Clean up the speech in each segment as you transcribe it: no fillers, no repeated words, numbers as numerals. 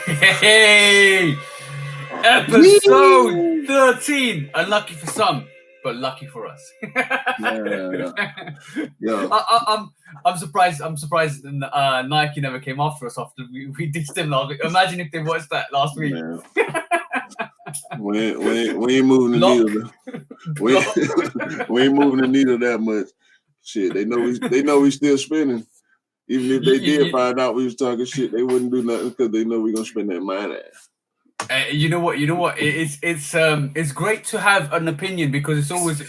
Hey, episode 13. Unlucky for some, but lucky for us. Yeah. I'm surprised. Nike never came after us after we dissed them last week. Imagine if they watched that last week. We ain't moving the needle. We ain't moving the needle that much. Shit, they know we still spinning. Even if they did find out we was talking shit, they wouldn't do nothing because they know we're gonna spend that money. You know what? It's great to have an opinion because it's always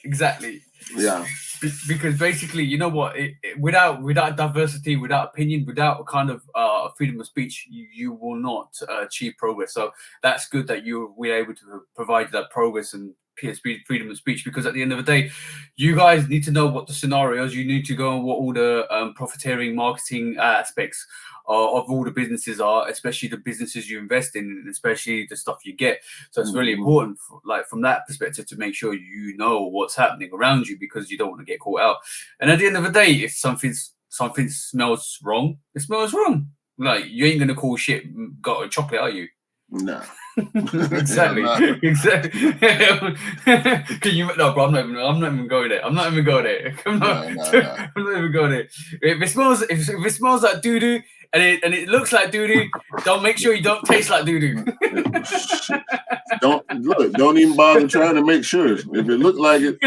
exactly. Yeah. Because basically, you know what? Without diversity, without opinion, without a kind of freedom of speech, you will not achieve progress. So that's good that we're able to provide that progress and freedom of speech. Because at the end of the day, you guys need to know what the scenarios. You need to go on what all the profiteering marketing aspects of all the businesses are, especially the businesses you invest in, and especially the stuff you get. So it's really important, from that perspective, to make sure you know what's happening around you because you don't want to get caught out. And at the end of the day, if something smells wrong, it smells wrong. Like, you ain't gonna call shit got a chocolate, are you? No. Exactly. Can you? No, bro. I'm not even going there. I'm not even going there. I'm not even going there. If it smells like doo doo and it looks like doo doo, don't make sure you don't taste like doo doo. Don't even bother trying to make sure. If it look like it,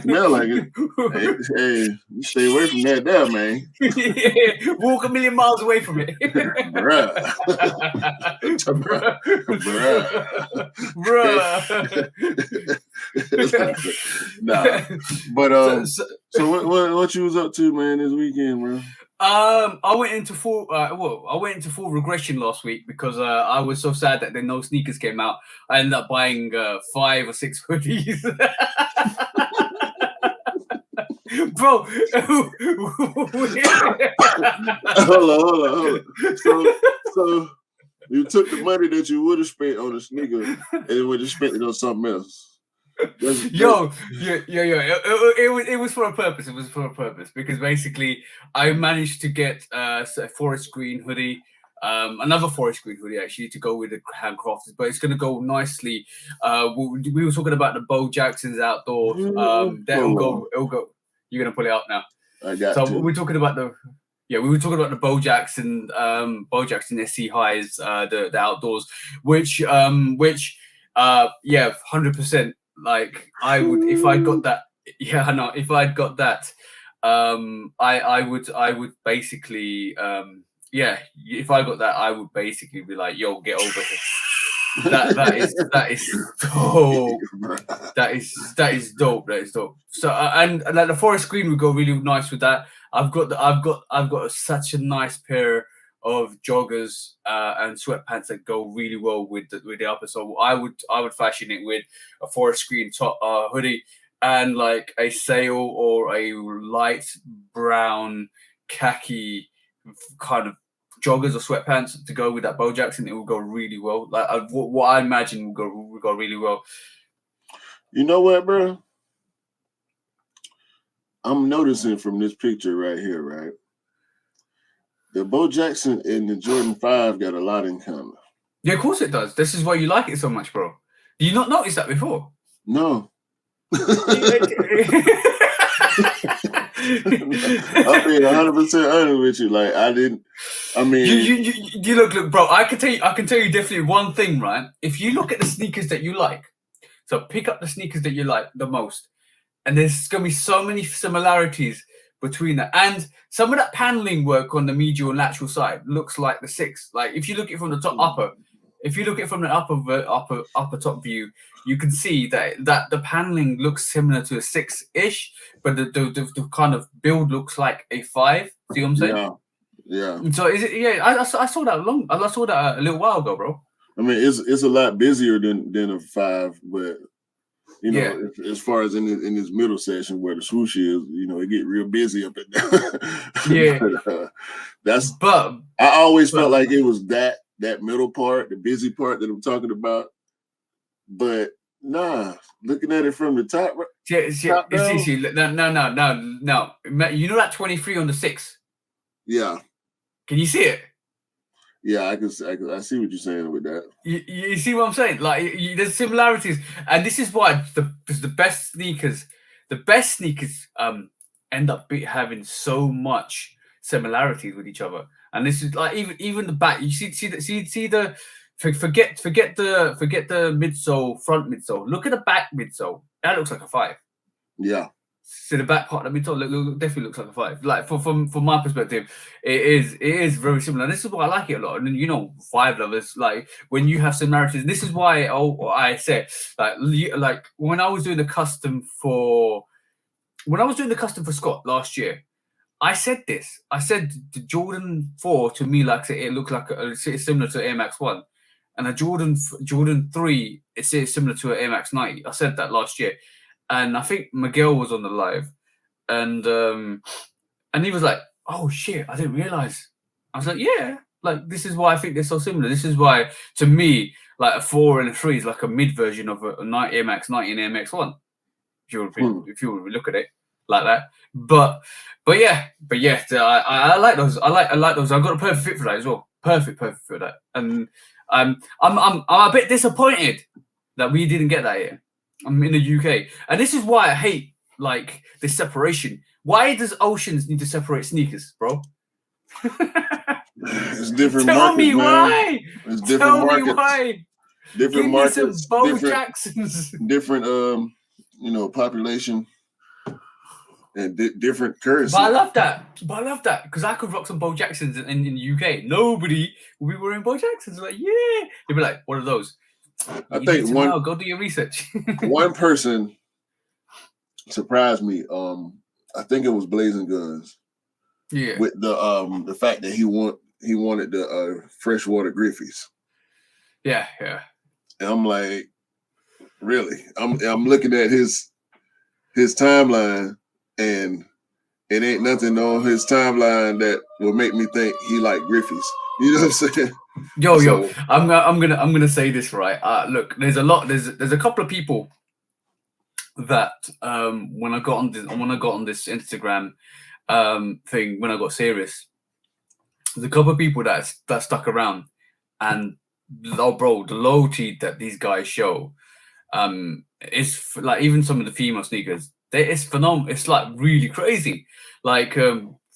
smell like it, hey, you stay away from that there, man. Walk a million miles away from it. Bruh. Nah. But so what you was up to, man, this weekend, bro? I went into full regression last week because I was so sad that no sneakers came out. I ended up buying 5 or 6 hoodies. Bro, hold on. So you took the money that you would have spent on a sneaker and would have spent it on something else. Yo. It was for a purpose. It was for a purpose because basically I managed to get a forest green hoodie, another forest green hoodie actually to go with the handcrafted, but it's going to go nicely. We were talking about the Bo Jackson's outdoor. It'll go. You're going to pull it out now. I got to. We're talking about we were talking about the Bo Jackson SC highs, the outdoors, which 100%. Like, I would, if I got that, if I'd got that, I would basically, if I got that, I would basically be like, yo, get over here. That is dope. That is dope. So and like the forest green would go really nice with that. I've got such a nice pair of joggers and sweatpants that go really well with the upper. So I would fashion it with a forest green top hoodie and like a sail or a light brown khaki kind of joggers or sweatpants to go with that Bo Jackson. It will go really well. Like what I imagine will go really well. You know what, bro? I'm noticing from this picture right here, right? The Bo Jackson and the Jordan 5 got a lot in common. Yeah, of course it does. This is why you like it so much, bro. Did you not notice that before? No. I'm being 100% honest with you. Like, I didn't. I mean, you look, bro. I can tell you definitely one thing, right? If you look at the sneakers that you like, so pick up the sneakers that you like the most, and there's gonna be so many similarities between that, and some of that paneling work on the medial and lateral side looks like the 6. Like, if you look at it from the upper top view, you can see that the paneling looks similar to a 6-ish, but the kind of build looks like a 5. See what I'm saying? Yeah. So is it? Yeah, I saw that I saw that a little while ago, bro. I mean, it's a lot busier than a 5, but you know, as far as in this middle section where the swoosh is, you know, it get real busy up and down. Yeah, but I always felt like it was that middle part, the busy part that I'm talking about. But nah, looking at it from the top. No. You know that 23 on the 6? Yeah. Can you see it? Yeah, I see what you're saying with that. You see what I'm saying? Like, there's similarities, and this is why the best sneakers, end up having so much similarities with each other. And this is like even the back. You see the forget the midsole, front midsole. Look at the back midsole. That looks like a 5. Yeah. So the back part of the midsole definitely looks like a 5. Like from my perspective, it is very similar. And this is why I like it a lot. And you know, 5 lovers, like when you have similarities. And this is why I said like when I was doing the custom for Scott last year, I said this. I said the Jordan 4 to me, like it looked like it's similar to Air Max 1, and a Jordan 3 it's similar to an Air Max 90. I said that last year, and I think Miguel was on the live, and he was like, "Oh shit, I didn't realize." I was like, "Yeah, like this is why I think they're so similar. This is why to me, like a 4 and a 3 is like a mid version of a Air Max 90 and Air Max 1. If you look at it like that, but yeah, I like those. I like those. I've got a perfect fit for that as well. Perfect for that. And I'm a bit disappointed that we didn't get that here. I'm in the UK, and this is why I hate like this separation. Why does Oceans need to separate sneakers, bro? It's different Tell markets, me man. why. It's different Tell markets. me why. Different Give markets. me some Bo different, Jacksons. Different population and different currency. But I love that because I could rock some Bo Jacksons in the UK. Nobody will be wearing Bo Jacksons. Like, yeah, they'd be like, "What are those?" I think go do your research. One person surprised me. I think it was Blazing Guns. Yeah. With the fact that he wanted the freshwater Griffies. Yeah. And I'm like, really? I'm looking at his timeline, and it ain't nothing on his timeline that will make me think he like Griffies. You know what I'm saying? Yo, I'm gonna say this right. Look, there's a couple of people that when I got on this Instagram thing, when I got serious, there's a couple of people that stuck around, and bro, the loyalty that these guys show, is like even some of the female sneakers, it's phenomenal. It's like really crazy. Like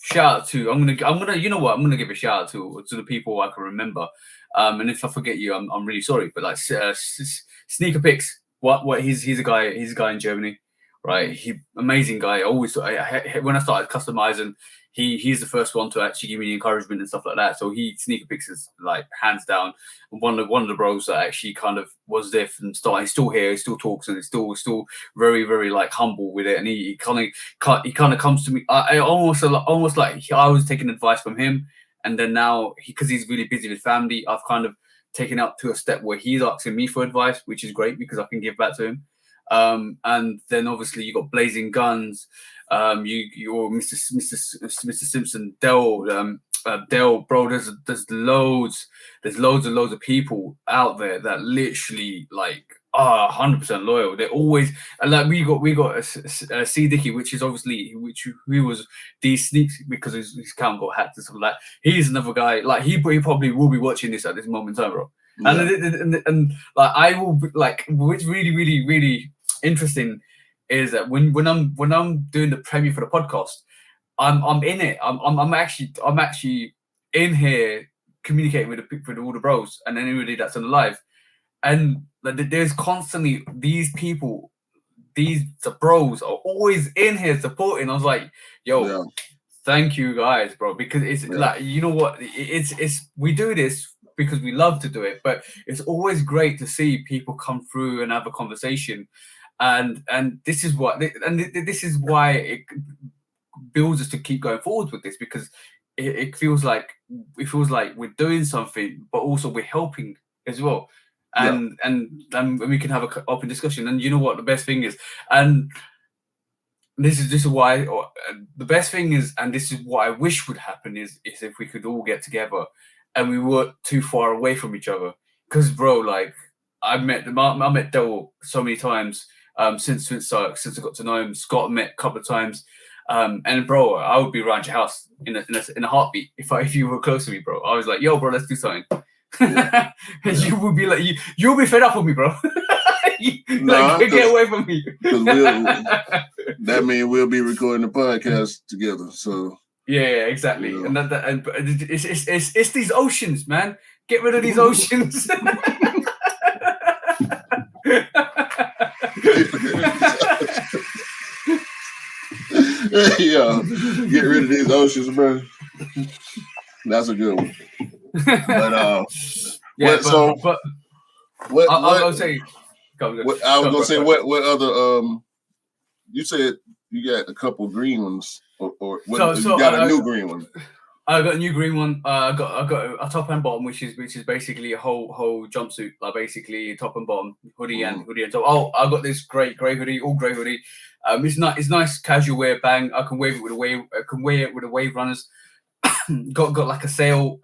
shout out to I'm gonna you know what, I'm gonna give a shout out to the people I can remember. And if I forget you, I'm really sorry. But like Sneaker Picks, what he's a guy in Germany, right? Amazing guy. Always when I started customizing, he's the first one to actually give me the encouragement and stuff like that. So Sneaker Picks is like hands down one of the bros that actually kind of was there from the start. He's still here, he still talks, and he's still very, very like humble with it. And he kind of comes to me. I almost like I was taking advice from him, and then now because he's really busy with family, I've kind of taken up to a step where he's asking me for advice, which is great because I can give back to him. And then obviously you got Blazing Guns, you're Mr. Simpson, Dell, bro. There's loads of people out there that literally like are 100% loyal. They're always, and like we got a C Dicky, which is obviously who was these sneaks because his account got hacked and stuff like that. He's another guy, like he probably will be watching this at this moment in time, bro. Yeah. And like I will be, like, what's really, really, really interesting is that when I'm doing the premiere for the podcast, I'm in it. I'm actually in here communicating with all the bros and anybody that's on the live, and there's constantly these people, the bros are always in here supporting. I was like, yo, yeah. Thank you guys, bro, because it's like, you know what, it's we do this because we love to do it, but it's always great to see people come through and have a conversation, and this is what this is why it builds us to keep going forward with this, because it feels like we're doing something, but also we're helping as well, and we can have an open discussion. And you know what the best thing is, and this is why the best thing is, and this is what I wish would happen is if we could all get together and we weren't too far away from each other. Because bro, like I met Dell so many times since I got to know him. Scott met a couple of times. And bro, I would be around your house in a heartbeat if you were close to me, bro. I was like, yo, bro, let's do something. Yeah. And you would be like, you'll be fed up with me, bro. Get away from me. That means we'll be recording the podcast together. So yeah, exactly. You know. And it's these oceans, man. Get rid of these oceans. Yeah, get rid of these oceans, bro. That's a good one. But yeah, what I was saying. I was gonna say what other you said you got a couple green ones or what, you got a new green one. I got a new green one. I got a top and bottom, which is basically a whole jumpsuit, like basically top and bottom, hoodie and top. Oh, I got this great grey hoodie, all grey hoodie. It's nice casual wear, bang. I can wear it with the wave runners. got like a sail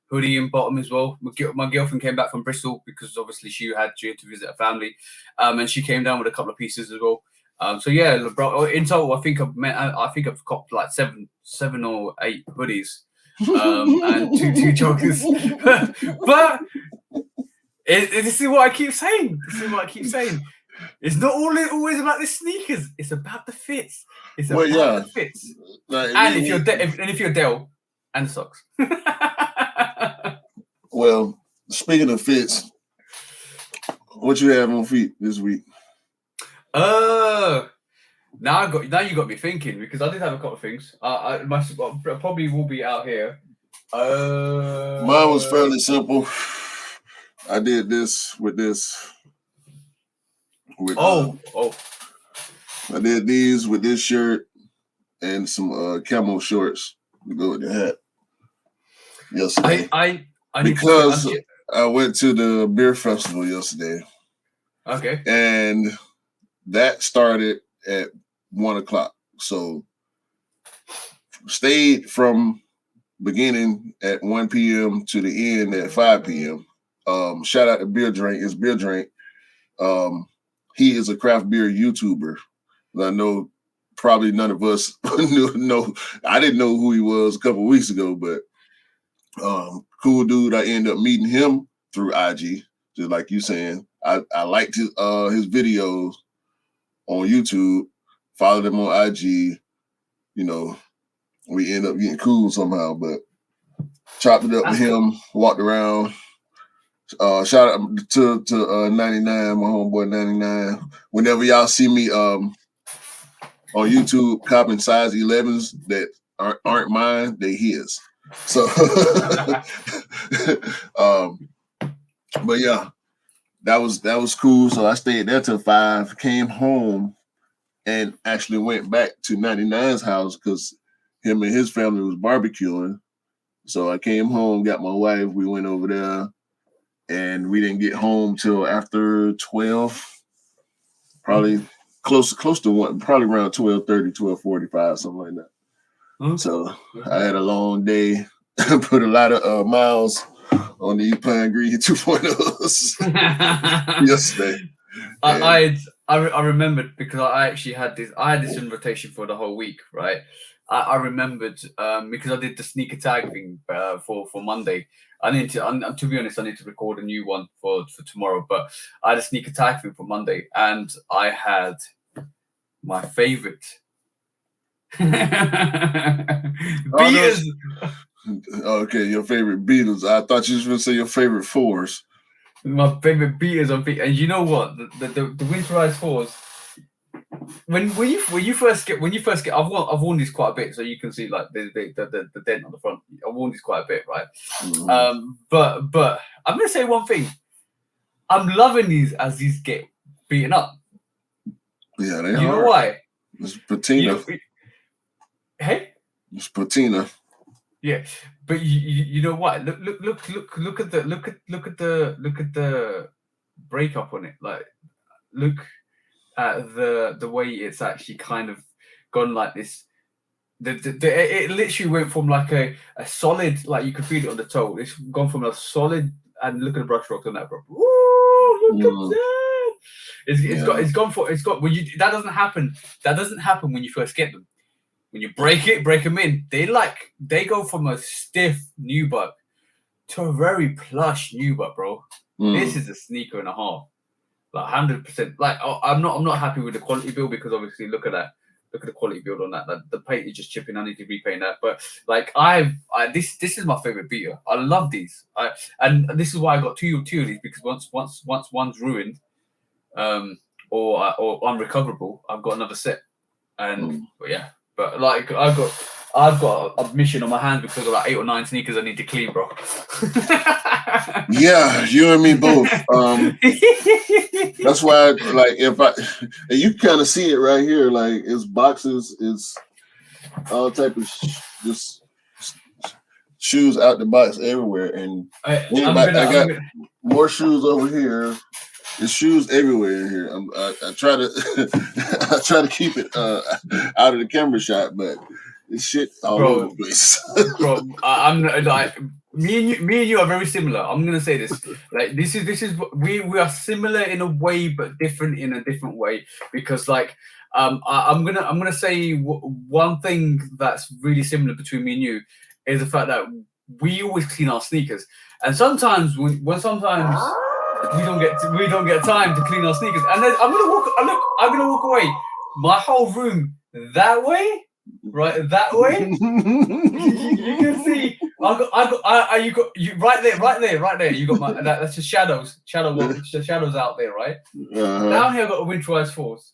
hoodie and bottom as well. My girlfriend came back from Bristol because obviously she had to visit her family, and she came down with a couple of pieces as well. So yeah, bro. In total, I think I've copped like seven or 8 hoodies, and two joggers. But this is what I keep saying. It's not always about the sneakers. It's about the fits. It's about the fits. And if you're Dell, and the socks. Well, speaking of fits, what you have on feet this week? Now you got me thinking, because I did have a couple of things. I probably will be out here. Mine was fairly simple. I did this with this. I did these with this shirt and some camo shorts to go with the hat. Yesterday, I went to the beer festival yesterday. Okay, and that started at 1:00. So stayed from beginning at 1 p.m. to the end at 5 p.m. Shout out to Beer Drink. It's Beer Drink. He is a craft beer YouTuber. I know probably none of us know. I didn't know who he was a couple of weeks ago, but cool dude. I ended up meeting him through IG, just like you saying. I liked his videos on YouTube, followed him on IG. You know, we end up getting cool somehow, but chopped it up with him, walked around. Shout out to 99, my homeboy 99. Whenever y'all see me on YouTube copping size 11s that aren't mine, they his. So, but yeah, that was cool. So I stayed there till 5, came home, and actually went back to 99's house because him and his family was barbecuing. So I came home, got my wife, we went over there, and we didn't get home till after 12, probably close to 1, probably around 12:30, 12:45, something like that. So I had a long day, put a lot of miles on the Pine Green 2.0s yesterday. I remembered because I actually had this invitation for the whole week, right? I remembered because I did the sneaker tag thing for Monday. To be honest, I need to record a new one for tomorrow. But I had a sneaker tag thing for Monday, and I had my favorite beaters. Okay, your favorite Beatles. I thought you was going to say your favorite fours. My favorite beaters on feet, and you know what? The winterized fours. When you first get, I've worn these quite a bit, so you can see like the dent on the front. I've worn these quite a bit, right? Mm-hmm. But I'm gonna say one thing. I'm loving these as these get beaten up. Yeah, they are. You know why? It's patina. Hey, it's patina. Yeah, but you know what? Look at the breakup on it. Like, look at the way it's actually kind of gone like this. It literally went from like a solid, like you could feel it on the toe. It's gone from a solid, and look at the brush strokes on that, bro. Woo, look at that. It's gone. That doesn't happen. That doesn't happen when you first get them. when you break them in, they go from a stiff nubuck to a very plush nubuck, bro. This is a sneaker and a half, like 100%. Like I'm not happy with the quality build because obviously look at that. Look at the quality build on that. The paint is just chipping. I need to repaint that. But like this is my favorite beater. I love these. And this is why I got two of these, because once one's ruined, or unrecoverable, I've got another set. And but like I've got a mission on my hands because of like 8 or 9 sneakers I need to clean, bro. Yeah, you and me both. That's why, like, and you kind of see it right here, like, it's boxes, it's all type of just shoes out the box everywhere, and I got more shoes over here. There's shoes everywhere in here. I try to keep it out of the camera shot, but it's shit all over the place. Bro, I'm like me and you are very similar. I'm gonna say this. Like this is we are similar in a way, but different in a different way. Because like I'm gonna say one thing that's really similar between me and you is the fact that we always clean our sneakers, and sometimes when sometimes we don't get time to clean our sneakers, and then I'm gonna walk away. My whole room that way. Right that way, you can see. You right there. You got my that's just shadows out there, right? Down here, I've got the winterized 4s.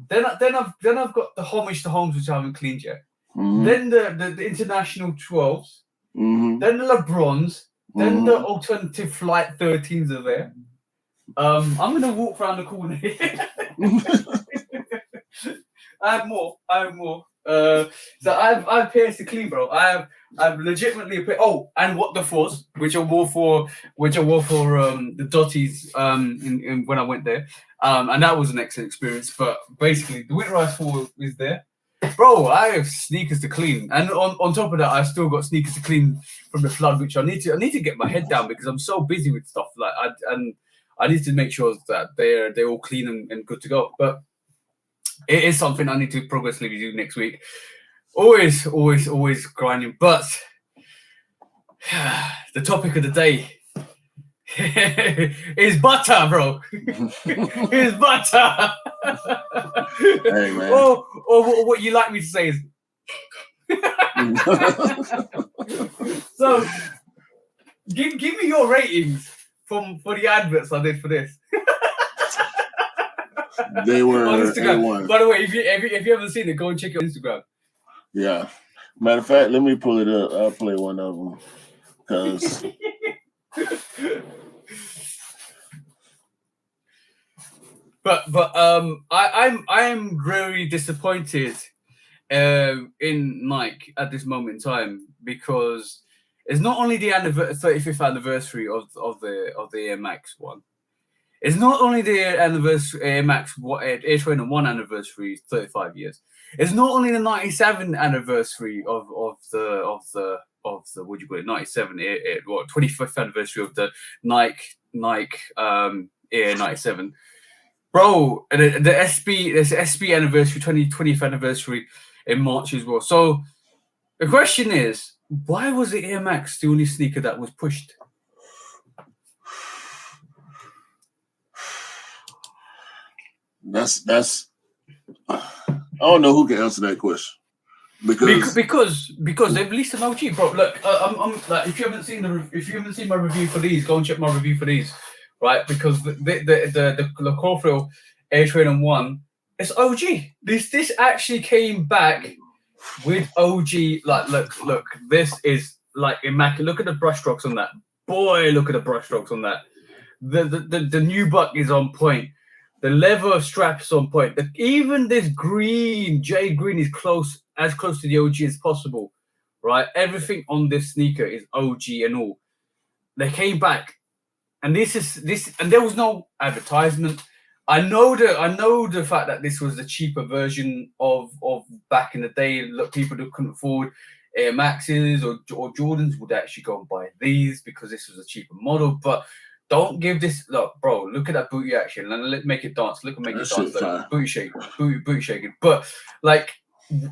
Then I've got the homage to homes, which I haven't cleaned yet. Then the international 12s. Then the LeBrons. Then the alternative flight 13s are there. I'm gonna walk around the corner here. I have more. So I've pairs to clean, bro. I've legitimately and what the 4s, which I wore for the Dotties in when I went there. And that was an excellent experience. But basically the winterized 4 is there. Bro, I have sneakers to clean. And on top of that, I've still got sneakers to clean from the flood, which I need to get my head down because I'm so busy with stuff. Like I need to make sure that they're all clean and good to go. But it is something I need to progressively do next week. Always grinding. But the topic of the day is butter, bro. Is butter. Hey, man. Or what you like me to say is. So, give me your ratings for the adverts I did for this. They were on Instagram. A1. By the way, if you haven't seen it, go and check it on Instagram. Yeah. Matter of fact, let me pull it up. I'll play one of them because. But I'm very disappointed in Nike at this moment in time because it's not only the 35th anniversary of the Air Max one. It's not only the anniversary Air Max Air Trainer 1 anniversary, 35 years. It's not only the 97 anniversary of the what do you call it, 97 25th anniversary of the Nike Air 97. Bro, and there's SB anniversary, 20th anniversary in March as well. So the question is, why was the Air Max the only sneaker that was pushed? That's I don't know who can answer that question because they've released an OG, bro. Look, I'm like, if you haven't seen my review for these, go and check my review for these, right? Because the Corfield Air Trainer 1, it's OG. This actually came back with OG. Like, look, this is like immaculate. Look at the brushstrokes on that. Boy, look at the brushstrokes on that. The new buck is on point. The leather straps on point. Even this jade green is as close to the OG as possible, right? Everything on this sneaker is OG and all. They came back, and and there was no advertisement. I know the fact that this was the cheaper version of back in the day. Look, people who couldn't afford Air Maxes or Jordans would actually go and buy these because this was a cheaper model, but. Don't give this look, bro. Look at that booty action and let's make it dance. Look and make it dance. Like, booty shaking. But like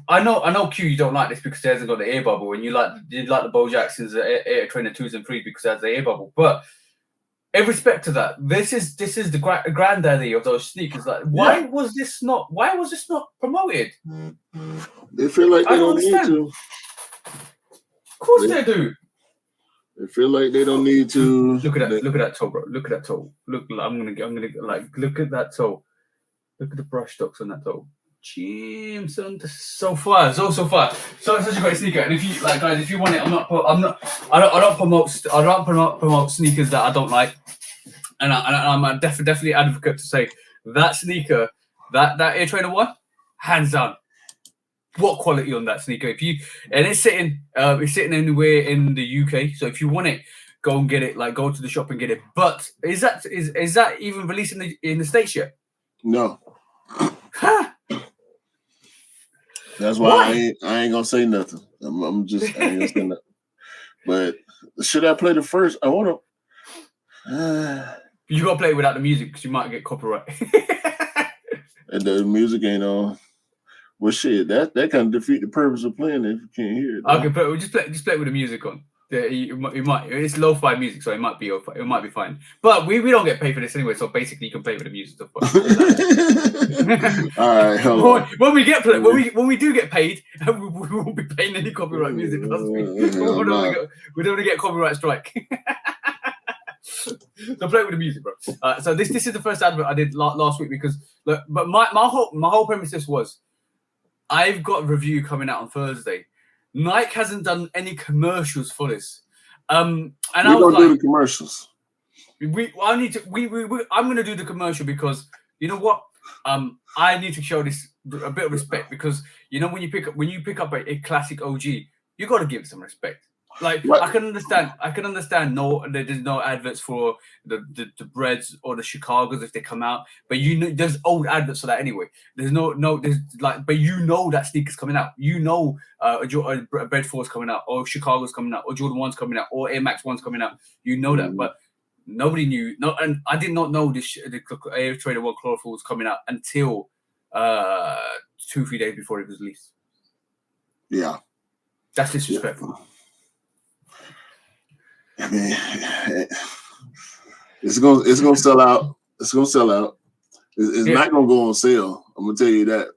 I know Q, you don't like this because it hasn't got the air bubble, and you like the Bo Jackson's Air Trainer 2s and 3s because it has the air bubble. But in respect to that, this is the granddaddy of those sneakers. Like, why was this not promoted? They feel like they don't need to. Of course they do. They feel like they don't need to. Look at that toe, bro. Look at that toe. Look, I'm gonna like look at that toe. Look at the brush strokes on that toe. Jim, son, this is so far, so far. So it's such a great sneaker. And if you like, guys, if you want it, I don't promote sneakers that I don't like. And I'm definitely advocate to say that sneaker, that Air Trainer 1, hands down. What quality on that sneaker? It's sitting anywhere in the UK. So if you want it, go and get it. Like, go to the shop and get it. But is that even released in the States yet? No. That's why I ain't gonna say nothing. I ain't gonna say nothing. But should I play the first? I want to. You gotta play it without the music because you might get copyright. And the music ain't on. Well, shit, that kind of defeat the purpose of playing it if you can't hear it. Okay, but just play it with the music on. It's lo-fi music, so it might be fine. But we don't get paid for this anyway, so basically you can play with the music. All right, hold on. When we do get paid, we won't be paying any copyright music. We don't want to get a copyright strike. So play with the music, bro. So this is the first advert I did last week because look, but my whole premise was I've got a review coming out on Thursday. Nike hasn't done any commercials for this. And I was do the commercials. I'm going to do the commercial because you know what? I need to show this a bit of respect because you know when you pick up a classic OG, you got to give it some respect. Like what? I can understand. No, there's no adverts for the Breads or the Chicagos if they come out, but you know there's old adverts for that anyway. There's but you know that sneaker's coming out. You know, a Bread 4's coming out, or Chicago's coming out, or Jordan 1's coming out, or Air Max 1's coming out. You know that, but nobody knew. No, and I did not know the Air Trainer 1 Chlorophyll was coming out until 2-3 days before it was released. Yeah, that's disrespectful. I mean, it's gonna sell out. It's gonna sell out. It's not gonna go on sale. I'm gonna tell you that.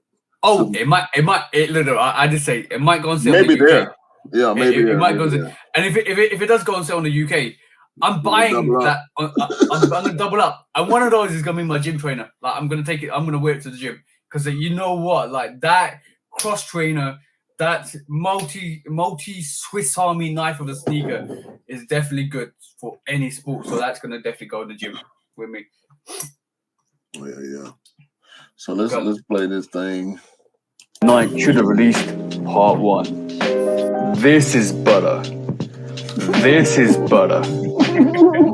Oh, it might. I just say it might go on sale. Maybe in the there. UK. Yeah, maybe it might go on sale. And if it does go on sale in the UK, I'm buying that. I'm gonna double up. And one of those is gonna be my gym trainer. Like I'm gonna take it. I'm gonna wear it to the gym because you know what? Like that cross trainer. That multi Swiss Army knife of a sneaker is definitely good for any sport. So that's gonna definitely go in the gym with me. Yeah. So let's play this thing. Nike should have released part 1. This is butter. This is butter.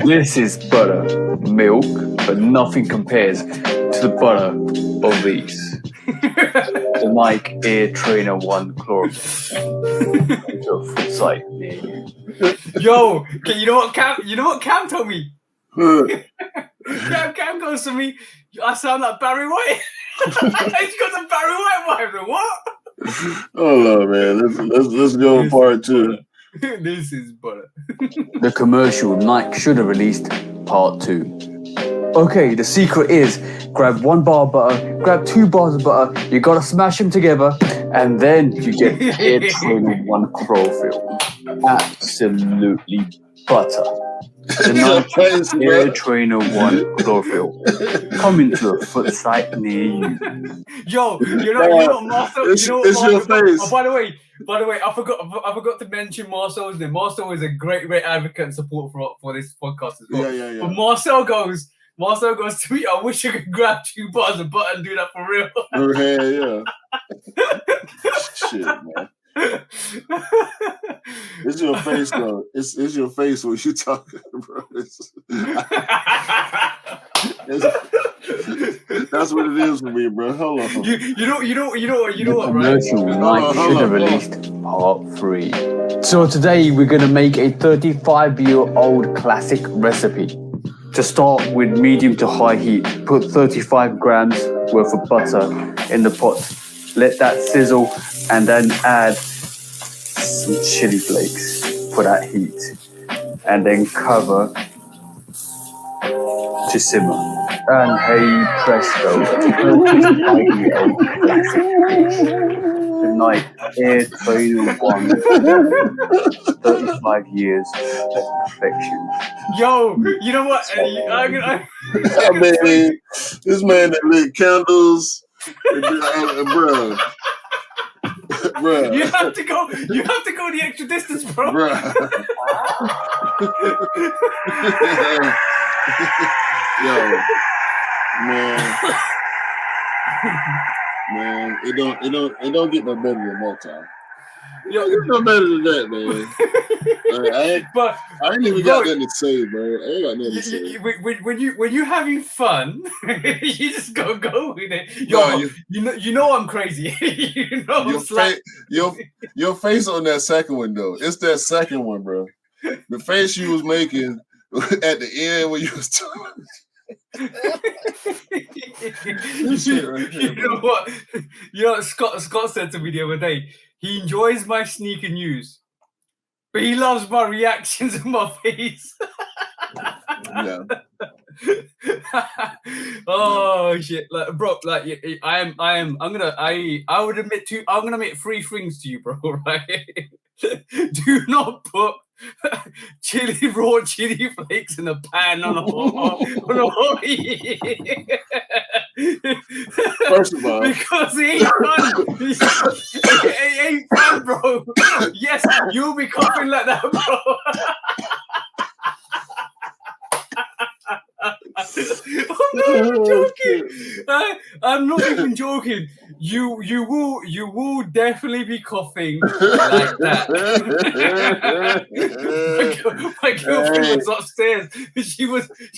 This is butter. Milk, but nothing compares to the butter of these. The Nike Air Trainer 1 Chlorophyll. Foot site near you. Yo, you know what Cam told me? Cam goes to me, I sound like Barry White. He's got some Barry White vibe. What? Hold on, man. Let's go part 2. This is butter. The commercial Nike should have released part 2. Okay, the secret is grab 1 bar of butter, grab 2 bars of butter, you gotta smash them together, and then you get Air Trainer 1 Chlorophyll. Absolutely butter. The Nike Air Trainer 1 Chlorophyll. Coming to a foot site near you. Yo, you know what, Marcel? It's your face. Oh, by the way, I forgot to mention Marcel's name. Marcel is a great advocate and support for this podcast as well. Yeah. But Marcel goes to me, I wish I could grab 2 bars of butter and do that for real. Yeah. Shit, man. It's your face, though. It's your face when you talking, bro. That's what it is for me, bro. Hold on. You know what, right? Commercial Nike should have released part 3. So today we're gonna make a 35-year-old classic recipe. To start with medium to high heat, put 35 grams worth of butter in the pot. Let that sizzle, and then add some chili flakes for that heat, and then cover to simmer. And hey presto, a 35-year-old classic dish. Tonight, Air Trainer 1, 35 years of perfection. Yo, you know what? I mean, this man that lit candles, bro. Bruh. You have to go the extra distance, bro. Yo, man, it don't get no better than that time. Yo, it's no better than that, man. I ain't even got nothing to say, bro. I ain't got nothing to say. When you're having fun, you just go with it. Yo, you know I'm crazy. You know your face on that second one though. It's that second one, bro. The face you was making at the end when you was talking. You know what? You know what Scott said to me the other day? He enjoys my sneaker news, but he loves my reactions and my face. Yeah. Oh shit, like, bro, like I'm gonna admit 3 things to you, bro, right? Do not put raw chili flakes in a pan on a First of all, because it ain't fun. It ain't fun, bro. Yes, you'll be coughing like that, bro. I'm joking. I'm not even joking. You will definitely be coughing like that. My girlfriend was upstairs. She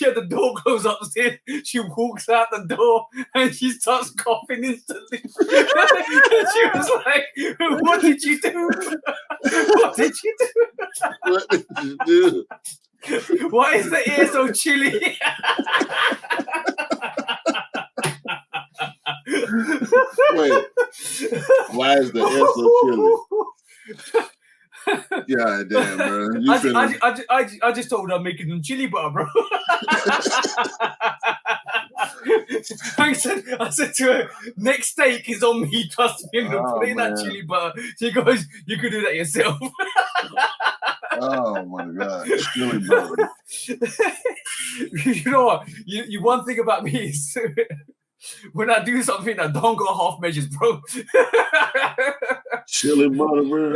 had the door closed upstairs. She walks out the door and she starts coughing instantly. She was like, "What did you do? What did you do? What did you do? Why is the air so chilly?" Wait, why is the air so chilly? God damn, bro. I just told her I'm making them chili butter, bro. I said to her, next steak is on me, trust me, I'm gonna put in that chili butter. She goes, you could do that yourself. Oh my God, chili butter. You know what? You one thing about me is when I do something, I don't go half measures, bro. Chili butter, bro.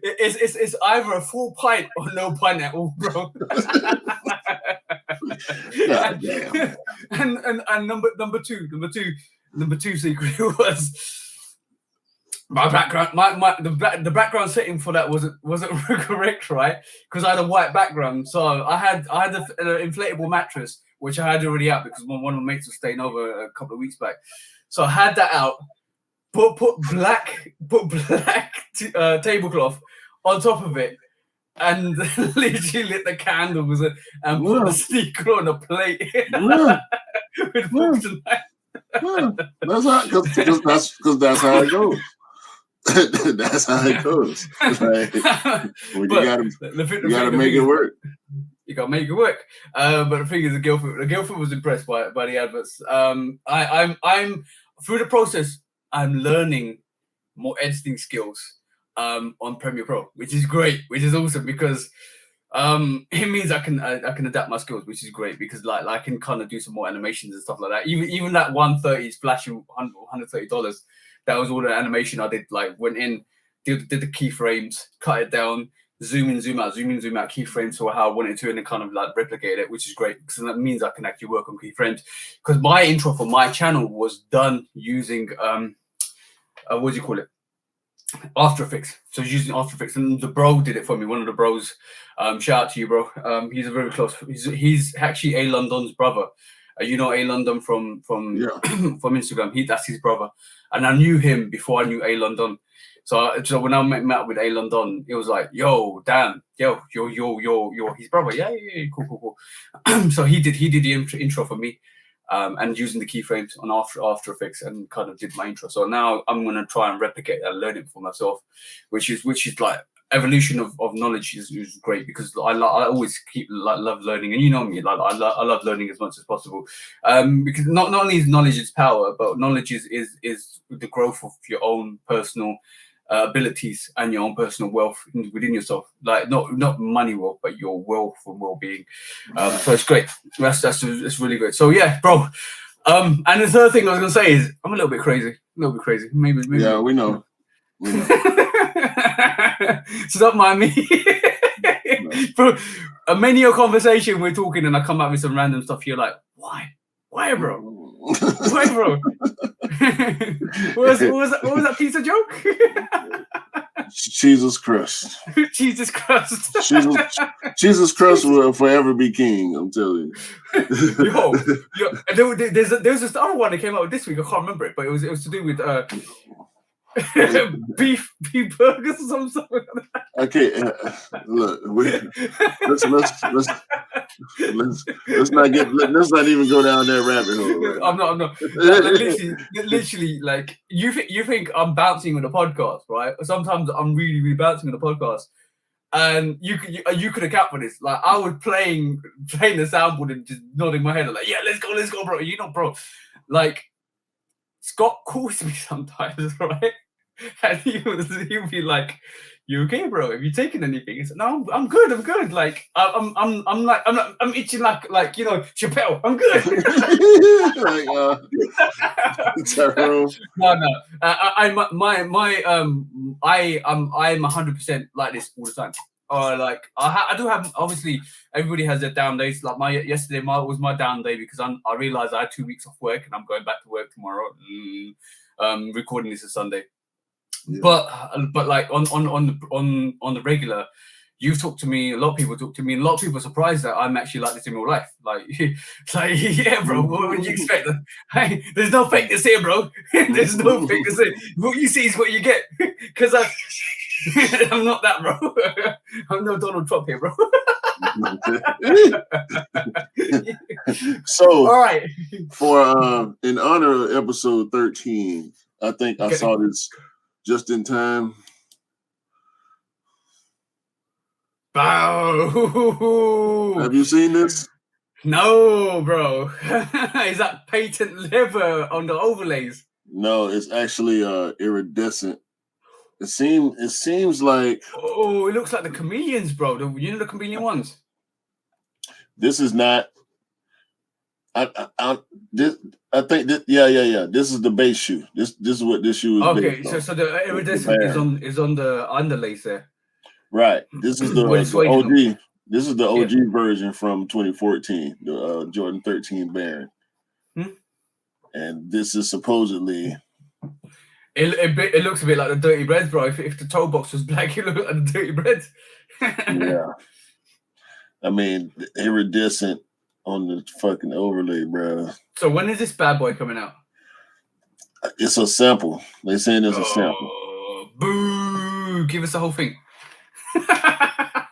It's either a full pint or no pint at all, bro. God damn. And number two secret was my background. The background setting for that wasn't correct, right? Because I had a white background, so I had an inflatable mattress, which I had already out because one of my mates was staying over a couple of weeks back. So I had that out. Put black tablecloth on top of it, and literally lit the candles and put the sneaker on a plate with forks and knives. That's how, because that's how it goes. That's how it goes. Like, well, you gotta make it work. You gotta make it work. But the thing is, the girlfriend was impressed by the adverts. I'm through the process. I'm learning more editing skills on Premiere Pro, which is great, which is awesome because it means I can adapt my skills, which is great because like I can kind of do some more animations and stuff like that. Even that 130 splashing $130, that was all the animation I did. Like went in, did the keyframes, cut it down, zoom in, zoom out keyframes for how I wanted to, and then kind of like replicate it, which is great because that means I can actually work on keyframes. Because my intro for my channel was done using what do you call it? After Effects. So using After Effects, and the bro did it for me. One of the bros. Shout out to you, bro. He's a very close. He's actually A London's brother. You know A London from from Instagram. That's his brother, and I knew him before I knew A London. So when I met up with A London, it was like, yo, Dan, you're his brother. Yeah, cool. So he did the intro for me. and using the keyframes on After Effects, and kind of did my intro. So now I'm going to try and replicate that, learn it for myself, which is like evolution of knowledge is great, because I always love learning, and you know me, like I love learning as much as possible, because not only is knowledge its power, but knowledge is the growth of your own personal abilities and your own personal wealth within yourself, like not money wealth, but your wealth and well-being. So it's great. It's really great. So yeah, bro. And the third thing I was gonna say is I'm a little bit crazy. Maybe. Yeah, we know. So don't mind me. Bro, many a conversation we're talking and I come up with some random stuff, you're like, why bro? Why bro? What was that piece of joke? Jesus Christ. Jesus Christ. Jesus Christ will forever be king, I'm telling you. Yo, there's this other one that came out this week. I can't remember it, but it was to do with beef burgers or something. Okay, look, let's not even go down that rabbit hole. Right? I'm not. Literally, like you think I'm bouncing on the podcast, right? Sometimes I'm really, really bouncing on the podcast, and you could account for this. Like I was playing the soundboard and just nodding my head, like, yeah, let's go, bro. You know, bro, like. Scott calls me sometimes, right? And he'll be like, "You okay, bro? Have you taken anything?" He said, "No, I'm good. I'm good. Like, I'm itching like you know, Chappelle. I'm good." No. I'm 100% like this all the time. Like I do have, obviously everybody has their down days. Like yesterday was my down day, because I realized I had 2 weeks off work and I'm going back to work tomorrow. Recording this is Sunday, yeah. but like on the regular, you've talked to me. A lot of people talk to me, and a lot of people are surprised that I'm actually like this in real life. Like yeah, bro. What would you expect? Hey, there's no fakeness here, bro. There's no fakeness here. What you see is what you get. Because I'm not that, bro. I'm no Donald Trump here, bro. So, all right. For in honor of episode 13, I think I saw this just in time. Bow. Have you seen this? No, bro. Is that patent leather on the overlays? No, it's actually iridescent. It seems like. Oh, it looks like the chameleons, bro. You know the chameleon ones. This is not. I think this, yeah. This is the base shoe. This is what this shoe is. Okay, so the iridescent is on the underlays there. Right. This is the OG. This is the OG version from 2014, the Jordan 13 Baron. And this is supposedly. It looks a bit like the Dirty Breads, bro. If the toe box was black, it looked like the Dirty Breads. Yeah. I mean, iridescent on the fucking overlay, bro. So when is this bad boy coming out? It's a sample. They're saying it's a sample. Boo! Give us the whole thing. I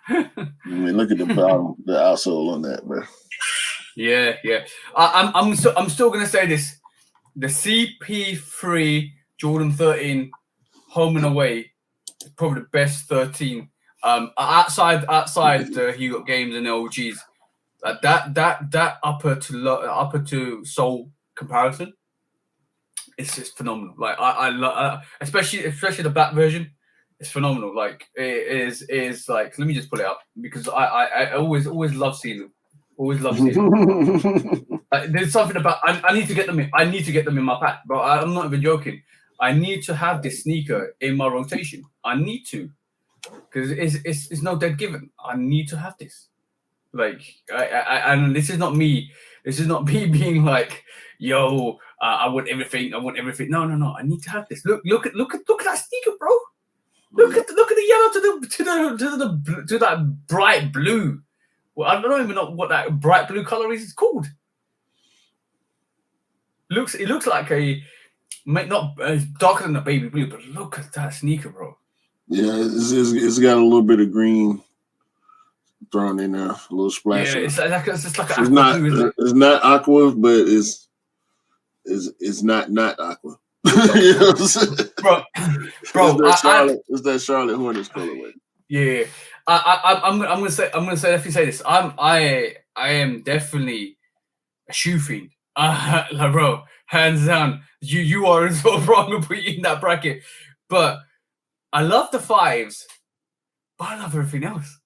mean, look at the bottom, the outsole on that, bro. Yeah. I'm still gonna say this: the CP3 Jordan 13 home and away is probably the best 13. Outside the Hugo Games and the OGs, that upper to sole comparison, it's just phenomenal. Like I love, especially the black version. It's phenomenal. Like it is like, let me just pull it up, because I always love seeing them. Always love seeing them. There's something about I need to get them in. I need to get them in my pack, bro. I'm not even joking. I need to have this sneaker in my rotation. I need to, because it's no dead given. I need to have this. Like and this is not me. This is not me being like, yo, I want everything. No. I need to have this. Look at that sneaker, bro. Look at the yellow to that bright blue. Well, I don't even know what that bright blue color is called. It looks like not darker than a baby blue, but look at that sneaker, bro. Yeah, it's got a little bit of green thrown in there, a little splash. Yeah, it's just like it's not aqua, but it's is not aqua. You know what I'm saying? bro. It's that Charlotte Hornets colorway. Yeah, I'm gonna definitely say this. I am definitely a shoe fiend. Like, bro, hands down, you are so wrong to put you in that bracket. But I love the 5s, but I love everything else.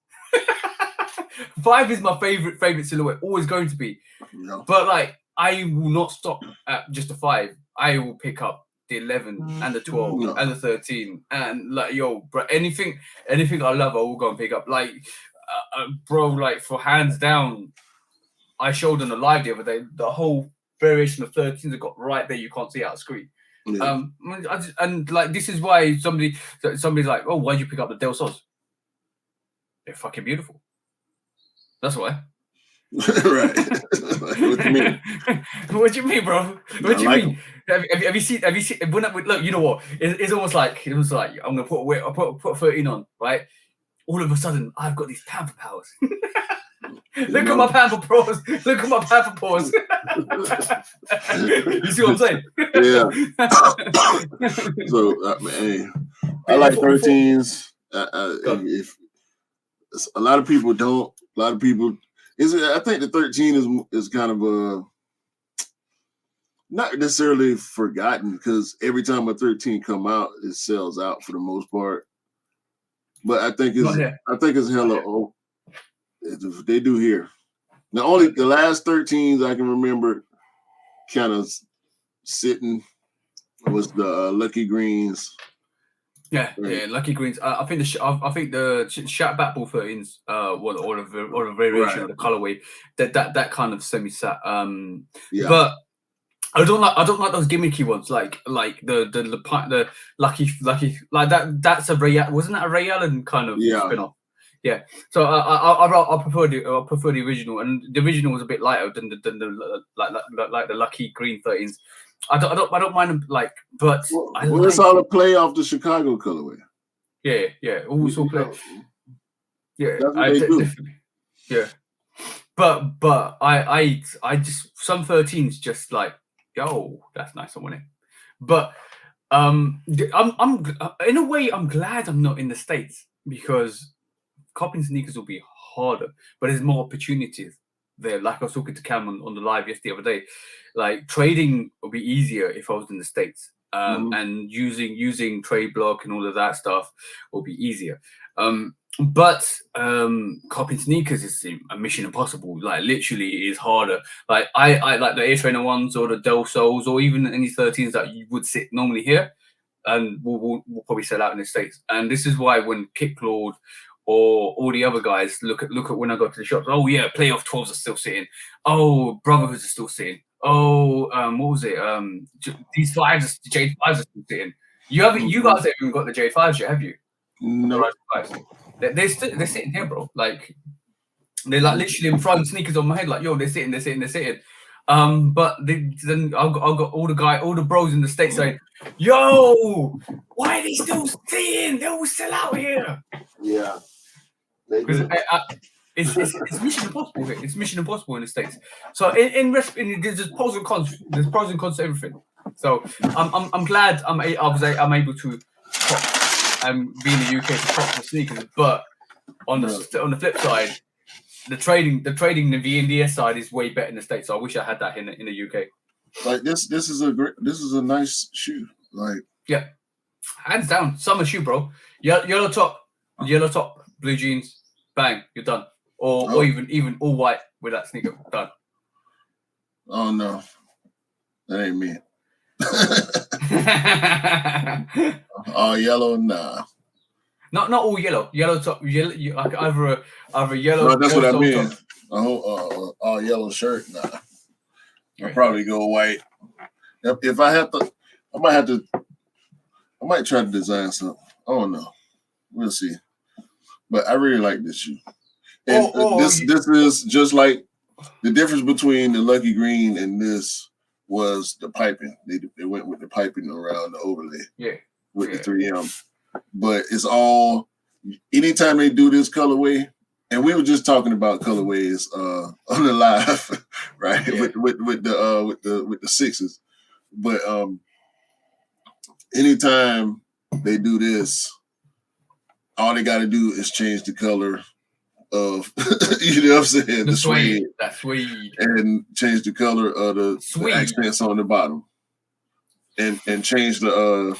5 is my favorite silhouette, always going to be. Yeah. But like, I will not stop at just a 5. I will pick up the 11 and the 12 and the 13 and like, yo, bro, anything I love, I will go and pick up. Like, bro, like for hands down, I showed on the live the other day the whole variation of 13s I got right there. You can't see out of screen. Yeah. And like, this is why somebody's like, oh, why'd you pick up the Del Sols? They're fucking beautiful. That's why. Right. What you mean? What do you mean, bro? What do you mean? Have you seen? Look, you know what? It's almost like I'm gonna put a 13 on, right? All of a sudden, I've got these pamper powers. Look at my pamper paws. Look at my pamper paws. You see what I'm saying? Yeah. So, man, I like 13s. If a lot of people don't, I think the 13 is kind of not necessarily forgotten because every time a 13 come out, it sells out for the most part. But I think it's hella old. They do here. Now, only the last 13s I can remember kind of sitting was the Lucky Greens. Yeah, Lucky Greens. I think the Shat Batball 13s or a variation of the colorway that kind of semi-sat. Yeah. But I don't like those gimmicky ones like the lucky like that. That's a Ray. Wasn't that a Ray Allen kind of spin-off? Yeah. So I prefer the original, and the original was a bit lighter than the Lucky Green 13s. I don't mind them, like, but it's all a play off the Chicago colorway. Yeah. Also play. Yeah, that's what they do. Definitely. Yeah. But I just, some 13s just like, yo, that's nice, I want it. But I'm in a way I'm glad I'm not in the States, because copying sneakers will be harder, but there's more opportunities there. Like I was talking to Cam on the live the other day, like trading will be easier if I was in the States, and using trade block and all of that stuff will be easier. But copying sneakers is a mission impossible. Like, literally, it is harder. Like, I like the Air Trainer ones or the Del Sols or even any 13s that you would sit normally here, and will probably sell out in the States. And this is why when Kick Lord or all the other guys look at when I go to the shops, oh yeah, playoff 12s are still sitting. Oh, Brotherhoods are still sitting. Oh, what was it? These 5s, the J5s are still sitting. You guys haven't even got the J5s yet, have you? No. They're sitting here, bro. Like, they're like literally in front, sneakers on my head. Like, yo, they're sitting. But then I've got all the bros in the States saying, yo, why are they still sitting? They all sell out here. Yeah. Because it's mission impossible here. It's mission impossible in the States. So there's pros and cons. There's pros and cons to everything. So I'm glad I'm able to be in the UK to pop the sneakers. But on the flip side, the trading the VNDS side is way better in the States. So I wish I had that in the UK. Like, this is a nice shoe. Like, yeah, hands down, summer shoe, bro. Yellow top, blue jeans, bang, you're done. Or even all white with that sneaker, done. Oh no, that ain't me. All yellow, nah. Not all yellow. Yellow top, like either yellow. No, that's what I mean. A whole all yellow shirt, nah. I'll probably go white. If I have to, I might try to design something. I don't know. We'll see. But I really like this shoe. And this is just like the difference between the Lucky Green and this was the piping. They went with the piping around the overlay. Yeah. With the 3M. But it's all, anytime they do this colorway, and we were just talking about colorways on the live, right? Yeah. With the 6s. But anytime they do this, all they got to do is change the color of, you know what I'm saying, the suede. That suede. And change the color of the accents on the bottom. And change the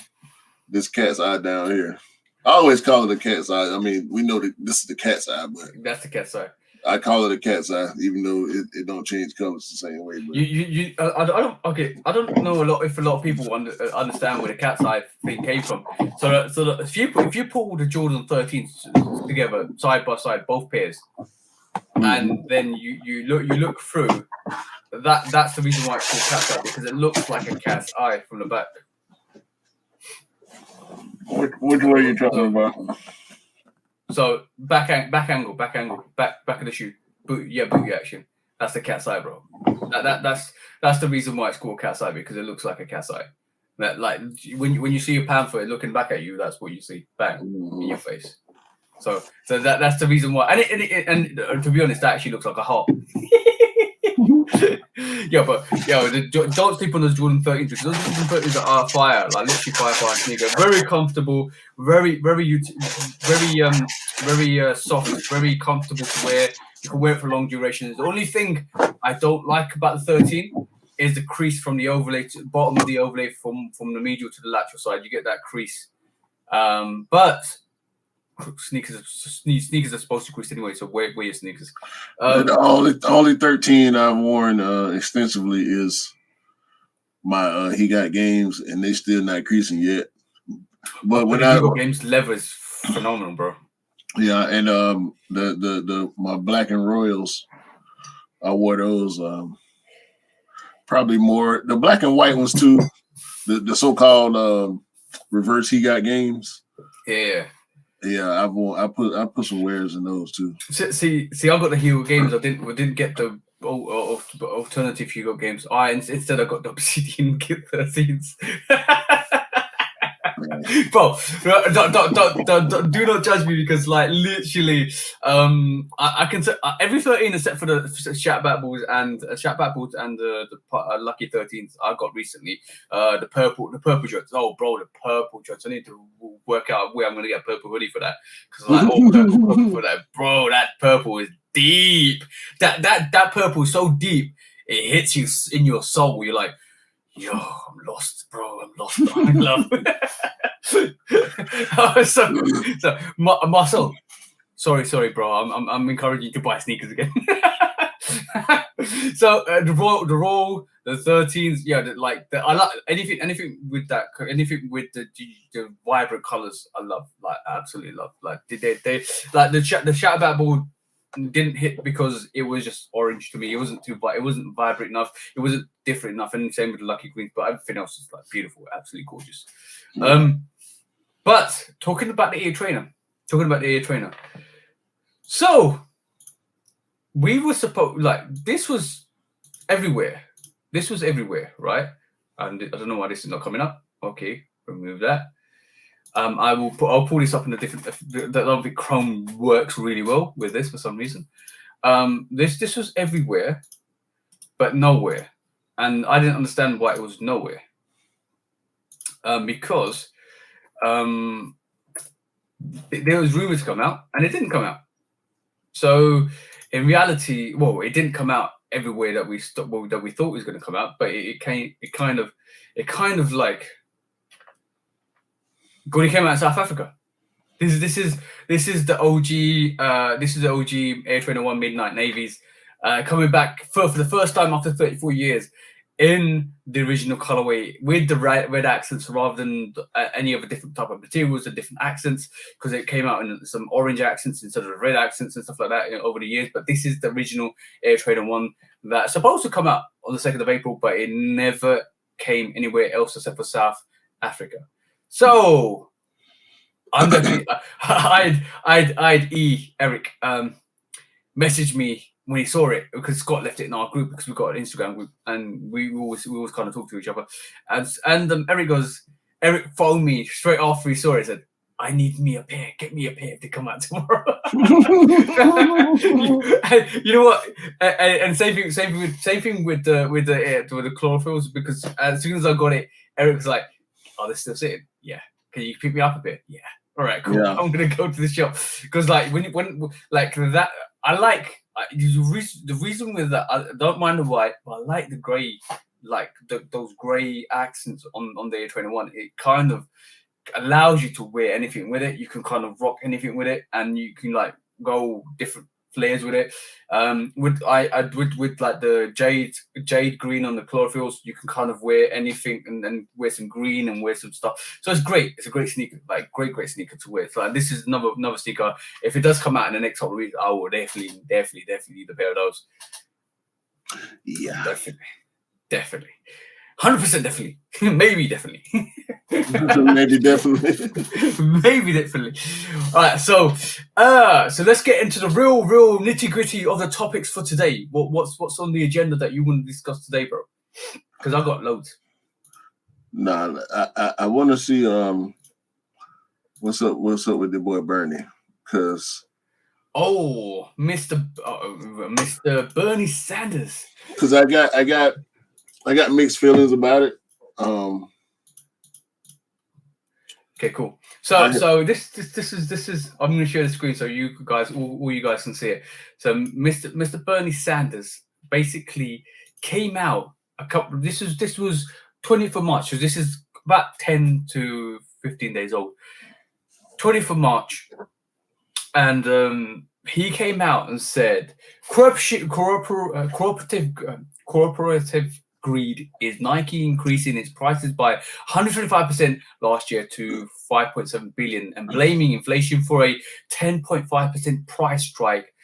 this cat's eye down here. I always call it a cat's eye. I mean, we know that this is the cat's eye, but that's the cat's eye. I call it a cat's eye, even though it don't change colors the same way. But I don't know if a lot of people understand where the cat's eye thing came from. So if you pull the Jordan 13s together side by side, both pairs, and then you look through, that's the reason why it's called cat's eye, because it looks like a cat's eye from the back. Which way are you talking about? So back angle, back of the shoe, booty action. That's the cat's eye, bro. That's the reason why it's called cat's eye, because it looks like a cat's eye. That, like, when you see a panther looking back at you, that's what you see, bang, in your face. So that's the reason why. And to be honest, that actually looks like a heart. Don't sleep on those Jordan 13s, because those Jordan 13s are fire, like literally fire sneaker. Very comfortable, very soft, very comfortable to wear. You can wear it for long durations. The only thing I don't like about the 13 is the crease from the overlay to bottom of the overlay from the medial to the lateral side. You get that crease, but sneakers are supposed to crease anyway, so wear your sneakers. The only 13 I've worn extensively is my He Got Games, and they still not creasing yet. But when I got games, leather is phenomenal, bro. Yeah, and the my Black and Royals, I wore those probably more, the black and white ones too, the so-called reverse He Got Games. Yeah, I put some wears in those too. See, I got the He Got Games. I didn't get the alternative He Got Games. Instead I got the Obsidian Kit 13s. Bro, do not judge me, because like literally, I can say every 13 except for the Shatback balls and the Lucky 13s I got recently. The purple shirts. Oh, bro, the purple shirts. I need to work out where I'm gonna get purple hoodie for that, because like purple for that, bro. That purple is deep. That purple is so deep it hits you in your soul. You're like, yo, I'm lost, bro. I'm lost. I'm in love. so Marcel, sorry, bro. I'm encouraging you to buy sneakers again. So the Royal, the 13s, I like anything with that, anything with the vibrant colors. I love, like, absolutely love. Like they like the Shatback ball didn't hit because it was just orange to me. It wasn't it wasn't vibrant enough. It wasn't different enough. And same with the Lucky Greens, but everything else is like beautiful, absolutely gorgeous. But talking about the ear trainer. So we were supposed, like, this was everywhere, right? And I don't know why this is not coming up. Okay, remove that. I'll pull this up in a different. The Chrome works really well with this for some reason. This was everywhere, but nowhere, and I didn't understand why it was nowhere. Because there was rumors to come out, and it didn't come out. So in reality, well, it didn't come out everywhere that we thought it was going to come out, but it kind of like. Gordy came out in South Africa. This is the OG. This is the OG Air Trainer 1 Midnight Navies coming back for the first time after 34 years in the original colorway with the red accents rather than any other different type of materials and different accents, because it came out in some orange accents instead of red accents and stuff like that over the years. But this is the original Air Trainer 1 that's supposed to come out on the 2nd of April, but it never came anywhere else except for South Africa. So I'm definitely I'd Eric messaged me when he saw it, because Scott left it in our group, because we've got an Instagram group and we always kind of talk to each other. And Eric phoned me straight after he saw it, said, I need me a pair. Get me a pair to come out tomorrow. You know what? And same thing with the chlorophylls, because as soon as I got it, Eric's like, "Oh, they're still sitting. Yeah. Can you pick me up a bit? Yeah. All right, cool. Yeah. I'm gonna go to the shop because like when like that, I like the reason with that. I don't mind the white, but I like the grey, like those grey accents on the A21. It kind of allows you to wear anything with it. You can kind of rock anything with it, and you can like go different flares with it. With like the jade green on the chlorophylls, you can kind of wear anything and then wear some green and wear some stuff. So it's great. It's a great sneaker, like great sneaker to wear. So like, this is another sneaker. If it does come out in the next couple of weeks, I will definitely need a pair of those. Yeah, definitely. 100% definitely. Maybe definitely. Maybe definitely. Maybe definitely. All right, so let's get into the real nitty-gritty of the topics for today. What's on the agenda that you want to discuss today, bro? Because I've got loads. Nah, I want to see what's up with the boy Bernie, because Mr. Bernie Sanders. Because I got mixed feelings about it. Okay, cool. So this is I'm going to share the screen so you guys all you guys can see it. So Mr. Bernie Sanders basically came out a couple. This was 20th of March. So this is about 10 to 15 days old. 20th of March, and he came out and said cooperative greed is Nike increasing its prices by 125% last year to 5.7 billion and blaming inflation for a 10.5% price spike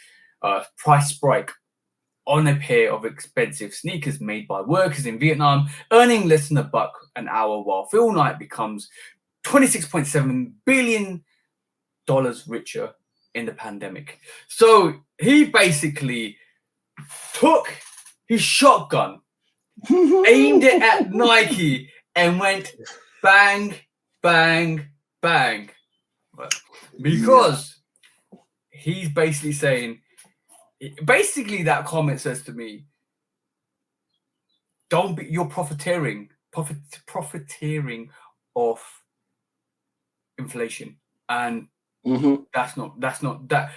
on a pair of expensive sneakers made by workers in Vietnam, earning less than $1 an hour, while Phil Knight becomes $26.7 billion richer in the pandemic. So he basically took his shotgun, aimed it at Nike, and went bang, bang, bang. Because he's basically saying, that comment says to me, you're profiteering off inflation. And that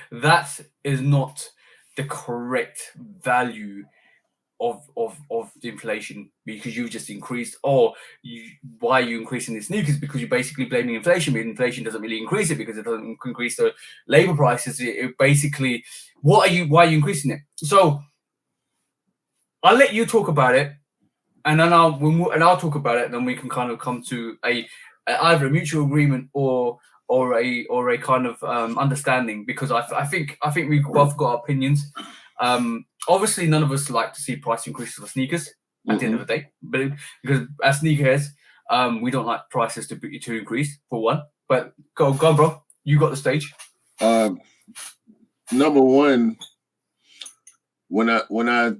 is not the correct value of the inflation, because you just increased, why are you increasing the sneakers? Because you're basically blaming inflation, but inflation doesn't really increase it because it doesn't increase the labor prices. It basically, why are you increasing it? So I'll let you talk about it, and then I'll talk about it, and then we can kind of come to either a mutual agreement or a kind of understanding, because I think we've both got opinions. Obviously, none of us like to see price increases for sneakers at the end of the day, but because as sneakerheads, we don't like prices to increase, for one. But go on, bro. You got the stage. Number one, when I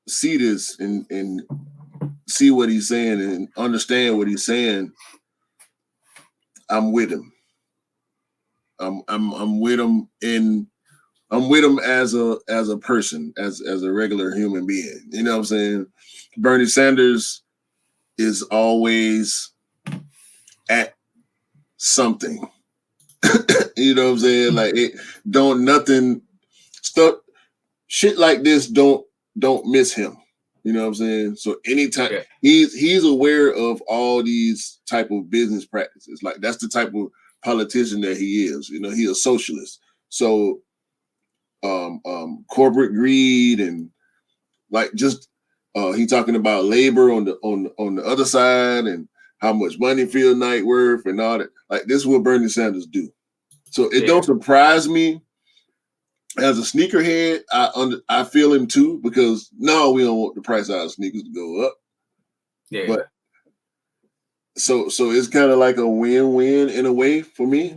see this and see what he's saying and understand what he's saying, I'm with him. I'm with him I'm with him as a person, as a regular human being. You know what I'm saying? Bernie Sanders is always at something. You know what I'm saying? Like shit like this don't miss him. You know what I'm saying? So anytime he's aware of all these type of business practices. Like that's the type of politician that he is. You know, he's a socialist. So corporate greed and like just he talking about labor on the other side and how much money Phil Knight worth and all that. Like this is what Bernie Sanders do. So it don't surprise me. As a sneakerhead, I feel him too, because no, we don't want the price of our sneakers to go up. Yeah. But so it's kind of like a win-win in a way for me.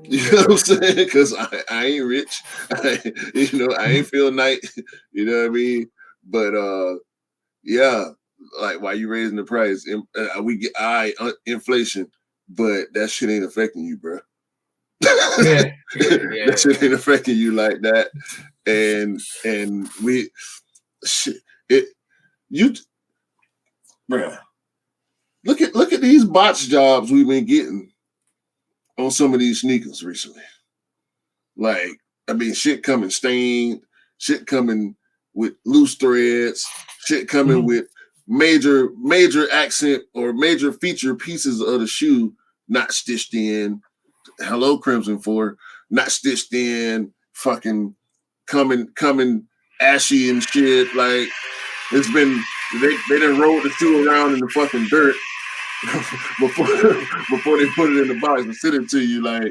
You know what I'm saying? Because I ain't rich. I ain't Phil Knight. You know what I mean? But like why you raising the price? We get inflation, but that shit ain't affecting you, bro. Yeah. That shit ain't affecting you like that. And we shit it you bruh. Look at these botch jobs we've been getting on some of these sneakers recently. Like, I mean, shit coming stained, shit coming with loose threads, shit coming with major accent or major feature pieces of the shoe not stitched in. Hello, Crimson 4, not stitched in, fucking coming ashy and shit. Like, it's been they done rolled the shoe around in the fucking dirt before they put it in the box and send it to you. Like,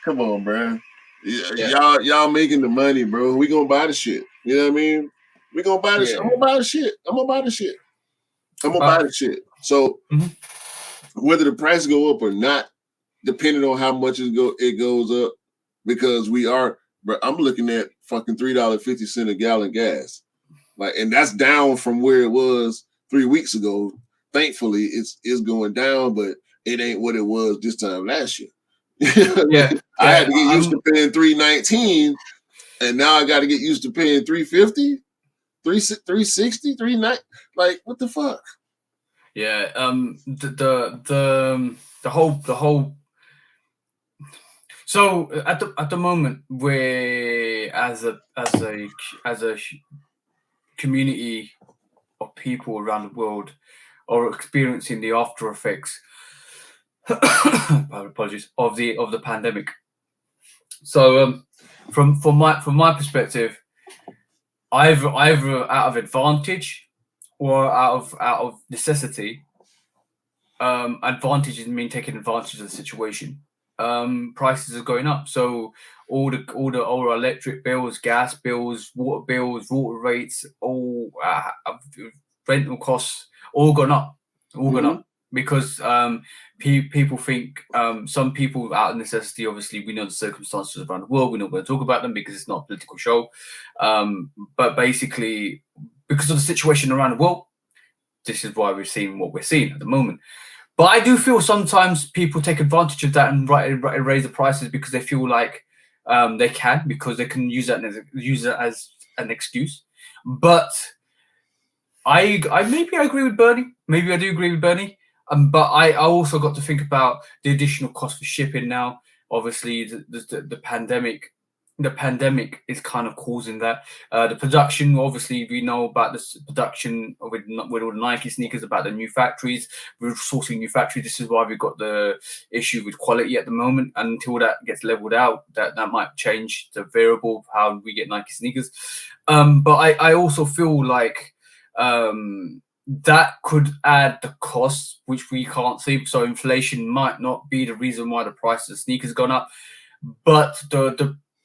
come on, bro. Y'all making the money, bro. We gonna buy the shit. You know what I mean? We gonna buy the shit. I'm gonna buy the shit. I'm gonna buy the shit. I'm gonna buy the shit. So whether the price go up or not, depending on how much it goes up, because we are. But I'm looking at fucking $3.50 a gallon gas, like, and that's down from where it was 3 weeks ago. Thankfully, it's going down, but it ain't what it was this time last year. I had to get used to paying $3.19, and now I got to get used to paying $3.50, $3.60, $3.90. Like, what the fuck? Yeah. The whole. So at the moment, we're as a community of people around the world are experiencing the after effects. Apologies, of the pandemic. So from my perspective, either out of advantage or out of necessity. Advantage is mean taking advantage of the situation. Prices are going up, so all our electric bills, gas bills, water rates, all rental costs, all gone up, because people think, some people out of necessity. Obviously, we know the circumstances around the world. We're not going to talk about them because it's not a political show. But basically, because of the situation around the world, this is why we're seeing what we're seeing at the moment. But I do feel sometimes people take advantage of that and raise the prices because they feel like they can, because they can use that as an excuse. But I maybe I agree with Bernie. Maybe I do agree with Bernie. But I also got to think about the additional cost for shipping now. Obviously, the pandemic. The pandemic is kind of causing that. The production, obviously, we know about this production with all the Nike sneakers, about the new factories. We're sourcing new factories. This is why we've got the issue with quality at the moment. And until that gets leveled out, that might change the variable of how we get Nike sneakers. But I also feel like that could add the costs, which we can't see. So inflation might not be the reason why the price of sneakers gone up, but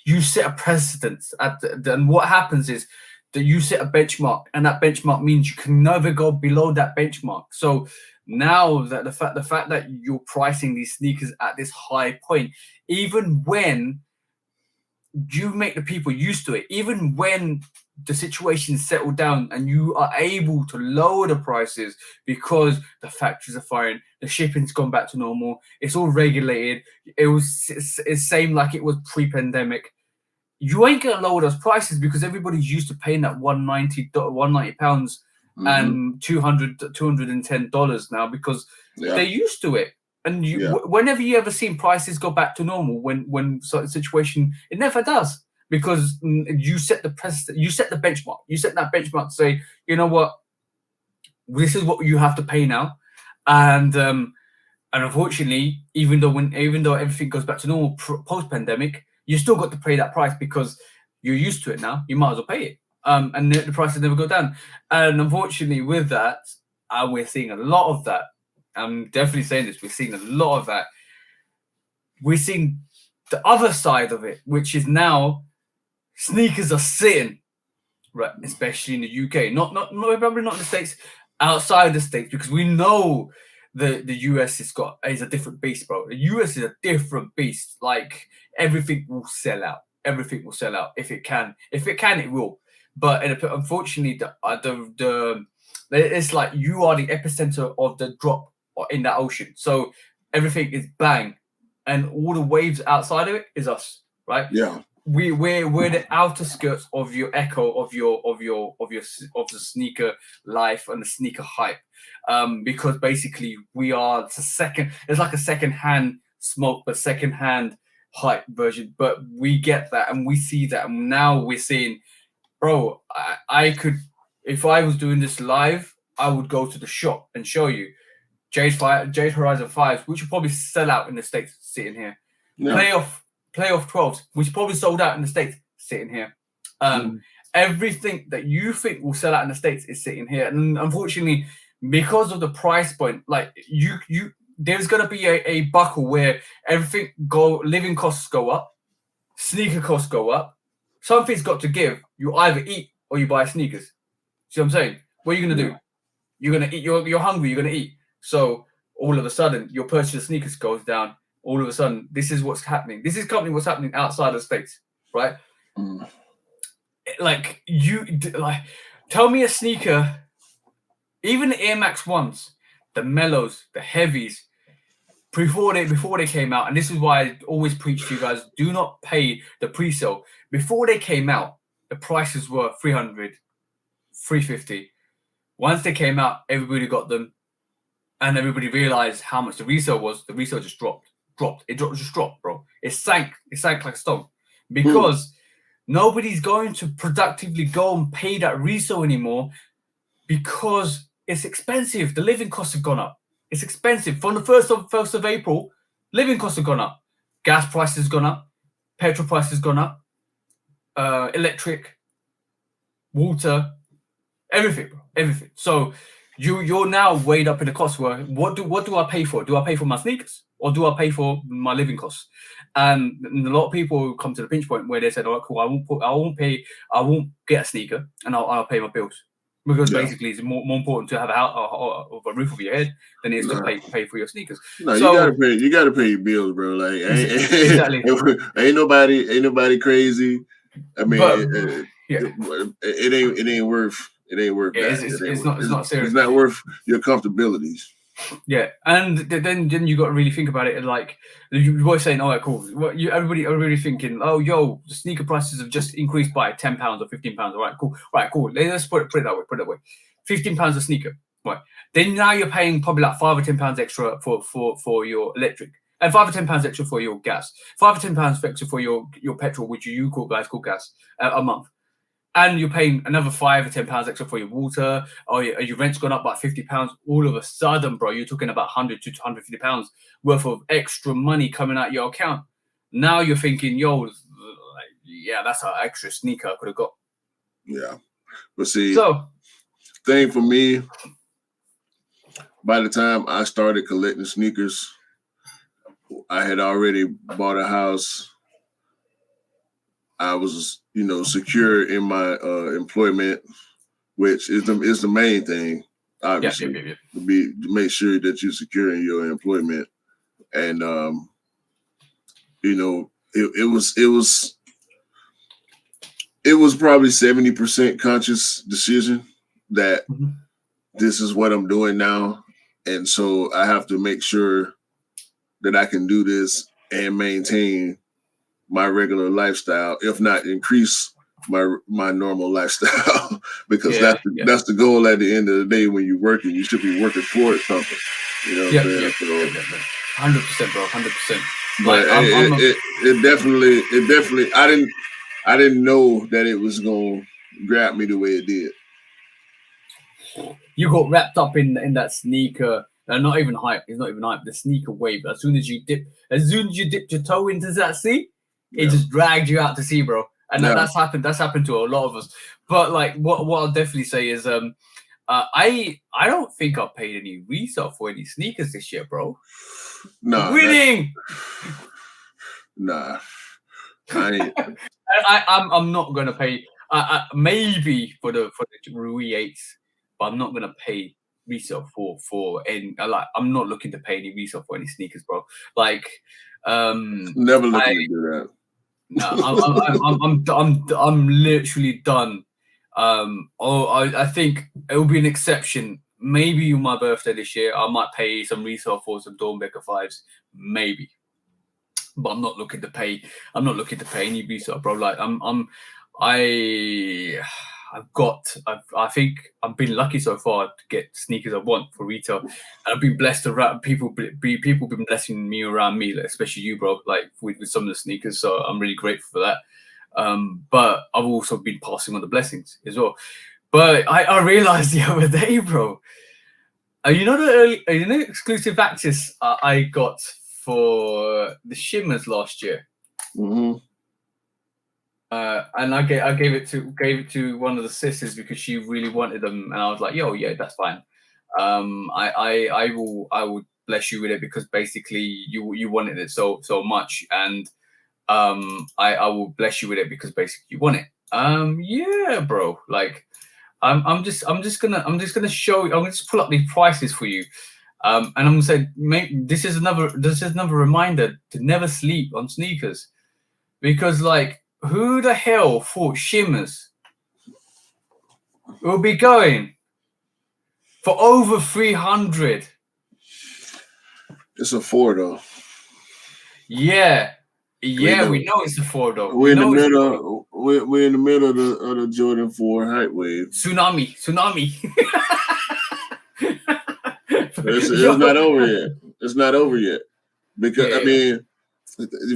you set a precedence and what happens is that you set a benchmark, and that benchmark means you can never go below that benchmark. So now that the fact that you're pricing these sneakers at this high point, even when you make the people used to it, even when the situation settled down and you are able to lower the prices because the factories are firing, the shipping's gone back to normal, it's all regulated, it's same like it was pre-pandemic, you ain't gonna lower those prices because everybody's used to paying that £190 and $210 now because they're used to it. And whenever you ever seen prices go back to normal, when certain situation, it never does, because you set the precedent, you set the benchmark, you set that benchmark to say, you know what, this is what you have to pay now, and unfortunately, even though everything goes back to normal post pandemic, you still got to pay that price because you're used to it now. You might as well pay it, and the prices never go down. And unfortunately, with that, we're seeing a lot of that. I'm definitely saying this. We're seeing a lot of that. We're seeing the other side of it, which is now sneakers are sitting, right? Especially in the UK, probably not in the States, outside the States, because we know the US is a different beast, bro. The US is a different beast. Like, everything will sell out. Everything will sell out if it can. If it can, it will. But unfortunately, it's like you are the epicenter of the drop in that ocean. So everything is bang, and all the waves outside of it is us, right? Yeah. We're the outer skirts of your echo of the sneaker life and the sneaker hype, because basically we are the second. It's like a second-hand smoke, but second-hand hype version. But we get that and we see that, and now we're seeing, bro. I could, if I was doing this live, I would go to the shop and show you Jade Horizon 5s, which will probably sell out in the States, sitting here. Yeah. Playoff 12s, which probably sold out in the States, sitting here. Everything that you think will sell out in the States is sitting here. And unfortunately, because of the price point, like you there's gonna be a buckle where everything living costs go up, sneaker costs go up. Something's got to give. You either eat or you buy sneakers. See what I'm saying? What are you gonna do? You're gonna eat, you're hungry, you're gonna eat. So all of a sudden your purchase of sneakers goes down. All of a sudden, this is what's happening. This is currently what's happening outside of the States, right? Like tell me a sneaker, even the Air Max 1s, the Mellows, the Heavies, before they came out, and this is why I always preach to you guys, do not pay the pre-sale. Before they came out, the prices were $300, $350. Once they came out, everybody got them, and everybody realized how much the resale was. The resale just dropped. It just dropped, bro. It sank like a stone, because nobody's going to productively go and pay that resale anymore, because it's expensive. The living costs have gone up. It's expensive. From the 1st of April, living costs have gone up. Gas prices gone up. Petrol prices gone up. Electric, water, everything, bro. Everything. So you're now weighed up in the cost where what do I pay for? Do I pay for my sneakers or do I pay for my living costs? And a lot of people come to the pinch point where they said, "Oh, cool, I won't get a sneaker, and I'll pay my bills." Because basically, it's more important to have a roof over your head than it is to pay for your sneakers. No, so, you gotta pay your bills, bro. Like exactly, ain't nobody crazy. I mean, it ain't worth that. It's not serious. It's not worth your comfortabilities. Yeah, and then you got to really think about it. Like you were saying, "Oh, cool." Everybody are really thinking, "Oh, yo, the sneaker prices have just increased by £10 or £15." All right, cool. Let's put it that way. £15 a sneaker. Right. Then now you're paying probably like £5 or £10 extra for your electric, and £5 or £10 extra for your gas. £5 or £10 extra for your petrol, which you guys call gas, a month. And you're paying another £5 or £10 extra for your water, or your rent's gone up by £50. All of a sudden, bro, you're talking about £100 to £150 worth of extra money coming out your account. Now you're thinking, yo, yeah, that's an extra sneaker I could have got. Yeah, but see, thing for me, by the time I started collecting sneakers, I had already bought a house. I was, secure in my employment, which is the main thing, obviously, to make sure that you're secure in your employment. And it was probably 70% conscious decision that this is what I'm doing now, and so I have to make sure that I can do this and maintain my regular lifestyle, if not increase my normal lifestyle, because that's the goal at the end of the day. When you're working, you should be working towards something. You know what I'm saying? 100%, bro, 100%. But it definitely. I didn't know that it was gonna grab me the way it did. You got wrapped up in that sneaker. Not even hype. It's not even hype. The sneaker wave. As soon as you dipped your toe into that sea, it just dragged you out to sea, bro. And that's happened. That's happened to a lot of us. But like, what I'll definitely say is, I don't think I paid any resale for any sneakers this year, bro. No, winning. Nah, I ain't. I'm not gonna pay. Maybe for the Rui 8s, but I'm not gonna pay resale for any. Like, I'm not looking to pay any resale for any sneakers, bro. Like, never looking to do that. No, I'm literally done. I think it will be an exception. Maybe on my birthday this year, I might pay some resale for some Dornbecker 5s. Maybe. but I'm not looking to pay any resale, bro. Like I think I've been lucky so far to get sneakers I want for retail, and I've been blessed around people been blessing me around me, like, especially you, bro, like with some of the sneakers. So I'm really grateful for that. But I've also been passing on the blessings as well. But I realized the other day, bro, you know the exclusive access I got for the shimmers last year. Mm-hmm. And I gave it to one of the sisters because she really wanted them, and I was like, "Yo, yeah, that's fine. I will bless you with it because basically you wanted it so much, and I will bless you with it because basically you want it. Yeah, bro. Like, I'm just gonna show you. I'm gonna just pull up these prices for you. And I'm gonna say, this is another reminder to never sleep on sneakers, because like, who the hell thought shimmers will be going for over 300? It's a 4 though. Yeah, we know it's a 4 though. We're in the middle. We're in the middle of the Jordan 4 hype wave. Tsunami. It's not over yet. It's not over yet, because I mean,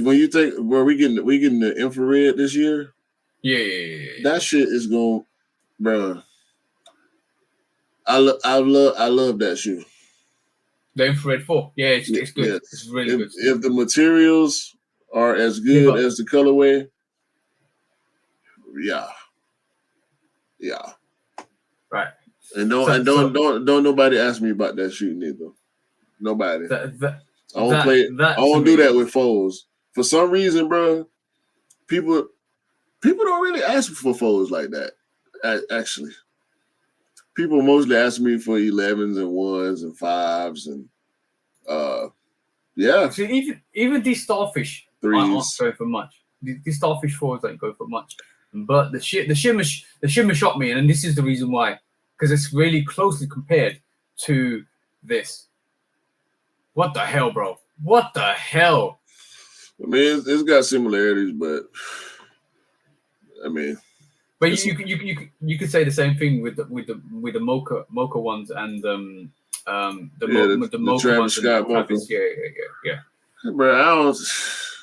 when you take, bro, we getting the infrared this year. Yeah. That shit is going, bro. I love that shoe. The infrared 4. Yeah, it's good. Yes. It's really good. If the materials are as good as the colorway, yeah. Right. And don't nobody ask me about that shoe neither. Nobody. I don't do that with foes. For some reason, bro, people don't really ask for foes like that. Actually, people mostly ask me for 11s and 1s and 5s and yeah. So even these starfish 3s aren't going for much. These starfish 4s don't go for much. But the shimmer shot me, and this is the reason why, because it's really closely compared to this. What the hell, bro? What the hell? I mean, it's got similarities, but I mean, but you could say the same thing with the mocha ones and the mocha Travis ones. Scott mocha. Yeah. Bro,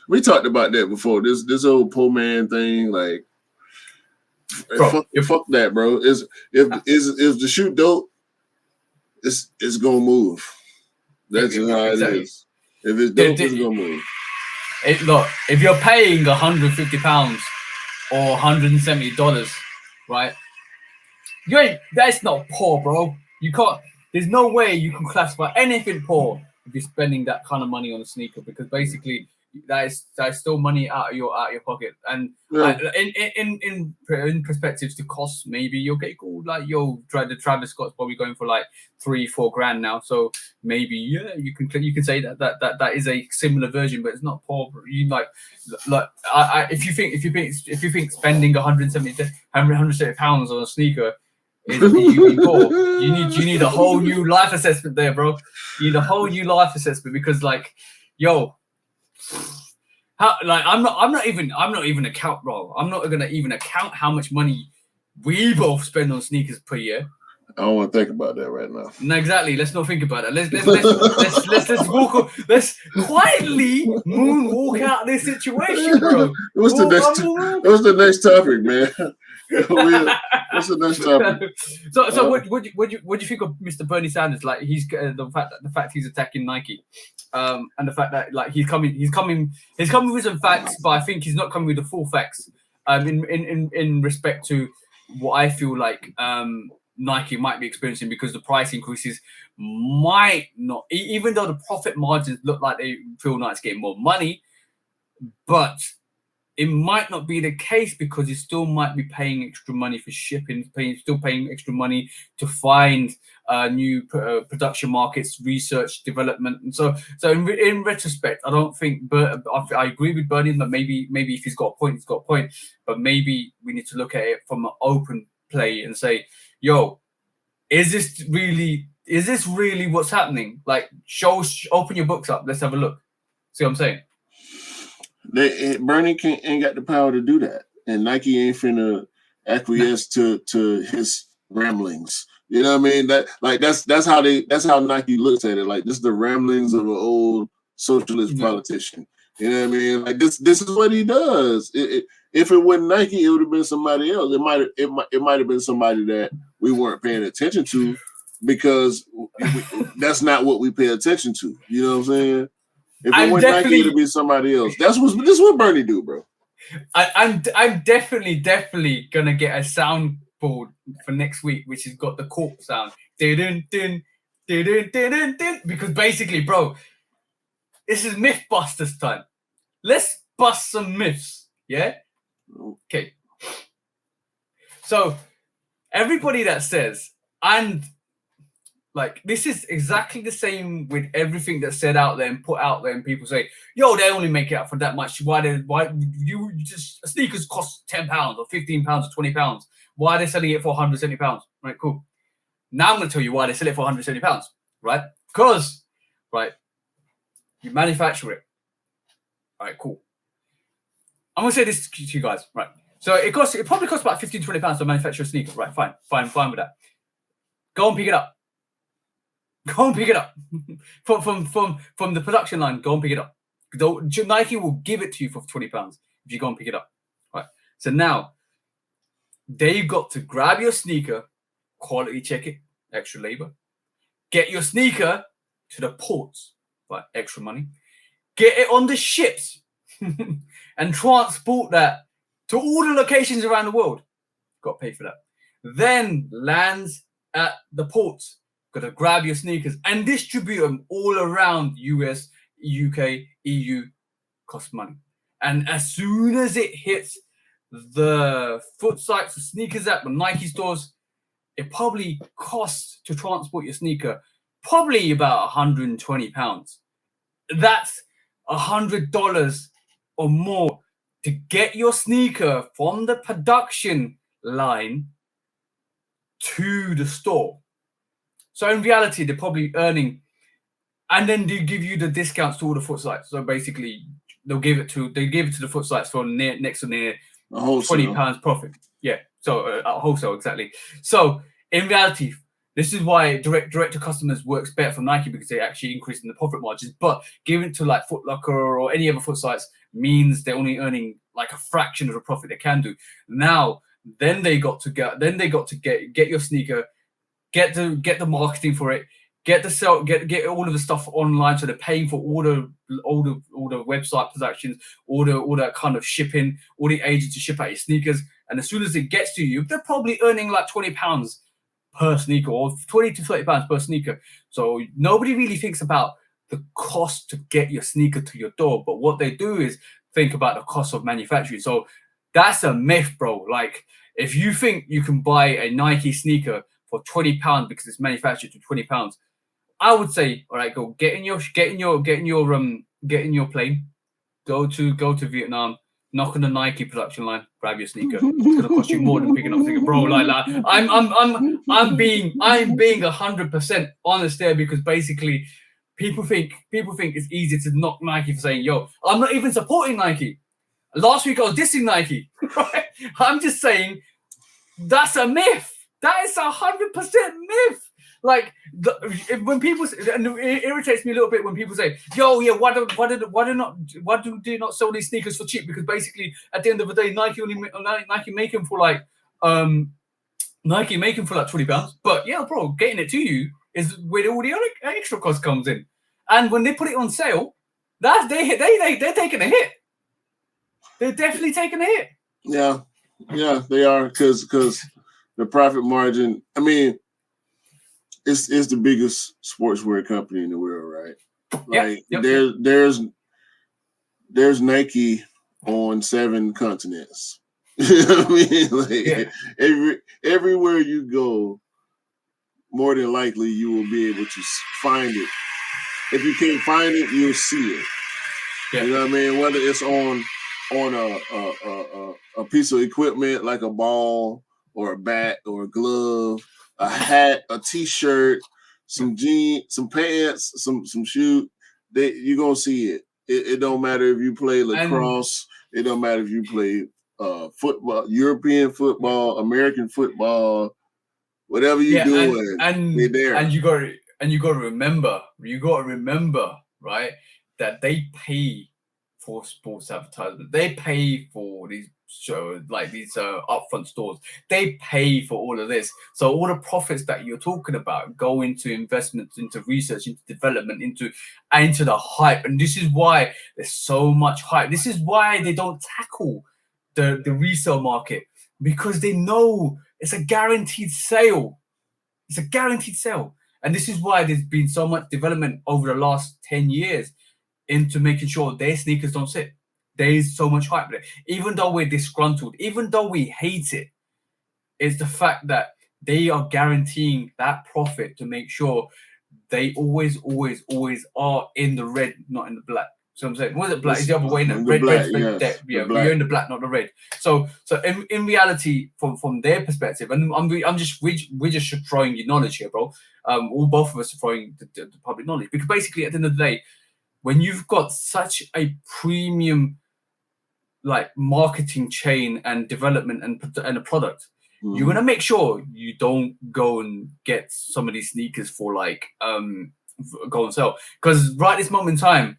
we talked about that before. This whole poor man thing, like, bro, fuck that, bro. If the shoe dope, it's gonna move. That's just how it is. If it's dope, it's gonna move. Look, if you're paying £150 or $170, right? That's not poor, bro. You can't. There's no way you can classify anything poor if you're spending that kind of money on a sneaker, because basically that is still money out of your pocket. And in perspectives to cost, maybe okay, cool. Like the Travis Scott's probably going for like $3-4 grand now. So maybe you can say that is a similar version, but it's not poor. You if you think spending £170 on a sneaker is you poor, you need a whole new life assessment there, bro. You need a whole new life assessment, because like, yo. I'm not even account, bro. I'm not gonna even account how much money we both spend on sneakers per year. I don't want to think about that right now. No, exactly. Let's not think about that. Let's quietly moonwalk out this situation, bro. What's the next topic, man? What's the next topic? So what do you think of Mr. Bernie Sanders? Like, he's the fact he's attacking Nike, and the fact that like he's coming with some facts, but I think he's not coming with the full facts. In respect to what I feel like Nike might be experiencing, because the price increases might not, even though the profit margins look like they feel Nike's getting more money, but it might not be the case, because you still might be paying extra money for shipping, still paying extra money to find new production markets, research, development. And so in retrospect, I don't think, but I agree with Bernie that maybe if he's got a point, he's got a point. But maybe we need to look at it from an open play and say, yo, is this really what's happening? Like, open your books up. Let's have a look. See what I'm saying? Bernie ain't got the power to do that, and Nike ain't finna acquiesce to his ramblings. You know what I mean? That's how Nike looks at it. Like, this is the ramblings of an old socialist politician. You know what I mean? Like, this is what he does. If it wasn't Nike, it would have been somebody else. It might have been somebody that we weren't paying attention to, because that's not what we pay attention to. You know what I'm saying? If it wasn't Nike, it'd be somebody else. This is what Bernie do, bro. I'm definitely gonna get a soundboard for next week, which has got the cork sound. Because basically, bro, this is Mythbusters time. Let's bust some myths. Yeah? Okay. So everybody that says, and like, this is exactly the same with everything that's said out there and put out there, and people say, yo, they only make it up for that much. Why you just sneakers cost £10 or £15 or £20? Why are they selling it for £170? Right, cool. Now I'm gonna tell you why they sell it for £170, right? Because, right, you manufacture it. All right, cool. I'm gonna say this to you guys, right? So it probably costs about £15, £20 to manufacture a sneaker, right? Fine with that. Go and pick it up. Go and pick it up from the production line. Go and pick it up. Nike will give it to you for £20 if you go and pick it up. Right. So now they've got to grab your sneaker, quality check it, extra labor. Get your sneaker to the ports, right? Extra money. Get it on the ships and transport that to all the locations around the world. Got to pay for that. Then lands at the ports. Got to grab your sneakers and distribute them all around US, UK, EU. Costs money. And as soon as it hits the foot sites, the sneakers app, the Nike stores, it probably costs to transport your sneaker probably about £120. That's $100 or more to get your sneaker from the production line to the store. So in reality, they're probably earning, and then they give you the discounts to all the foot sites. So basically, they give it to the foot sites for next to near £20 profit. Yeah, so wholesale, exactly. So in reality, this is why direct to customers works better for Nike, because they actually increase in the profit margins. But giving it to like Foot Locker or any other foot sites means they're only earning like a fraction of the profit they can do. Now, then they got to get your sneaker. Get the marketing for it. Get all of the stuff online, so they're paying for all the website transactions, all that kind of shipping, all the agents to ship out your sneakers. And as soon as it gets to you, they're probably earning like £20 per sneaker or £20 to £30 per sneaker. So nobody really thinks about the cost to get your sneaker to your door, but what they do is think about the cost of manufacturing. So that's a myth, bro. Like, if you think you can buy a Nike sneaker for £20 because it's manufactured to £20, I would say, all right, go get in your plane, go to Vietnam, knock on the Nike production line, grab your sneaker. It's gonna cost you more than picking up a sneaker, bro. Like I'm being 100% honest there, because basically people think it's easy to knock Nike for saying, yo, I'm not even supporting Nike. Last week I was dissing Nike. Right? I'm just saying that's a myth. That is 100% myth. Like, when people, and it irritates me a little bit when people say, "Yo, yeah, why do they not sell these sneakers for cheap?" Because basically, at the end of the day, Nike make them for like £20. But yeah, bro, getting it to you is where all the other extra cost comes in. And when they put it on sale, they're taking a hit. They're definitely taking a hit. Yeah, they are, because the profit margin. I mean, it's the biggest sportswear company in the world, right? Like, there's Nike on 7 continents. You know what I mean? Like, everywhere you go, more than likely you will be able to find it. If you can't find it, you'll see it. Yeah. You know what I mean? Whether it's on a piece of equipment like a ball or a bat or a glove, a hat, a t-shirt, some jeans, some pants, some shoes, you're gonna see it. It don't matter if you play lacrosse. It don't matter if you play football, European football, American football, whatever you're doing. They're there. And you got to remember, right, that they pay for sports advertisement. They pay for these shows, like these upfront stores. They pay for all of this. So all the profits that you're talking about go into investments, into research, into development, into the hype. And this is why there's so much hype. This is why they don't tackle the resale market, because they know it's a guaranteed sale. It's a guaranteed sale. And this is why there's been so much development over the last 10 years into making sure their sneakers don't sit. There is so much hype there. Even though we're disgruntled, even though we hate it, it's the fact that they are guaranteeing that profit to make sure they always are in the red, not in the black. So I'm saying, was it black? It's the other way. No, red, black, yes. You're in the black, not the red. So in reality, from their perspective, and we're just throwing you knowledge here, bro. Both of us are throwing the public knowledge, because basically at the end of the day, when you've got such a premium like marketing chain and development and a product, you're gonna make sure you don't go and get some of these sneakers for like go and sell, because right this moment in time,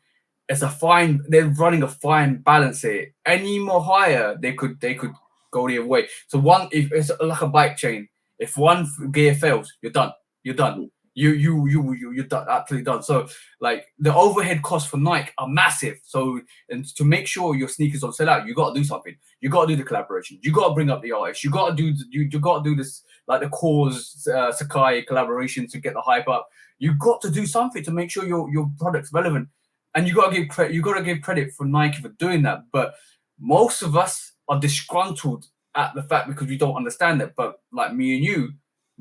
they're running a fine balance here. Any more higher, they could go the other way. So if it's like a bike chain, if one gear fails, you're done. You're done. You're done, absolutely done. So like the overhead costs for Nike are massive. So, and to make sure your sneakers don't sell out, you got to do something. You got to do the collaboration. You got to bring up the artists. You got to do you got to do this, like the Cause Sakai collaboration to get the hype up. You got to do something to make sure your product's relevant. And you got to give credit. You got to give credit for Nike for doing that. But most of us are disgruntled at the fact because we don't understand it. But like me and you,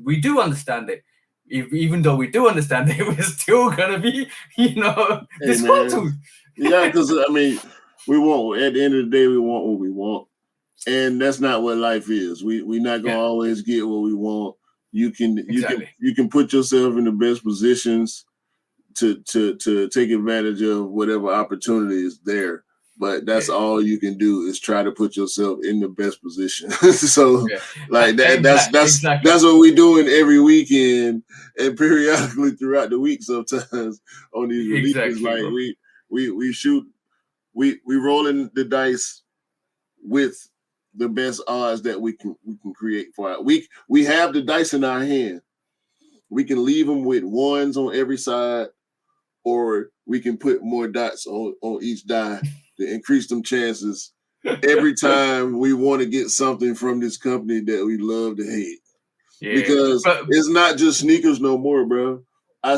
we do understand it. Even though we do understand it, we're still gonna be, disgruntled. Yeah, because I mean, we want, at the end of the day, we want what we want, and that's not what life is. We're not gonna always get what we want. You can put yourself in the best positions to take advantage of whatever opportunity is there. But that's all you can do is try to put yourself in the best position. So like that's what we're doing every weekend and periodically throughout the week sometimes on these releases. Like we rolling the dice with the best odds that we can create for our week. We have the dice in our hand. We can leave them with ones on every side, or we can put more dots on each die to increase them chances every time we want to get something from this company that we love to hate. Yeah, because it's not just sneakers no more, bro. I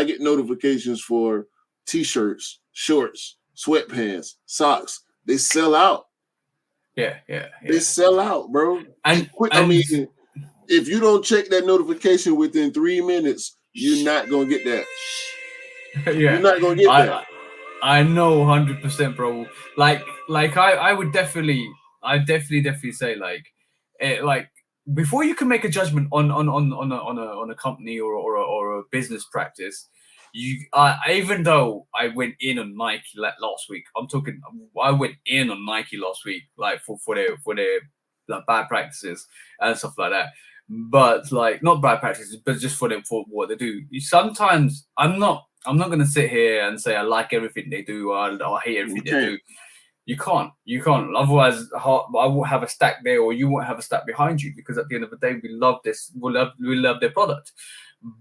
get notifications for t-shirts, shorts, sweatpants, socks. They sell out. Yeah. They sell out, bro. I mean, if you don't check that notification within 3 minutes, you're not gonna get that. You're not gonna get that. I know 100%, bro. Like I would definitely say like before you can make a judgment on a company or a business practice, even though I went in on Nike last week, I went in on Nike last week, like for their like bad practices and stuff like that. But like not bad practices, but just for what they do. Sometimes I'm not gonna sit here and say I like everything they do or I hate everything they do. You can't. Otherwise, I won't have a stack there, or you won't have a stack behind you, because at the end of the day, we love this. We love their product.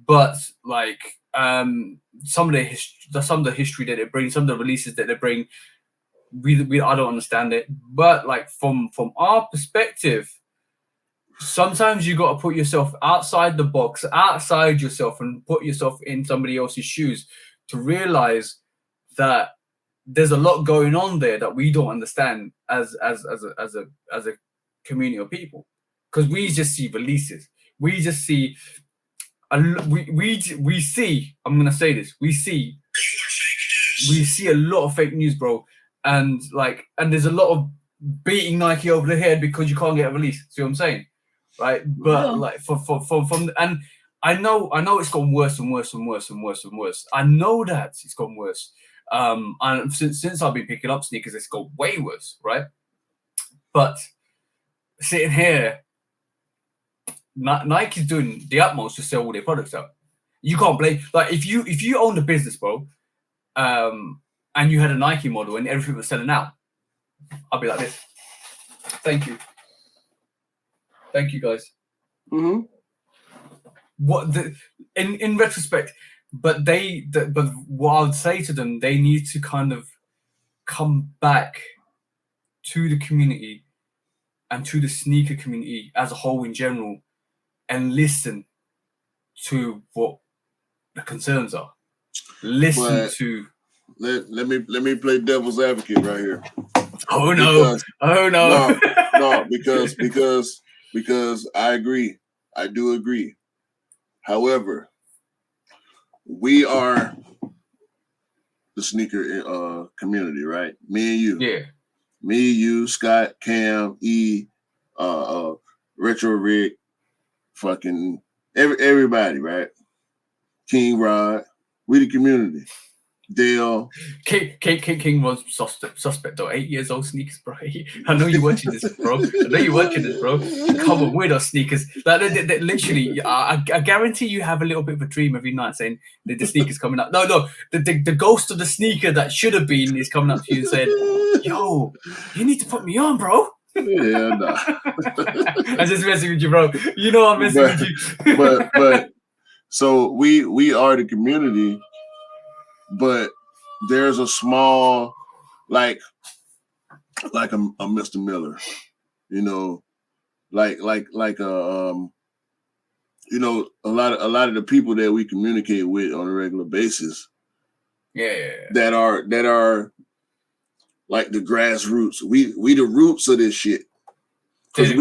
But like some of the history that they bring, some of the releases that they bring, I don't understand it. But like from our perspective, sometimes you got to put yourself outside the box, outside yourself, and put yourself in somebody else's shoes to realize that there's a lot going on there that we don't understand as a community of people, because we just see releases. We just see we see. I'm gonna say this. We see a lot of fake news, bro, and there's a lot of beating Nike over the head because you can't get a release. See what I'm saying? Right, but like from and I know it's gone worse and worse and worse and worse and worse. I know that it's gone worse. And since I've been picking up sneakers, it's got way worse, right? But sitting here, Nike's doing the utmost to sell all their products out. You can't blame. Like if you owned a business, bro, and you had a Nike model and everything was selling out, I'd be like this. Thank you, guys. Mm-hmm. What in retrospect, but what I would say to them, they need to kind of come back to the community and to the sneaker community as a whole in general, and listen to what the concerns are. Listen to. Let me play devil's advocate right here. Oh no! No, because I agree. I do agree. However, we are the sneaker community, right? Me and you. Yeah. Me, you, Scott, Cam, E, Retro Rick, fucking everybody, right? King Rod. We the community. Dale. King was suspect though. 8 years old sneakers, bro. I know you're watching this, bro. Come on, weird sneakers. Like they literally, I guarantee you have a little bit of a dream every night saying the sneakers coming up. No, the ghost of the sneaker that should have been is coming up to you and said, "Yo, you need to put me on, bro." Yeah, nah. I'm just messing with you, bro. You know I'm messing with you. but so we are the community. But there's a small, like a Mr. Miller, you know, like you know, a lot of the people that we communicate with on a regular basis, that are like the grassroots. We the roots of this shit. Because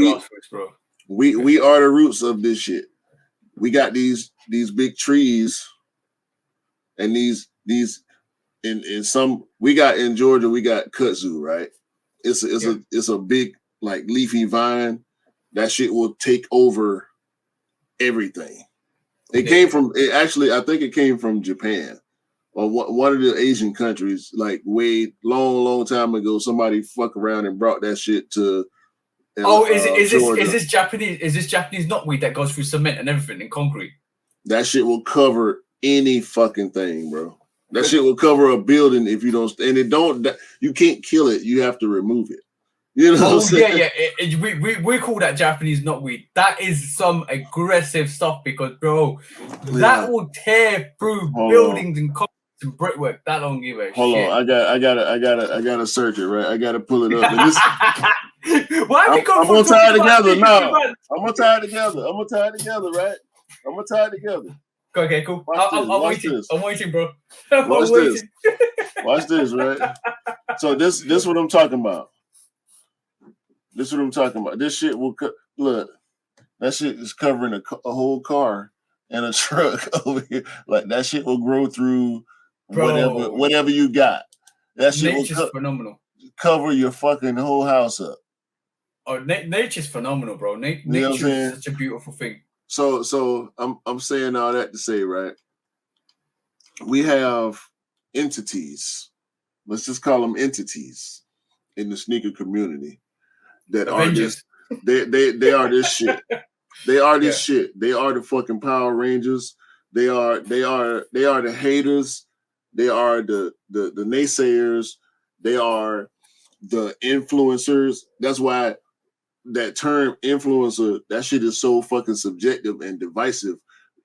we are the roots of this shit. We got these big trees, and these in some, we got in Georgia, we got kudzu, right? It's a big like leafy vine. That shit will take over everything. I think it came from Japan or one of the Asian countries, like way long time ago. Somebody fuck around and brought that shit to. Is this Japanese? Is this Japanese knotweed that goes through cement and everything in concrete? That shit will cover any fucking thing, bro. That shit will cover a building if you don't. And it don't. You can't kill it. You have to remove it. You know. Oh we call that Japanese knotweed. That is some aggressive stuff because, bro, that will tear through buildings and concrete and brickwork. That don't give a shit. Hold on, I gotta search it, right? I gotta pull it up. And this, why have you gone? I'm gonna tie it together. No, I'm gonna tie it together. Right? I'm gonna tie it together. Okay, cool. I'm waiting. I'm waiting, bro. Watch this, right? So this what I'm talking about. This shit will look. That shit is covering a whole car and a truck over here. Like that shit will grow through whatever you got. That shit will phenomenal. Cover your fucking whole house up. Oh, nature's phenomenal, bro. Nature is such a beautiful thing. So I'm saying all that to say, right? We have entities. Let's just call them entities in the sneaker community that Avengers. are this. They are this shit. They are this shit. They are the fucking Power Rangers. They are the haters. They are the naysayers. They are the influencers. That's why that term influencer, that shit is so fucking subjective and divisive.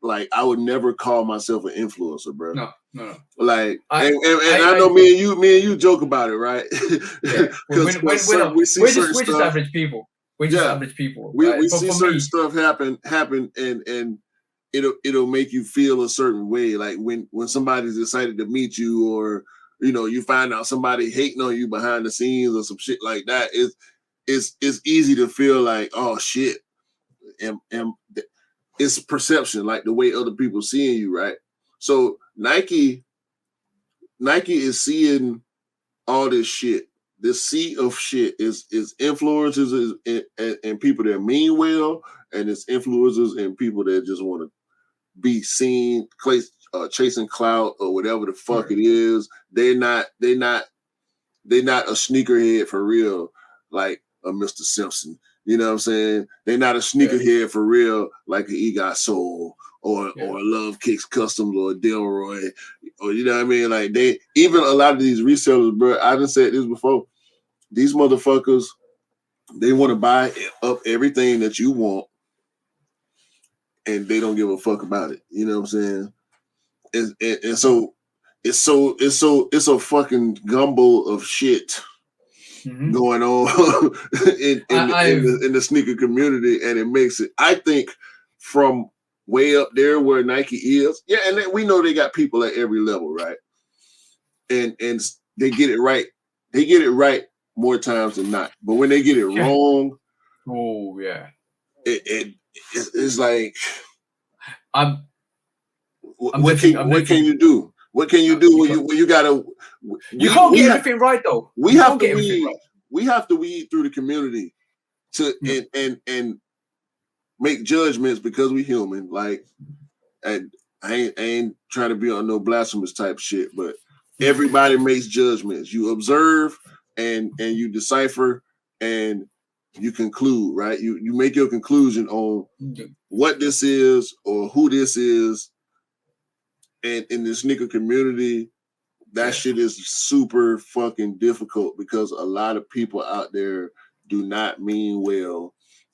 Like I would never call myself an influencer, bro. No. Like, I know me and you joke about it, right? Yeah. We're just average people. We're just average people. We see certain stuff happen, and it'll make you feel a certain way. Like when somebody's excited to meet you, or you find out somebody hating on you behind the scenes or some shit like that. It's easy to feel like, oh shit, and it's perception, like the way other people seeing you, right? So Nike is seeing all this shit. This sea of shit is influencers and people that mean well, and it's influencers and people that just want to be seen, chasing clout or whatever the fuck it is. They're not a sneakerhead for real, like a Mr. Simpson. You know what I'm saying? They're not a sneakerhead for real, like an Egot Soul or Love Kicks Customs or Delroy, or you know what I mean? Like they even a lot of these resellers, bro. I done said this before. These motherfuckers, they want to buy up everything that you want, and they don't give a fuck about it. You know what I'm saying? And so it's a fucking gumbo of shit going on in the sneaker community, and it makes it. I think from way up there where Nike is, and then we know they got people at every level, right? And they get it right. They get it right more times than not. But when they get it wrong, it's like, what can you do? What can you do when you gotta? You can't get everything right though. We have to weed through the community to and make judgments because we human. Like, and I ain't trying to be on no blasphemous type shit, but everybody makes judgments. You observe and you decipher and you conclude, right? You make your conclusion on what this is or who this is. And in the sneaker community, that shit is super fucking difficult because a lot of people out there do not mean well.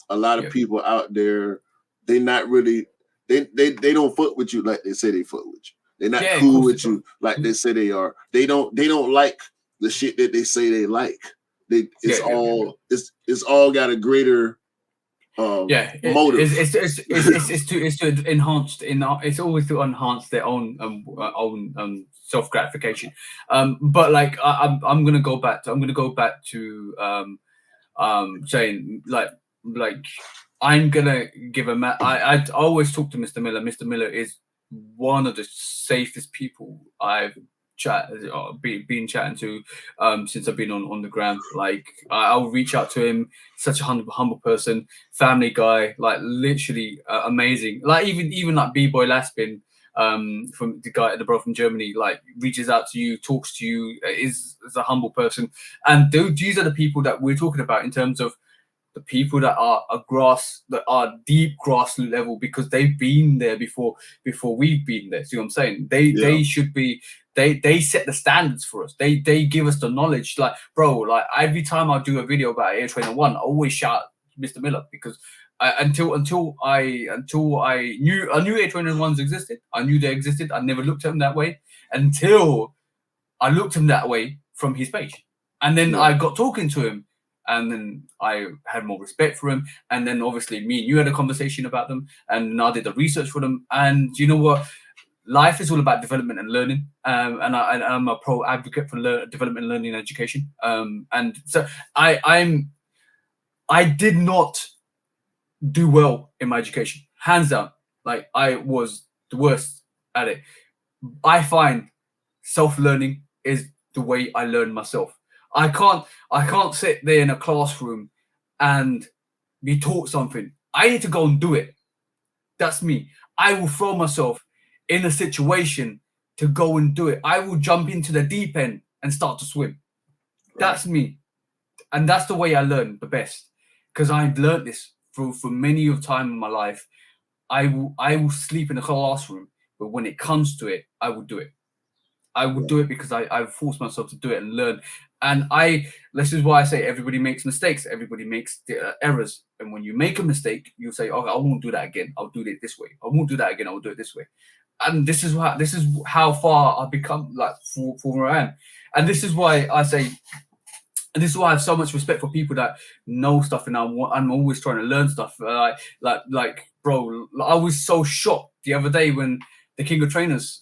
A lot of people out there, they not really, they don't fuck with you like they say they fuck with you. They're not cool with you like they say they are. They don't like the shit that they say they like. It's all got a greater motive. It's to enhance. It's always to enhance their own self gratification. But like I'm gonna go back to saying like I'm gonna give I always talk to Mr. Miller. Mr. Miller is one of the safest people I've been chatting to since I've been on the ground. Like I'll reach out to him. Such a humble person, family guy, like literally amazing. Like even like B-Boy Laspin, from the bro from Germany, like reaches out to you, talks to you, is a humble person. And these are the people that we're talking about in terms of the people that are deep grassroots level, because they've been there before we've been there. See what I'm saying? They should be. They set the standards for us. They give us the knowledge. Like, bro, like every time I do a video about Air Trainer 1, I always shout Mr. Miller, because until I knew Air Trainer 1s existed. I knew they existed. I never looked at them that way until I looked at him that way from his page, and then I got talking to him. And then I had more respect for him. And then obviously me and you had a conversation about them. And I did the research for them. And you know what? Life is all about development and learning. And I'm a pro advocate for development, learning, and education. And so I did not do well in my education. Hands down. Like I was the worst at it. I find self-learning is the way I learn myself. I can't sit there in a classroom and be taught something. I need to go and do it. That's me. I will throw myself in a situation to go and do it. I will jump into the deep end and start to swim. Right. That's me. And that's the way I learn the best. Because I've learned this for many of time in my life. I will sleep in a classroom, but when it comes to it, I will do it. I would do it because I forced myself to do it and learn. And this is why I say everybody makes mistakes. Everybody makes errors. And when you make a mistake, you say, "Oh, I won't do that again. I'll do it this way. I won't do that again. I'll do it this way." And this is how far I've become, like for where I am. And this is why I say, and this is why I have so much respect for people that know stuff, and I'm always trying to learn stuff. Like, bro, I was so shocked the other day when the King of Trainers,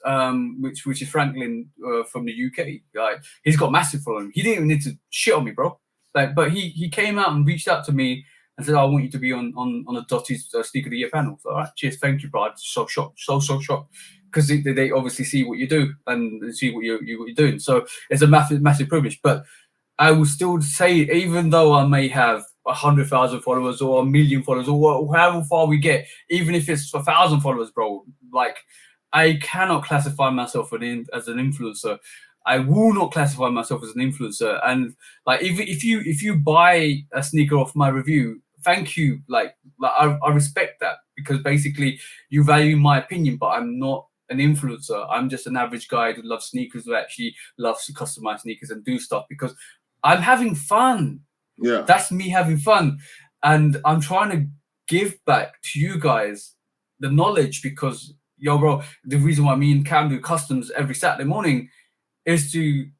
which is Franklin from the UK, like he's got massive following. He didn't even need to shit on me, bro. Like, but he came out and reached out to me and said, "I want you to be on a Dottie's Sneaker of the Year panel." So, all right, cheers, thank you, bro. I'm so shocked, so shocked, because they obviously see what you do and see what you're doing. So it's a massive privilege. But I will still say, even though I may have 100,000 followers or 1 million followers or however far we get, even if it's 1,000 followers, bro, like. I cannot classify myself as an influencer. I will not classify myself as an influencer. And like, if you buy a sneaker off my review, thank you. I respect that, because basically you value my opinion, but I'm not an influencer. I'm just an average guy who loves sneakers, who actually loves to customize sneakers and do stuff because I'm having fun. Yeah, that's me having fun, and I'm trying to give back to you guys the knowledge, because yo, bro, the reason why me and Cam do customs every Saturday morning is to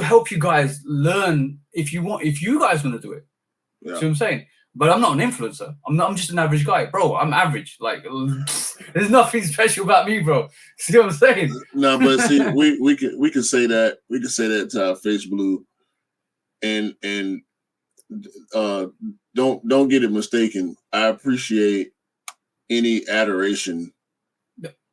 help you guys learn. If you guys want to do it, see what I'm saying? But I'm not an influencer. I'm just an average guy, bro. I'm average. Like, there's nothing special about me, bro. See what I'm saying? No, but see, we can say that. We can say that to our face blue, and don't get it mistaken. I appreciate any adoration.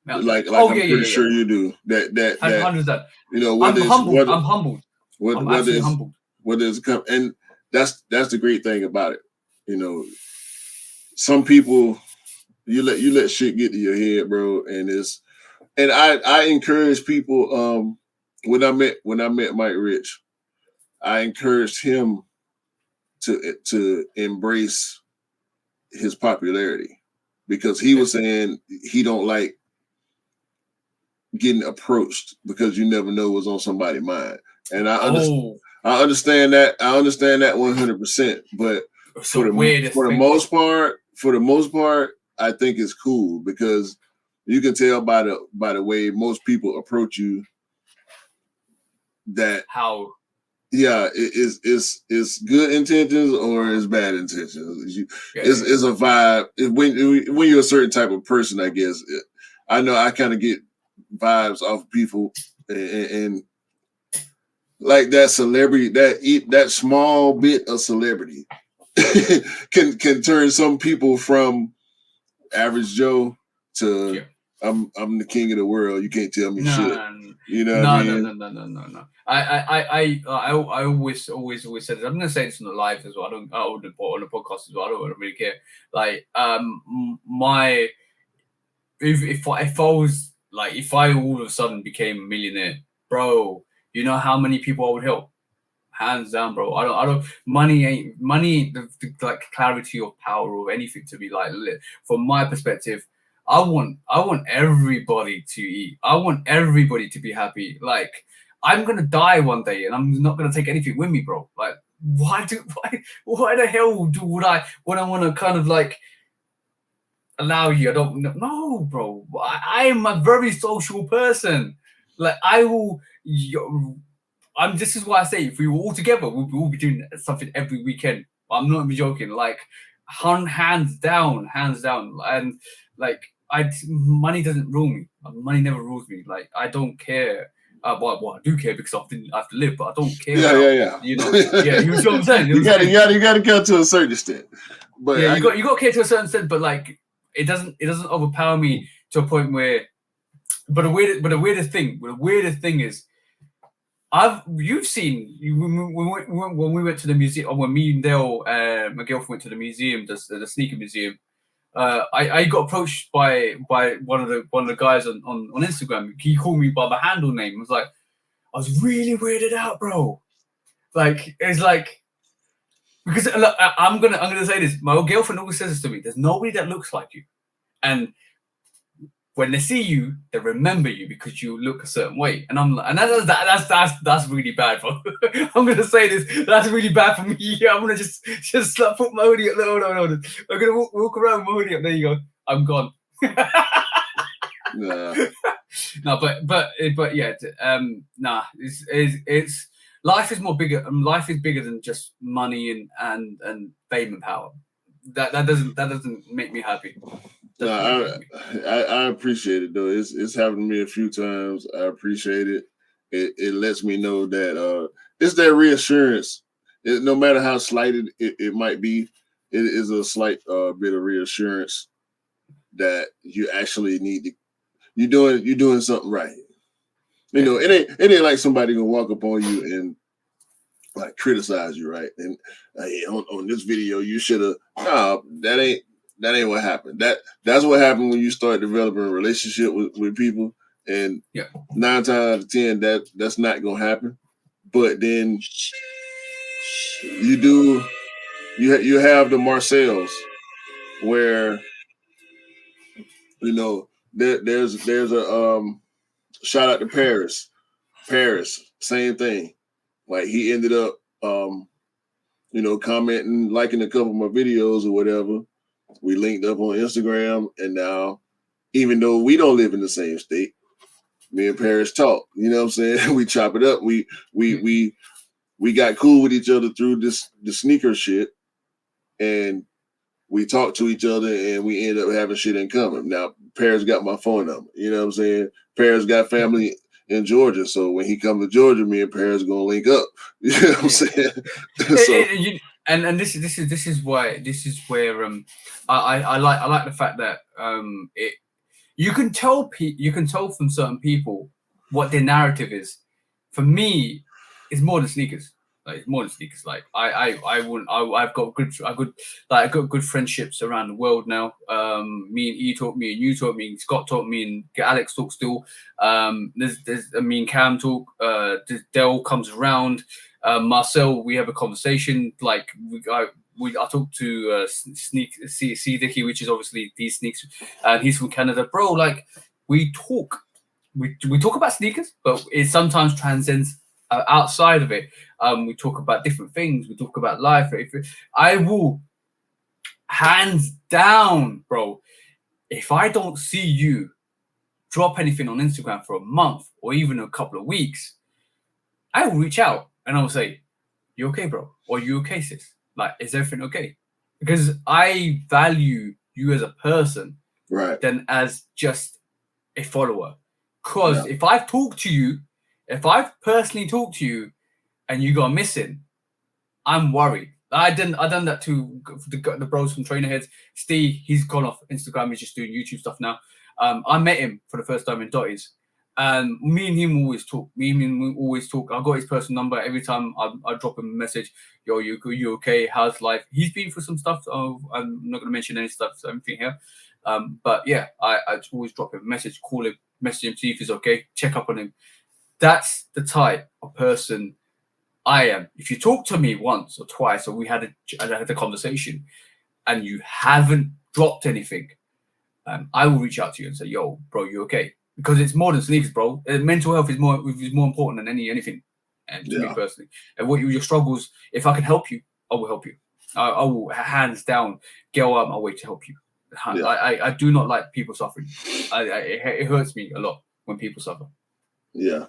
Like I'm pretty sure you do. That 100%. You know, I'm humbled. I'm humbled. I'm actually humbled. Whether it's and that's the great thing about it. You know, some people you let shit get to your head, bro, and I encourage people. When I met Mike Rich, I encouraged him to embrace his popularity, because he was saying he don't like getting approached because you never know what's on somebody's mind. And I understand that. I understand that 100%. But for the most part, I think it's cool, because you can tell by the way most people approach you that it's good intentions or it's bad intentions. It's a vibe. When you're a certain type of person, I guess. I know I kind of get vibes off people, and like that celebrity, that small bit of celebrity can turn some people from average Joe to I'm the king of the world. You can't tell me shit. You know what I mean? No. I always said this. I'm gonna say this on the live as well. On the podcast as well. I don't really care. Like if I all of a sudden became a millionaire, bro, you know how many people I would help? Hands down, bro. I don't. Money ain't the like clarity of power or anything to be like. From my perspective, I want everybody to eat. I want everybody to be happy. Like, I'm gonna die one day, and I'm not gonna take anything with me, bro. Like, why the hell would I when I want to kind of like allow you? I don't know, bro. I am a very social person. Like, I will. This is why I say, if we were all together, we'll be doing something every weekend. I'm not even joking. Like, hands down, and like, money doesn't rule me. Money never rules me. Like, I don't care. Well, I do care because I have to live, but I don't care. Yeah. You know, you see what I'm saying? You gotta go to a certain extent. But yeah, you got to care to a certain extent. But like, it doesn't overpower me to a point where. But the weirdest thing is, you've seen when we went to the museum, or when me and Dale, my girlfriend, went to the museum, the sneaker museum. I got approached by one of the guys on Instagram. He called me by my handle name. I was really weirded out, bro. Like, it's like, because look, I'm gonna say this. My girlfriend always says this to me. There's nobody that looks like you, and when they see you, they remember you because you look a certain way. And that's really bad, bro. I'm gonna say this. That's really bad for me. Yeah, I'm gonna just put my hoodie up. No. I'm gonna walk around with my hoodie up. There you go. I'm gone. Nah. No, but yeah. It's life is more bigger. Life is bigger than just money and fame and power. That doesn't make me happy. No, I appreciate it though. It's happened to me a few times. I appreciate it. It lets me know that it's that reassurance. No matter how slight it might be, it is a slight bit of reassurance that you actually need to. You're doing something right. You know, it ain't like somebody gonna walk up on you and like criticize you, right? And on this video, you should have. No, that ain't what happened. That's what happened when you start developing a relationship with people. And 9 times out of 10, that's not gonna happen. But then you have the Marcells where there's a shout out to Paris. Paris, same thing. Like he ended up commenting, liking a couple of my videos or whatever. We linked up on Instagram, and now, even though we don't live in the same state, me and Paris talk. You know what I'm saying? We chop it up. We got cool with each other through the sneaker shit, and we talk to each other, and we end up having shit in common. Now, Paris got my phone number. You know what I'm saying? Paris got family in Georgia, so when he come to Georgia, me and Paris gonna link up. You know what I'm saying? And this is where I like the fact that you can tell from certain people what their narrative is. For me, it's more than sneakers. Like it's more than sneakers. Like I've got good friendships around the world now. Me and E talk, me and you talk, me and Scott talk, me and Alex talk still. There's me and Cam talk. Dell comes around. Marcel, we have a conversation. Like I talk to C Dicky, which is obviously these sneaks, and he's from Canada, bro. Like we talk about sneakers, but it sometimes transcends outside of it. We talk about different things. We talk about life. I will, hands down, bro, if I don't see you drop anything on Instagram for a month or even a couple of weeks, I will reach out and I will say, "You okay, bro? Or you okay, sis? Like, is everything okay?" Because I value you as a person, right, than as just a follower. Because if I've talked to you, if I've personally talked to you, and you go missing, I'm worried. I done that to the bros from Trainer Heads. Steve, he's gone off Instagram. He's just doing YouTube stuff now. I met him for the first time in Dotties. And me and him always talk. I got his personal number. Every time I drop him a message, "Yo, you okay? How's life?" He's been through some stuff. So I'm not going to mention any stuff, so anything here. But yeah, I always drop him a message, call him, message him, see if he's okay, check up on him. That's the type of person I am. If you talk to me once or twice, or we had a conversation, and you haven't dropped anything, I will reach out to you and say, "Yo, bro, you okay?" Because it's more than sneakers, bro. Mental health is more important than anything, and to me personally. And what your struggles, if I can help you, I will help you. I will hands down go out my way to help you. I do not like people suffering. It hurts me a lot when people suffer. Yeah,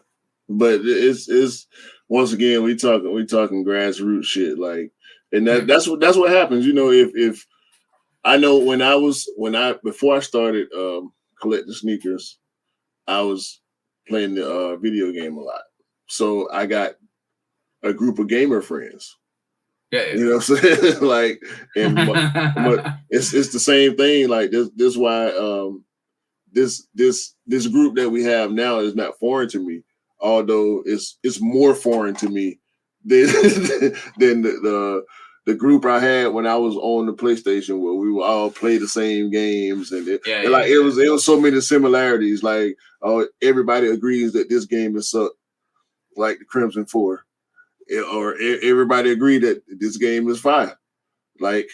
but it's once again we talking grassroots shit, like, and that's what happens. If I know before I started collecting sneakers, I was playing the video game a lot, so I got a group of gamer friends. Yeah, you know what I'm saying? Like, and it's the same thing. Like this why this group that we have now is not foreign to me, although it's more foreign to me than the group I had when I was on the PlayStation, where we would all play the same games, and it was so many similarities. Like, everybody agrees that this game is suck, like the Crimson 4, or everybody agreed that this game is fire, like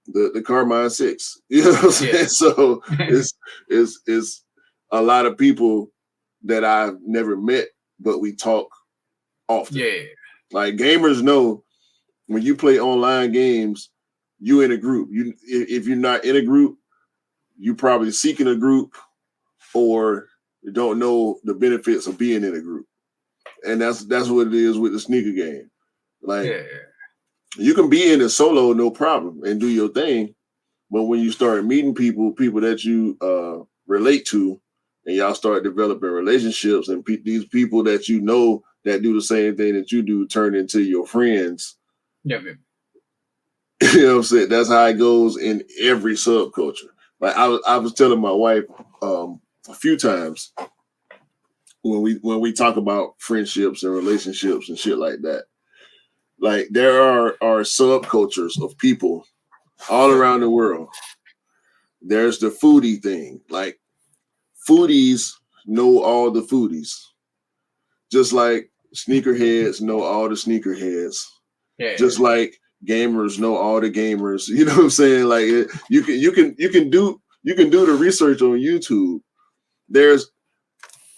the Carmine 6. You know what I'm saying? So it's a lot of people that I've never met, but we talk often. Yeah. Like, gamers know when you play online games, you in a group. If you're not in a group, you probably seeking a group, or you don't know the benefits of being in a group. And that's what it is with the sneaker game. Like, you can be in a solo, no problem, and do your thing. But when you start meeting people that you relate to, and y'all start developing relationships, and these people that you know that do the same thing that you do turn into your friends. Yeah, man. You know what I'm saying? That's how it goes in every subculture. Like, I was telling my wife a few times when we talk about friendships and relationships and shit like that. Like, there are subcultures of people all around the world. There's the foodie thing. Like, foodies know all the foodies, just like sneakerheads know all the sneakerheads, just like gamers know all the gamers. You know what I'm saying? Like you can do the research on YouTube.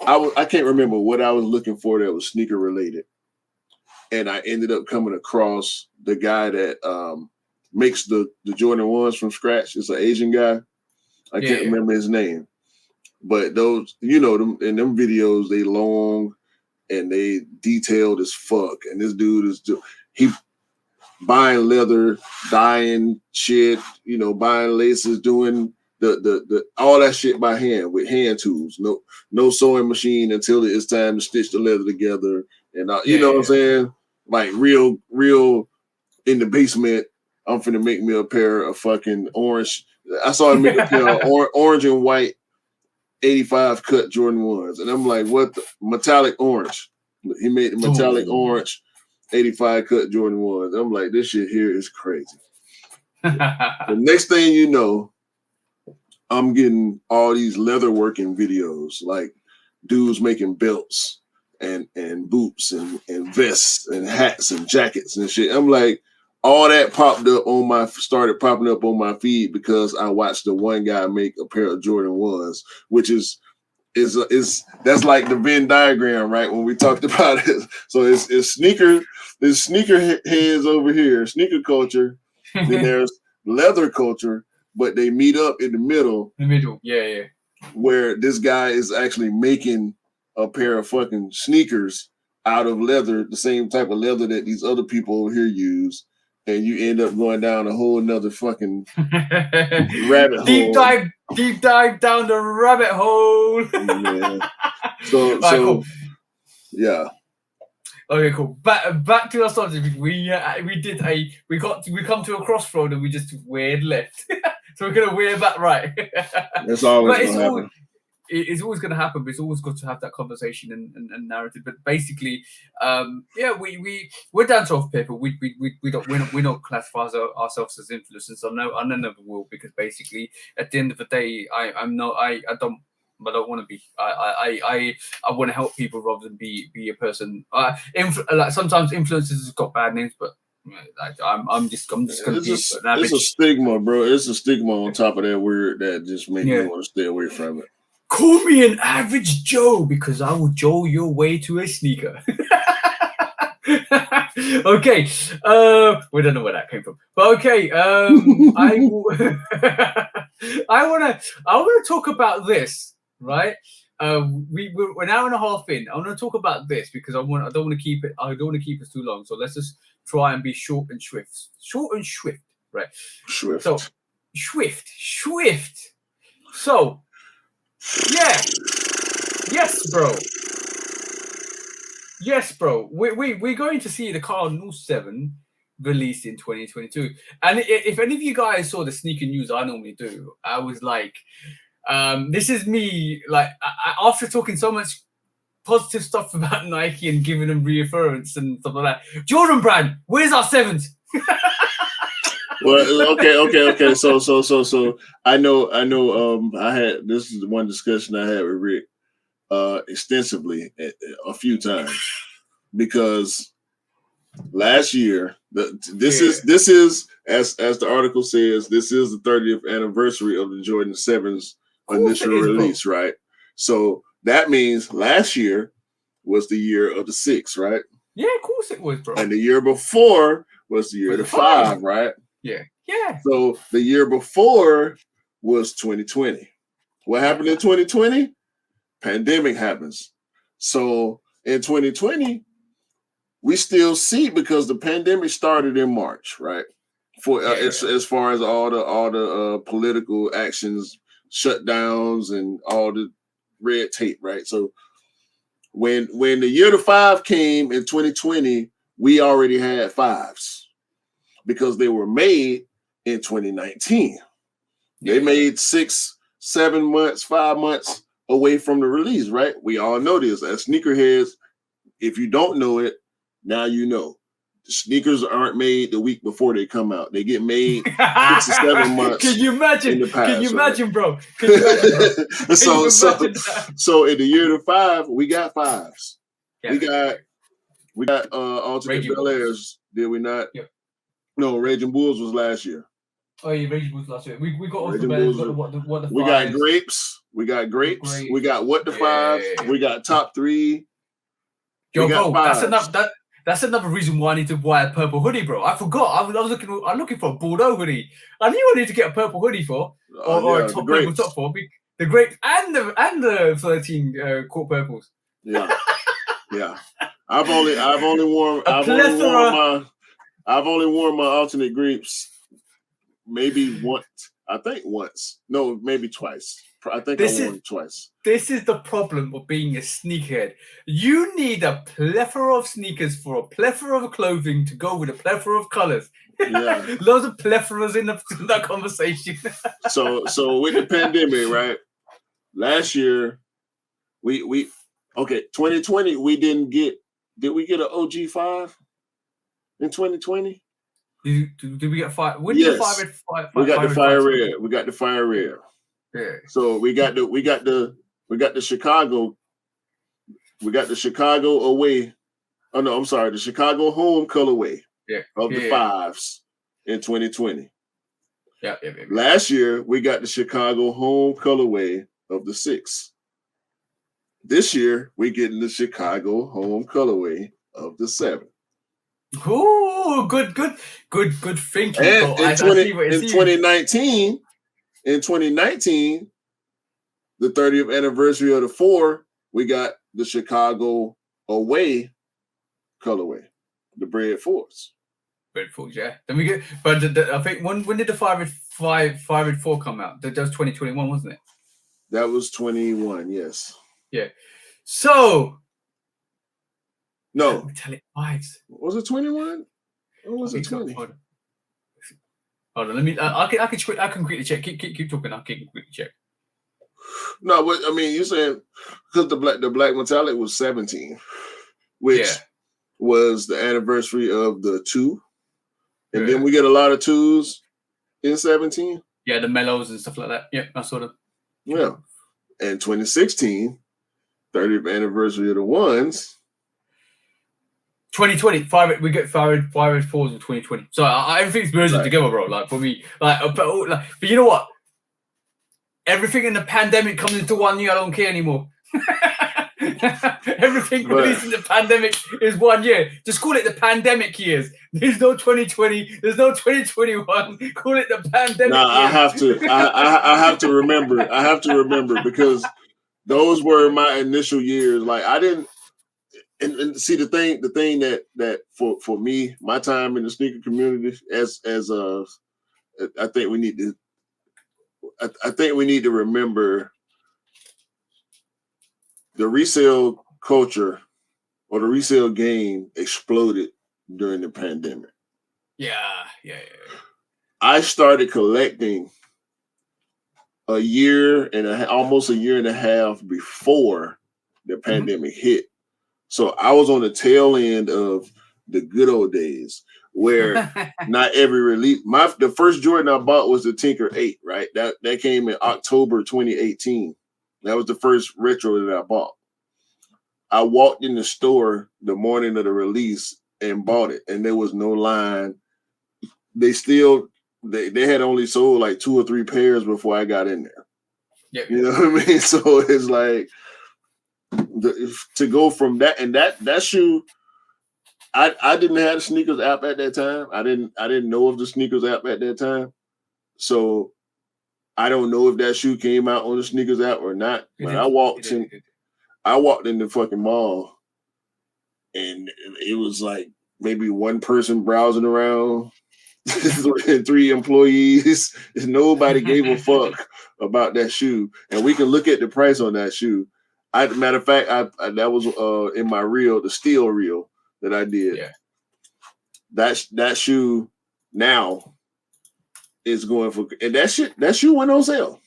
I can't remember what I was looking for that was sneaker related, and I ended up coming across the guy that makes the Jordan 1s from scratch. It's an Asian guy. I can't remember his name, but those, them in them videos, they long and they detailed as fuck. And this dude he buying leather, dyeing shit, buying laces, doing the all that shit by hand with hand tools. No sewing machine until it's time to stitch the leather together. And you know what I'm saying? Like real in the basement. I'm finna make me a pair of fucking orange. I saw him make a pair of orange and white 85 cut Jordan 1s. And I'm like, what the metallic orange? He made the metallic orange 85 cut Jordan 1s. I'm like, this shit here is crazy. The next thing you know, I'm getting all these leather working videos, like dudes making belts and boots and vests and hats and jackets and shit. I'm like, all that started popping up on my feed because I watched the one guy make a pair of Jordan 1s, which is that's like the Venn diagram, right? When we talked about it. So it's sneaker heads over here, sneaker culture, then there's leather culture, but they meet up in the middle. Yeah. Where this guy is actually making a pair of fucking sneakers out of leather, the same type of leather that these other people over here use. And you end up going down a whole nother fucking rabbit hole. Deep dive down the rabbit hole. Yeah. So cool. Yeah. Okay, cool. Back to our subject. We come to a crossroad and we just veered left. So we're gonna veer back right. That's always gonna happen. It's always going to happen, but it's always good to have that conversation and narrative. But basically, we're down to off paper. We don't classify ourselves as influencers. I never will, because basically at the end of the day, I don't want to be. I want to help people rather than be a person. Like sometimes influencers have got bad names, but I'm just gonna be an average. It's a stigma, bro. It's a stigma on top of that word that just makes me want to stay away from it. Call me an average Joe because I will Joe your way to a sneaker. Okay, we don't know where that came from, but okay. I want to talk about this, right? We're an hour and a half in. I want to talk about this because I don't want to keep us too long. So let's just try and be short and swift, right? Swift. So swift. So. Yeah. Yes, bro. We're going to see the Cardinal 7 released in 2022. And if any of you guys saw the sneaker news I normally do, I was like, this is me, like, after talking so much positive stuff about Nike and giving them reassurance and stuff like that. Jordan brand, where's our 7s? Well, okay. So I know. I had this is one discussion I had with Rick extensively a few times, because last year this is as the article says, this is the 30th anniversary of the Jordan 7's initial release, right? So that means last year was the year of the 6, right? Yeah, of course it was, bro. And the year before was the year of the 5, right? Yeah. So the year before was 2020. What happened in 2020? Pandemic happens. So in 2020, we still see, because the pandemic started in March, right? For as far as all the political actions, shutdowns, and all the red tape, right? So when the year to 5 came in 2020, we already had 5s because they were made in 2019. They made 6, 7 months, 5 months away from the release, right? We all know this as sneakerheads. If you don't know it, now you know. sneakers aren't made the week before they come out. They get made 6 to 7 months. Can you imagine? In the past, Can you imagine, bro? Can you imagine, bro? So in the year of 5, we got 5s. Yeah, we got alternate Raging Bel Airs. Did we not? Yep. No, Raging Bulls was last year. Oh yeah, Raging Bulls last year. We got all the Raging bands. Bulls Got what the we got grapes. We got grapes. We got what the fives. We got top 3. Yo, bro, that's another reason why I need to buy a purple hoodie, bro. I forgot. I'm looking for a Bordeaux hoodie. I knew I need to get a purple hoodie for, or a top purple top for the grapes and the 13 court purples. Yeah, yeah. I've only worn my alternate grapes maybe once. I think once. No, maybe twice. I think I wore them twice. This is the problem of being a sneakerhead. You need a plethora of sneakers for a plethora of clothing to go with a plethora of colors. Yeah, loads of plethoras in that conversation. so with the pandemic, right? Last year, we 2020 we didn't get. Did we get an OG5 in 2020? Did we get 5? When yes. did 5 we got the fire red. We got the fire red. Yeah. So we got the Chicago. We got the Chicago away. Oh no, I'm sorry, the Chicago home colorway of the 5s in 2020. Yeah. Last year we got the Chicago home colorway of the 6. This year we're getting the Chicago home colorway of the 7. Ooh, good thinking. And in 2019, the 30th anniversary of the 4, we got the Chicago away colorway, the Bread 4s. Bread 4s, yeah. Then we get, but I think when did the 5 4 come out? That was 2021, wasn't it? That was 21, yes. Yeah. So. No. Metallic 5s. Was it 21? Or was it 20? Hold on. Let me. I can quickly check. Keep talking. I can quickly check. No, but I mean, you're saying because the black metallic was 17, which was the anniversary of the 2, and then we get a lot of 2s in 17. Yeah, the mellows and stuff like that. Yeah, I saw them. Yeah, and 2016, 30th anniversary of the 1s. 2020, we get 5 4s in 2020. So everything's merging together, bro. Like for me, but you know what? Everything in the pandemic comes into one year. I don't care anymore. Everything released in the pandemic is 1 year. Just call it the pandemic years. There's no 2020. There's no 2021. Call it the pandemic. Nah, I have to. I have to remember. I have to remember because those were my initial years. Like I didn't. And see the thing that for me, my time in the sneaker community, I think we need to remember the resale culture or the resale game exploded during the pandemic. Yeah. I started collecting almost a year and a half before the pandemic hit. So I was on the tail end of the good old days where not every release. The first Jordan I bought was the Tinker 8, right? That came in October 2018. That was the first retro that I bought. I walked in the store the morning of the release and bought it, and there was no line. They had only sold like 2 or 3 pairs before I got in there. Yeah, you know what I mean. So it's like to go from that and that shoe. I didn't have the sneakers app at that time. I didn't know of the sneakers app at that time. So I don't know if that shoe came out on the sneakers app or not. But I walked in the fucking mall and it was like maybe one person browsing around, 3 employees. Nobody gave a fuck about that shoe. And we can look at the price on that shoe. Matter of fact, that was in my reel, the steel reel that I did. Yeah. That shoe now is going for, and that shoe went on sale.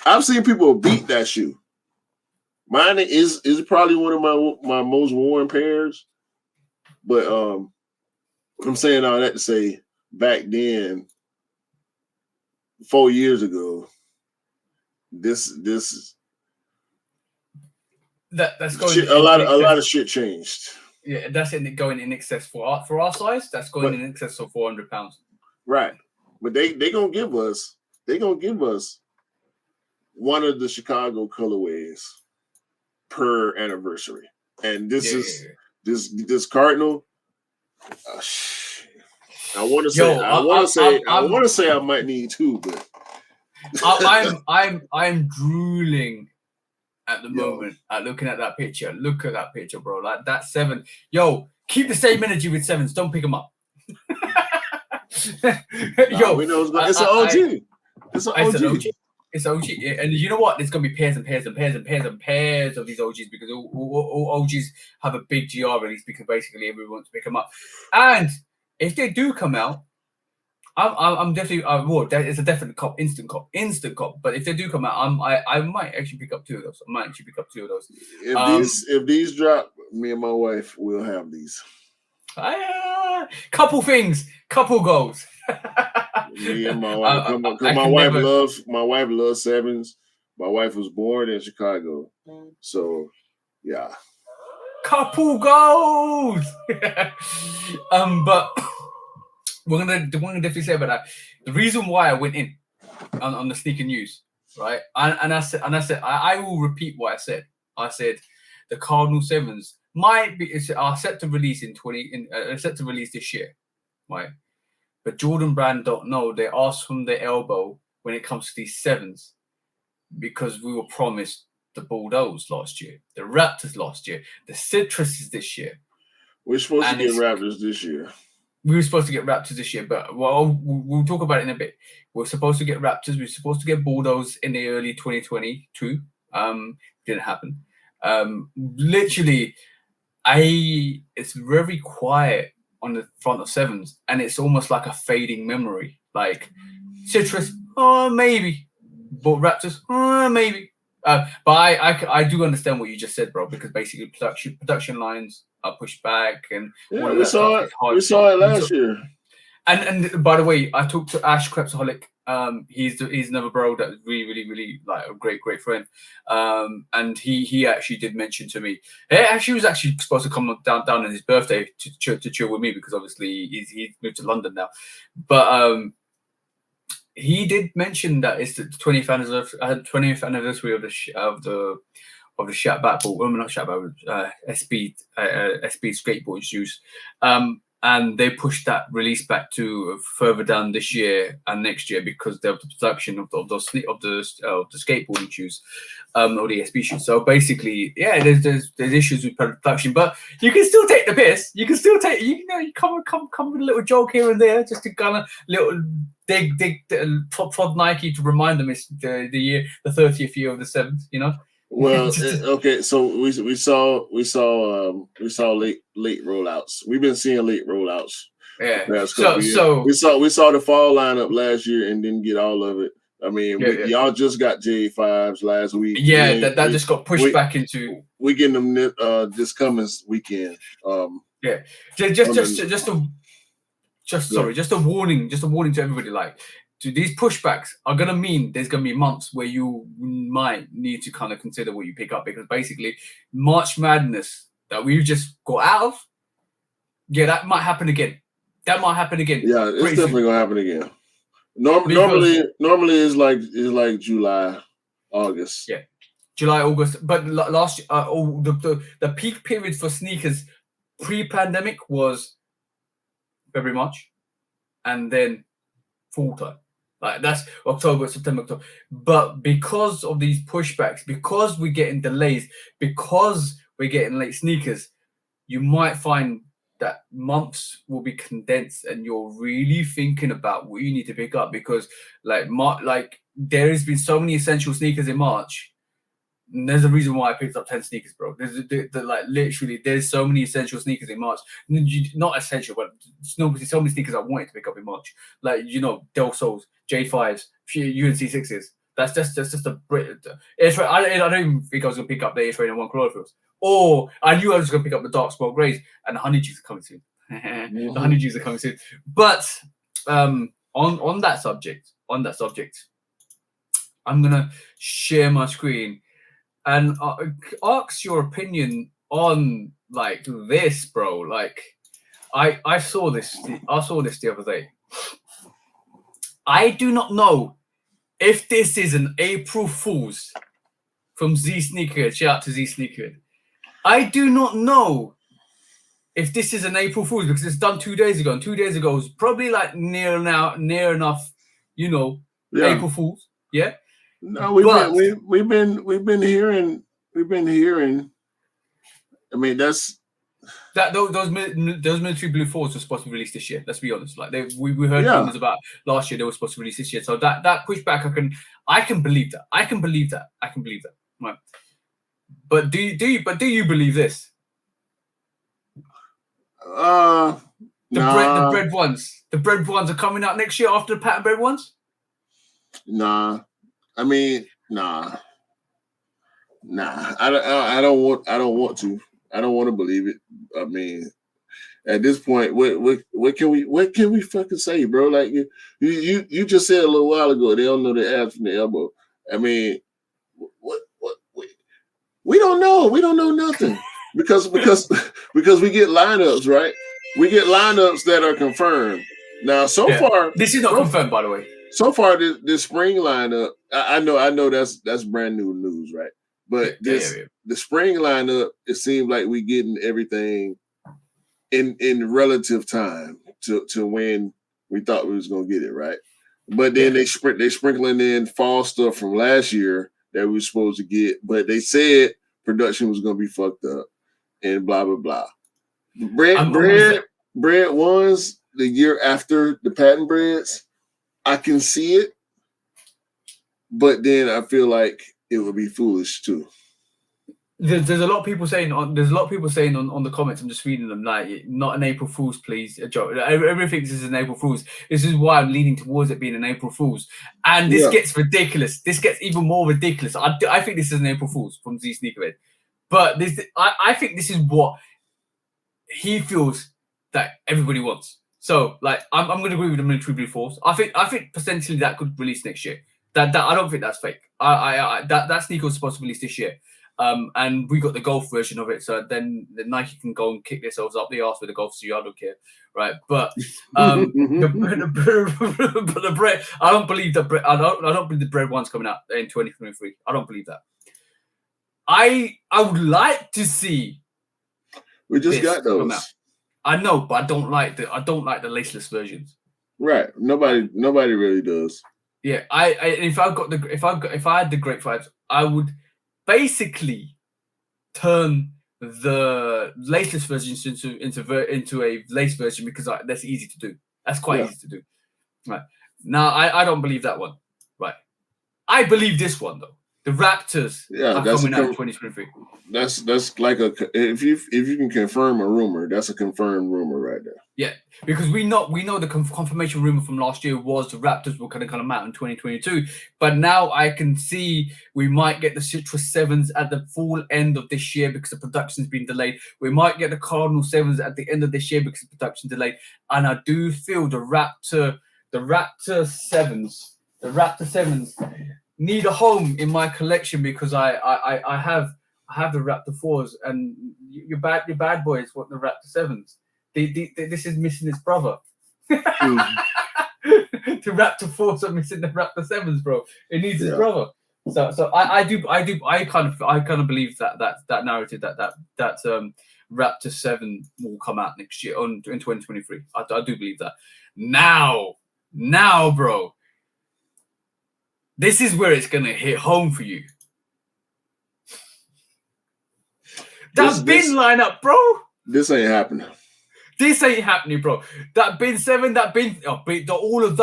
I've seen people beat that shoe. Mine is probably one of my most worn pairs, but I'm saying all that to say, back then, 4 years ago, that's going shit, a lot of shit changed. Yeah, that's going in excess for our size. That's going in excess of £400. Right, but they gonna give us one of the Chicago colorways per anniversary, and this Cardinal. I want to say I might need two, but I'm drooling at the moment at looking at that picture. Look at that picture, bro. Like that 7. Yo, keep the same energy with 7s. Don't pick them up. Yo, we know it's an OG. It's an OG. It's OG. And you know what? There's gonna be pairs and pairs and pairs and pairs and pairs of these OGs because all OGs have a big GR release because basically everyone wants to pick them up. And if they do come out, I'm definitely that is a definite instant cop. But if they do come out, I might actually pick up 2 of those. If these drop, me and my wife will have these. Couple goals. Me and my wife, my wife loves 7s. My wife was born in Chicago, so yeah. Couple goals. But we're gonna definitely say about that. The reason why I went in on the sneaker news, right? And I said I will repeat what I said. I said the Cardinal 7s are set to release set to release this year, right? But Jordan Brand don't know they're arse from the elbow when it comes to these 7s because we were promised the Bulldogs last year, the Raptors last year, the Citruses this year. We're supposed to get Raptors this year. We were supposed to get Raptors this year, but we'll talk about it in a bit. We're supposed to get Raptors. We're supposed to get Bulldogs in the early 2022. Didn't happen. Literally, it's very quiet on the front of 7s, and it's almost like a fading memory. Like Citrus, maybe, but Raptors, maybe. But I do understand what you just said, bro, because basically production lines are pushed back, and we saw it last year. And by the way, I talked to Ash Krebsaholic. He's another bro that's really like a great friend. And he actually did mention to me. He was actually supposed to come down on his birthday to chill with me because obviously he's moved to London now. But he did mention that it's the 20th anniversary of the Shat Batball, not Shat Batball, SB skateboard shoes. And they pushed that release back to further down this year and next year because of the production of the skateboarding shoes, or the SB shoes. So basically, yeah, there's issues with production, but you can still take the piss. You can still take, you come with a little joke here and there, just to kind of little dig prod Nike to remind them it's the 30th year of the 7th, you know. Well, okay, so we saw late rollouts. We've been seeing late rollouts. Yeah. So we saw the fall lineup last year and didn't get all of it. I mean, y'all just got J5s last week. Yeah, that just got pushed back into. We getting them this coming weekend. Yeah, just a warning to everybody. Like, these pushbacks are gonna mean there's gonna be months where you might need to kind of consider what you pick up, because basically March Madness that we've just got out of, that might happen again. Yeah, it's definitely gonna happen again. Normally it's like July, August. Yeah, July, August. But last year, the peak period for sneakers pre-pandemic was February, March, and then full time. Like that's October, September, October. But because of these pushbacks, because we're getting delays, because we're getting late sneakers, you might find that months will be condensed, and you're really thinking about what you need to pick up, because like there has been so many essential sneakers in March. And there's a reason why I picked up 10 sneakers, bro. Literally, there's so many essential sneakers in March. Not essential, but so many sneakers I wanted to pick up in March. Like, Del Sols, J5s, UNC 6s. That's just a Brit. I don't even think I was going to pick up the A-Train and 1 Chlorophylls. Or I knew I was going to pick up the Dark Smoke Greys, and the Honeydews are coming soon. The honeydews are coming soon. But on that subject, I'm gonna share my screen and ask your opinion on like this, bro. Like, I saw this the other day. I do not know if this is an April Fool's from Z Sneakerhead. Shout out to Z Sneakerhead. I do not know if this is an April Fool's because it's done 2 days ago, and 2 days ago was probably like near enough, April Fool's. Yeah. No, we've been hearing. I mean, that's that those military blue fours were supposed to be released this year. Let's be honest. Like we heard rumors about last year they were supposed to release this year. So that pushback, I can believe that. Right. But do you believe this? The bread ones. The bread ones are coming out next year after the pattern bread ones? Nah. I mean, nah. I don't want to. I don't want to believe it. I mean, at this point, what can we fucking say, bro? Like you just said a little while ago, they don't know the abs from the elbow. I mean, what we don't know. We don't know nothing because we get lineups, right? We get lineups that are confirmed. Now, so far, this is not confirmed, by the way. So far, this spring lineup, I know that's brand new news, right? But the spring lineup, it seems like we getting everything in relative time to when we thought we was gonna get it, right? But then they sprinkling in fall stuff from last year that we were supposed to get, but they said production was gonna be fucked up and blah blah blah. Bread ones the year after the patent breads. I can see it, but then I feel like it would be foolish too. There's a lot of people saying on the comments. I'm just reading them like, not an April Fool's, please. A joke. Everyone thinks this is an April Fool's. This is why I'm leaning towards it being an April Fool's. And this gets ridiculous. This gets even more ridiculous. I think this is an April Fool's from Z Sneakerhead. But I think this is what he feels that everybody wants. So, like, I'm going to agree with the military blue force. I think potentially that could release next year. That I don't think that's fake. That sneaker was supposed to release this year, and we got the golf version of it. So then the Nike can go and kick themselves up the arse with the golf. So I don't care, right? But the bread. I don't believe that. I don't believe the bread one's coming out in 2023. I don't believe that. I would like to see. We just got those. I know, but I don't like the laceless versions. Right. Nobody really does. Yeah. If I had the Great Fives, I would basically turn the laceless versions into a lace version because that's easy to do. That's quite easy to do. Right. Now I don't believe that one. Right. I believe this one though. The Raptors are coming out in 2023. That's like if you can confirm a rumor, that's a confirmed rumor right there. Yeah, because we know the confirmation rumor from last year was the Raptors were going to come out in 2022, but now I can see we might get the Citrus 7s at the full end of this year because the production's been delayed. We might get the Cardinal 7s at the end of this year because the production delayed, and I do feel the Raptor 7s need a home in my collection because I have the Raptor 4s and your bad boys want the Raptor 7s. This is missing its brother. The Raptor 4s are missing the Raptor 7s, bro. It needs its brother. So I kind of believe that narrative that Raptor 7 will come out next year in 2023. I do believe that. Now, bro. This is where it's gonna hit home for you. That bin lineup, bro. This ain't happening. This ain't happening, bro. That bin 7, all of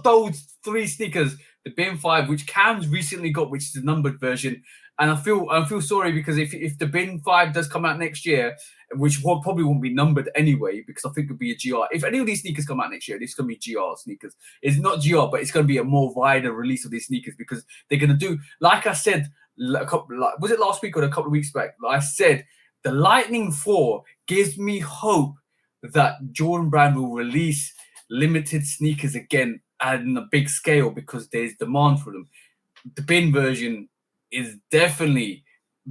those 3 sneakers, the bin 5, which Cam's recently got, which is the numbered version, and I feel sorry because if the bin 5 does come out next year, which probably won't be numbered anyway, because I think it'll be a GR. If any of these sneakers come out next year, this is gonna be GR sneakers. It's not GR, but it's gonna be a more wider release of these sneakers because they're gonna do, like I said, was it last week or a couple of weeks back? I said the Lightning 4 gives me hope that Jordan Brand will release limited sneakers again on a big scale because there's demand for them. The bin version is definitely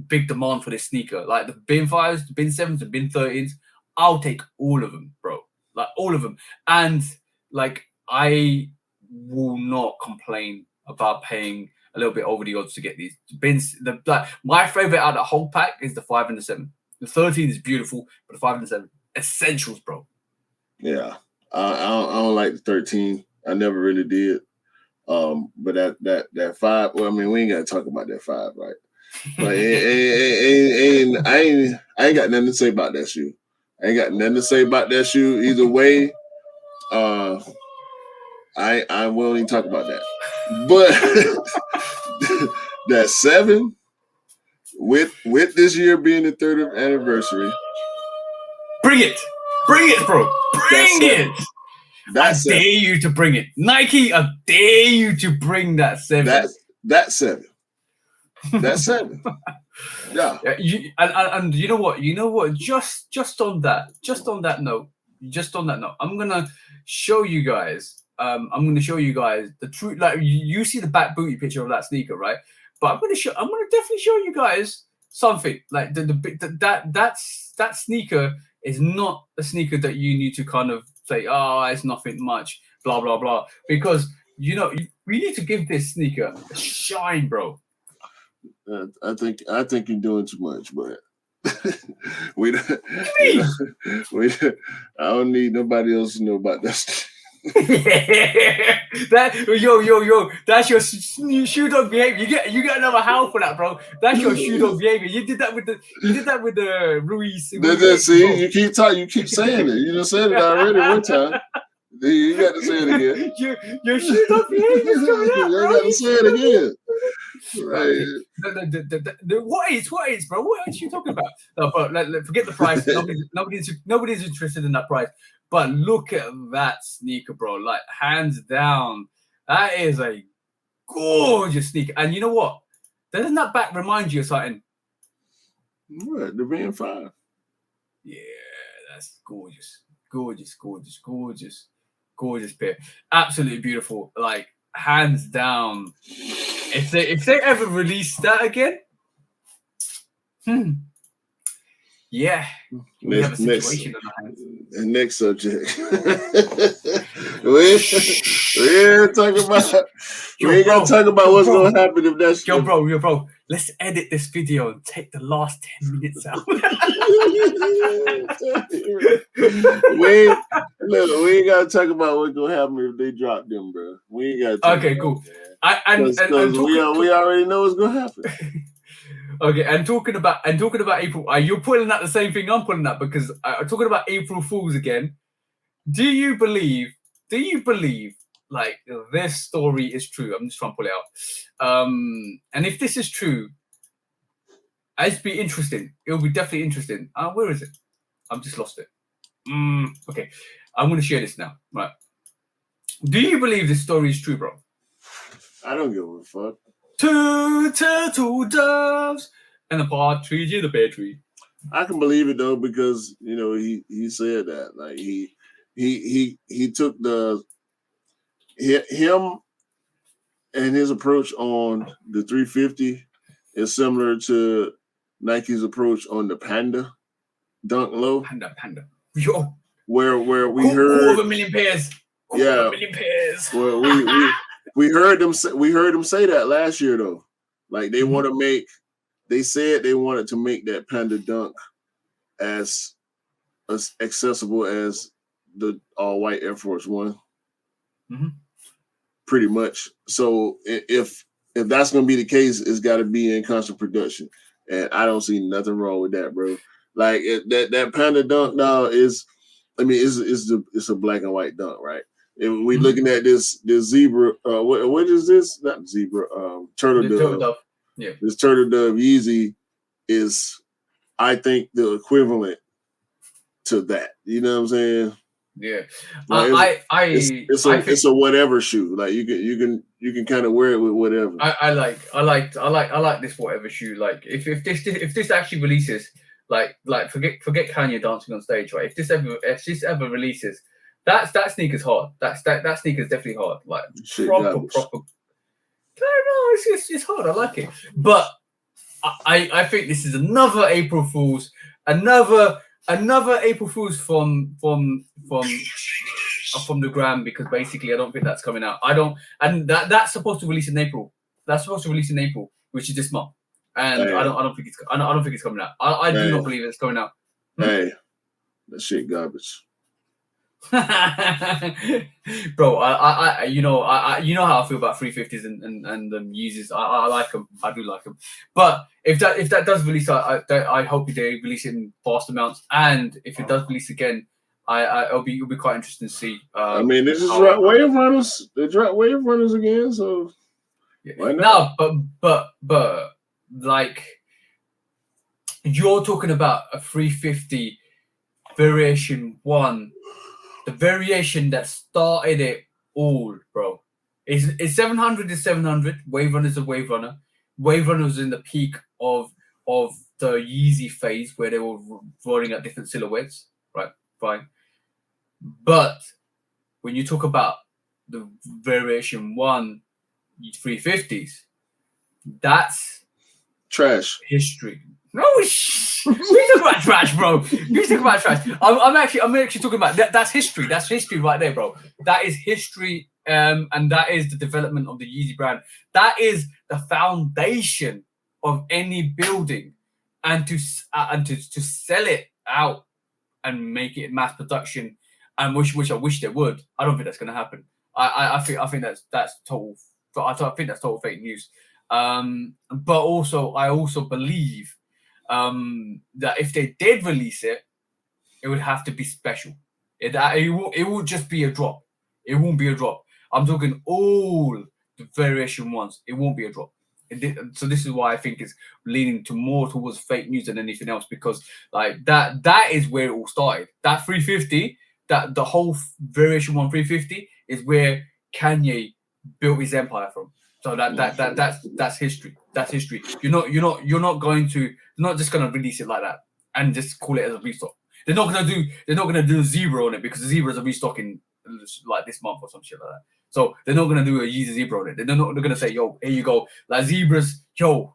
big demand for this sneaker. Like the bin 5s, the bin 7s, the bin 13s, I'll take all of them, bro. Like all of them. And like I will not complain about paying a little bit over the odds to get these bins. My favorite out of the whole pack is the 5 and the 7. The 13 is beautiful, but the 5 and the 7 essentials, bro. Yeah, I don't like the 13. I never really did. But that 5. Well, I mean, we ain't got to talk about that 5, right? But I ain't got nothing to say about that shoe. I ain't got nothing to say about that shoe either way. I won't even talk about that. But that 7 with this year being the 30th anniversary. Bring it, bro. Bring it. I dare you to bring it. Nike, I dare you to bring that 7. That 7. That 7. Yeah. And you know what? Just on that note, I'm gonna show you guys. I'm gonna show you guys the true. Like you see the back booty picture of that sneaker, right? But I'm gonna definitely show you guys something. Like that sneaker is not a sneaker that you need to kind of say, oh, it's nothing much, blah blah blah. Because we need to give this sneaker a shine, bro. I think you're doing too much, but I don't need nobody else to know about that. Yo, that's your shoe dog behavior. You get another howl for that, bro. That's your shoe dog behavior. You did that with the Ruiz. See, you keep talking, you keep saying it. You just said it already one time. You got to say it again. Your shoe dog behavior is coming out, bro. You got to say it again. Right. What is, bro? What are you talking about? No, but forget the price. Nobody's interested in that price. But look at that sneaker, bro. Like hands down, that is a gorgeous sneaker. And you know what? Doesn't that back remind you of something? What? The Band 5. Yeah, that's gorgeous pair. Absolutely beautiful. Like hands down. If they ever release that again, yeah, we have a situation on our hands. Next subject. we ain't gonna talk about what's gonna happen if that's yo, bro. Let's edit this video and take the last 10 minutes out. we ain't gotta talk about what's gonna happen if they drop them, bro. We ain't gotta talk okay, cool. We already know what's gonna happen. Okay, and talking about April, you're pulling out the same thing I'm pulling out because I'm talking about April Fools again. Do you believe like this story is true? I'm just trying to pull it out. And if this is true, it'll be interesting. It'll be definitely interesting. Where is it? I've just lost it. Okay, I'm going to share this now. Right? Do you believe this story is true, bro? I don't give a fuck. 2 turtle doves and a partridge in the pear tree. I can believe it though because he said that like he took him and his approach on the 350 is similar to Nike's approach on the Panda Dunk Low. Panda. Yo. Where we heard 250,000 pairs. 250,000 pairs. Well, we heard them say that last year though. Like they want to make. They said they wanted to make that Panda Dunk as accessible as the all-white Air Force One. Pretty much. So if that's going to be the case, it's got to be in constant production, and I don't see nothing wrong with that, bro. Like that Panda Dunk now is, it's a black and white dunk, right? If we looking at this zebra, what is this? Not zebra, turtle dove. Yeah, this turtle dove Yeezy is, I think, the equivalent to that. You know what I'm saying? Yeah, like it's a whatever shoe. Like you can kind of wear it with whatever. I like this whatever shoe. Like if this actually releases, Like forget Kanye dancing on stage, right? If this ever releases, that sneaker's hard. That sneaker's definitely hard. Like Shit proper. I don't know. It's hard. I like it, but I think this is another April Fool's, another April Fool's from the gram, because basically I don't think that's coming out. And that's supposed to release in April. That's supposed to release in April, which is this month. And I don't think it's coming out. I do not believe it's coming out. Hey, that shit garbage. Bro, I you know how I feel about 350s and Yeezys. I like them. I do like them. But if that does release, I hope they release it in fast amounts. And if it does release again, it'll be quite interesting to see. I mean, this is wave runners. They drop wave runners again, so why not? No, but like you're talking about a 350 variation 1. The variation that started it all, bro. It's 700 is 700. Wave Runner is a Wave Runner. Wave Runner was in the peak of the Yeezy phase where they were rolling out different silhouettes, right? Fine. But when you talk about the variation 1 350s, that's trash history. No, we talk about trash, bro. We talk about trash. I'm actually talking about that. That's history. That's history right there, bro. That is history, and that is the development of the Yeezy brand. That is the foundation of any building, and to sell it out and make it mass production, and which I wish they would. I don't think that's going to happen. I think that's total. I think that's total fake news. But also I also believe that if they did release it, it would have to be special. It would just be a drop. It won't be a drop. I'm talking all the variation ones. It won't be a drop. So this is why I think it's leaning more towards fake news than anything else, because like that is where it all started. That 350, that the whole variation 1 350 is where Kanye built his empire from. So that's history. That's history. You're not just gonna release it like that and just call it as a restock. They're not gonna do a zebra on it, because the zebra is a restock in like this month or some shit like that. So they're not gonna do a Yeezy zebra on it. They're gonna say, yo, here you go, like zebras, yo.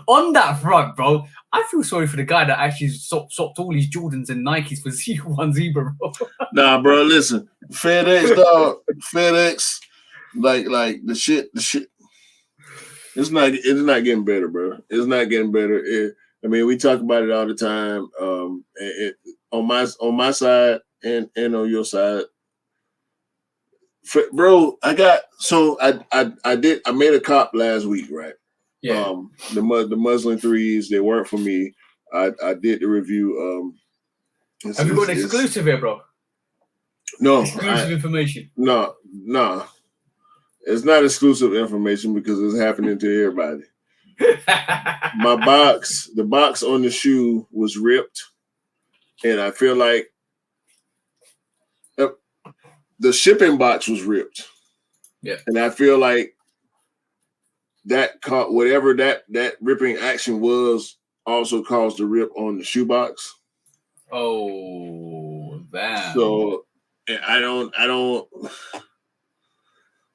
On that front, bro, I feel sorry for the guy that actually swapped all his Jordans and Nikes for one zebra, bro. Nah, bro, listen, FedEx, dog, FedEx. Like the shit. It's not getting better, bro. It's not getting better. I mean, we talk about it all the time. On my side and on your side, bro. I made a cop last week, right? Yeah. The Muslin 3s, they weren't for me. I did the review. Have you got an exclusive here, bro? No. Exclusive information. No. It's not exclusive information because it's happening to everybody. The box on the shoe was ripped, and I feel like the shipping box was ripped. Yeah, and I feel like that caught whatever that ripping action was also caused the rip on the shoebox. Oh, damn. So I don't.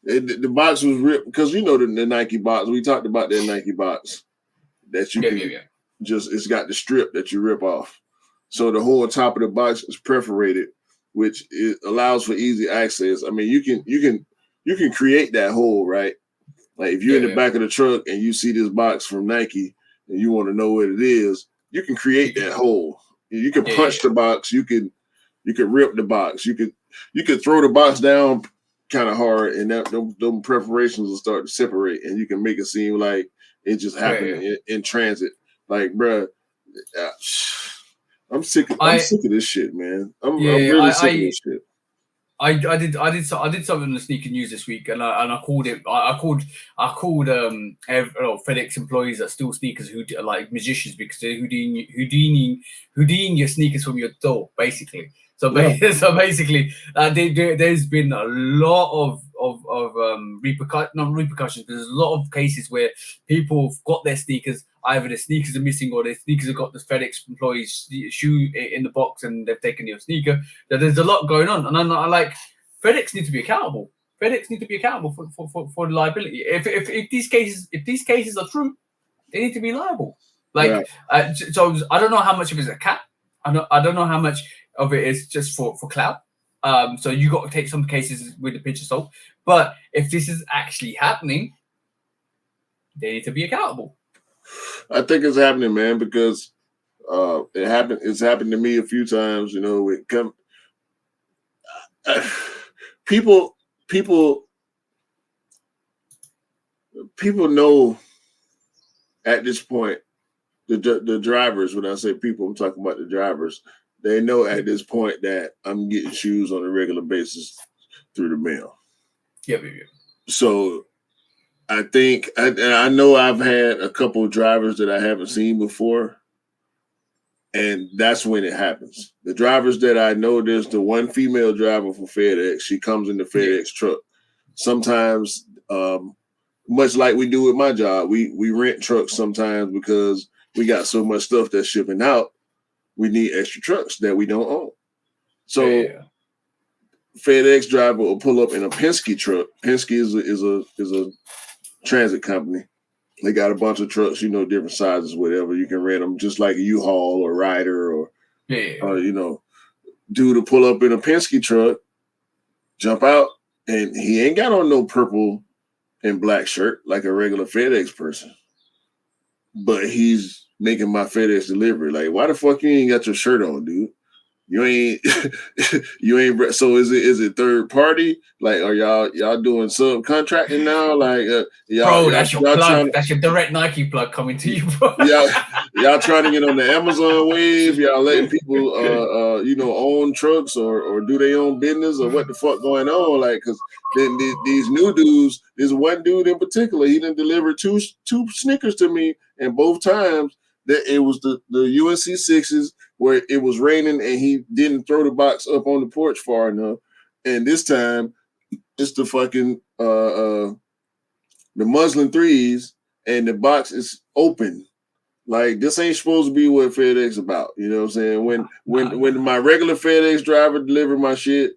The box was ripped because the Nike box. We talked about that Nike box that you can just. It's got the strip that you rip off, so the whole top of the box is perforated, which allows for easy access. I mean, you can create that hole, right? Like if you're in the back of the truck and you see this box from Nike and you want to know what it is, you can create that hole. You can punch the box. You can rip the box. You could throw the box down kind of hard, and them preparations will start to separate, and you can make it seem like it just happened in transit. Like, bruh, I'm sick of this shit, man. I'm really sick of this shit. I did something in the sneaker news this week, and I called it. I called FedEx employees that steal sneakers who are like magicians, because they're Houdini your sneakers from your door, basically. So basically, there's been a lot of repercussions. There's a lot of cases where people have got their sneakers either the sneakers are missing or the sneakers have got the FedEx employee's shoe in the box and they've taken your sneaker. There's a lot going on, and I'm like, FedEx need to be accountable. FedEx need to be accountable for the liability. If these cases are true, they need to be liable. Like, so I don't know how much of it is a cap. I don't know how much of it is just for clout. So you got to take some cases with a pinch of salt. But if this is actually happening, they need to be accountable. I think it's happening, man, because it happened. It's happened to me a few times. You know, people know at this point, the drivers, when I say people, I'm talking about the drivers, they know at this point that I'm getting shoes on a regular basis through the mail. Yeah. So I think, I know I've had a couple of drivers that I haven't seen before, and that's when it happens. The drivers that I know, there's the one female driver for FedEx. She comes in the FedEx truck. Sometimes, much like we do with my job, we rent trucks sometimes because we got so much stuff that's shipping out. We need extra trucks that we don't own. So FedEx driver will pull up in a Penske truck. Penske is a transit company. They got a bunch of trucks, you know, different sizes, whatever. You can rent them just like a U-Haul or Ryder or you know, dude to pull up in a Penske truck, jump out, and he ain't got on no purple and black shirt like a regular FedEx person. But he's making my FedEx delivery. Like, why the fuck you ain't got your shirt on, dude? You ain't so is it third party? Like, are y'all doing subcontracting now? Like, bro, that's your plug. That's your direct Nike plug coming to you, bro. y'all trying to get on the Amazon wave? Y'all letting people you know, own trucks or do their own business, or what the fuck going on? Like, because then these new dudes, there's one dude in particular, he done delivered two Snickers to me, and both times that it was the UNC 6s where it was raining and he didn't throw the box up on the porch far enough. And this time it's the fucking the muslin 3s and the box is open. Like, this ain't supposed to be what FedEx about. You know what I'm saying? When my regular FedEx driver delivered my shit,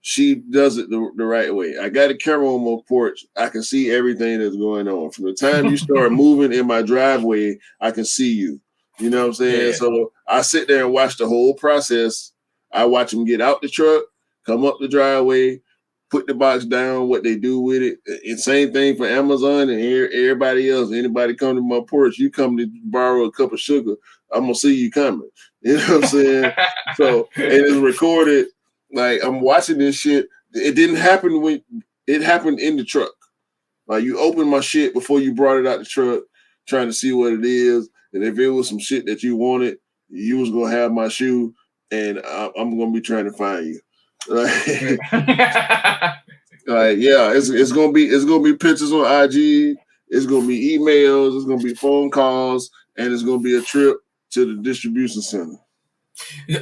she does it the right way. I got a camera on my porch. I can see everything that's going on. From the time you start moving in my driveway, I can see you. You know what I'm saying? Yeah. So I sit there and watch the whole process. I watch them get out the truck, come up the driveway, put the box down, what they do with it. And same thing for Amazon and everybody else. Anybody come to my porch, you come to borrow a cup of sugar, I'm going to see you coming. You know what I'm saying? So, and it's recorded. Like, I'm watching this shit. It didn't happen when it happened in the truck. Like, you opened my shit before you brought it out the truck, trying to see what it is. And if it was some shit that you wanted, you was gonna have my shoe, and I'm gonna be trying to find you. Like, yeah, it's gonna be pictures on IG. It's gonna be emails. It's gonna be phone calls, and it's gonna be a trip to the distribution center.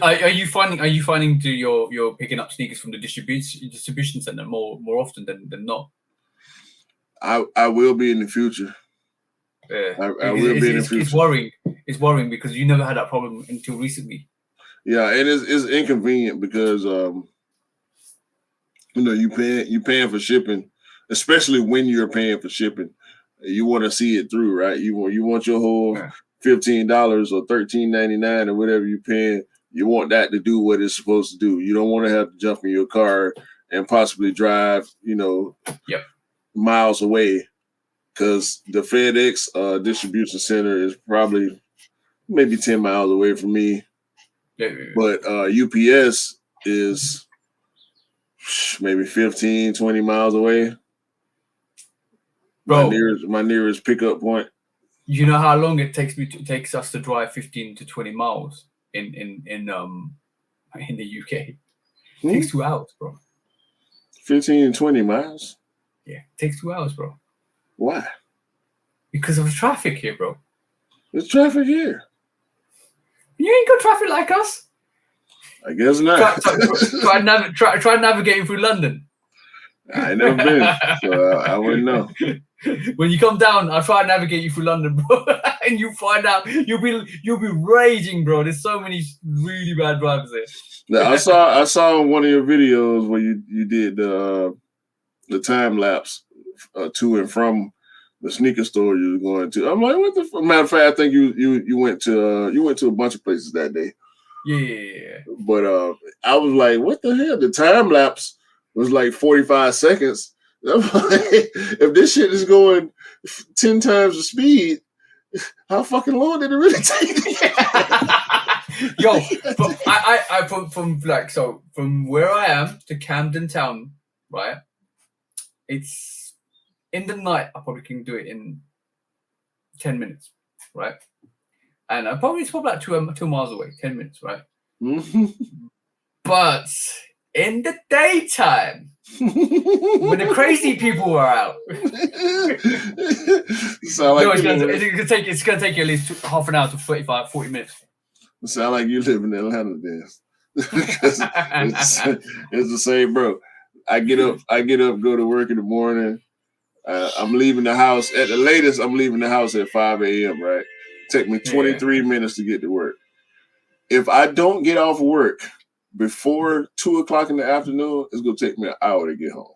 Are you finding you're picking up sneakers from the distribution center more often than not? I will be in the future. Yeah, I will be in the future. It's worrying because you never had that problem until recently. Yeah, and it's inconvenient because you know, you paying for shipping, especially when you're paying for shipping. You want to see it through, right? You want your whole $15 or $13.99 or whatever you're paying. You want that to do what it's supposed to do. You don't want to have to jump in your car and possibly drive, you know, miles away, because the FedEx distribution center is probably maybe 10 miles away from me. But UPS is maybe 15, 20 miles away. Bro, my nearest pickup point. You know how long it takes us to drive 15 to 20 miles in the UK? It takes 2 hours, bro. 15 and 20 miles? Yeah, it takes 2 hours, bro. Why? Because of the traffic here, bro. There's traffic here. You ain't got traffic like us. I guess not. Try navigating through London. I ain't never been, so I wouldn't know. When you come down, I'll try and navigate you through London, bro. and you find out you'll be raging, bro. There's so many really bad drivers there. Now, I saw one of your videos where you did the time lapse to and from the sneaker store you were going to. I'm like, what the matter of fact, I think you went to a bunch of places that day. Yeah. But I was like, what the hell? The time lapse was like 45 seconds. I'm like, if this shit is going 10 times the speed, how fucking long did it really take? Yo, from where I am to Camden Town, right? It's in the night. I probably can do it in 10 minutes, right? And it's probably like 2 miles away, 10 minutes, right? But in the daytime, when the crazy people are out, it's gonna take you at least half an hour to 40 minutes. Sound like you live in Atlanta, then. it's the same, bro. I get up, go to work in the morning. I'm leaving the house at the latest. I'm leaving the house at 5 a.m. Right? Take me 23 minutes to get to work. If I don't get off work before 2 o'clock in the afternoon, it's gonna take me an hour to get home.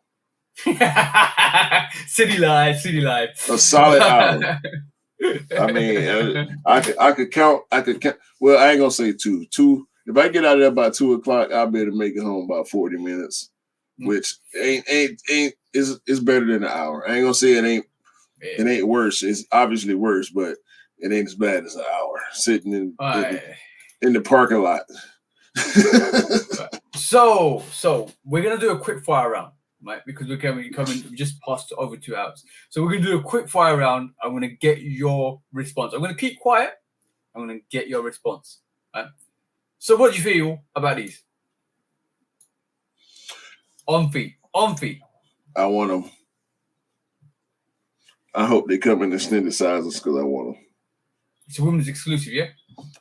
City life. A solid hour. I mean, I could count. Well, I ain't gonna say two. If I get out of there by 2 o'clock, I'll be able to make it home about 40 minutes, which is better than an hour. I ain't gonna say it ain't worse. It's obviously worse, but it ain't as bad as an hour sitting in the parking lot. So we're gonna do a quick fire round, right? Because we're coming just past over 2 hours. So we're gonna do a quick fire round. I'm gonna get your response. I'm gonna keep quiet. I'm gonna get your response. Right? So what do you feel about these? On feet. I want them. I hope they come in extended sizes because I want them. It's a women's exclusive, yeah?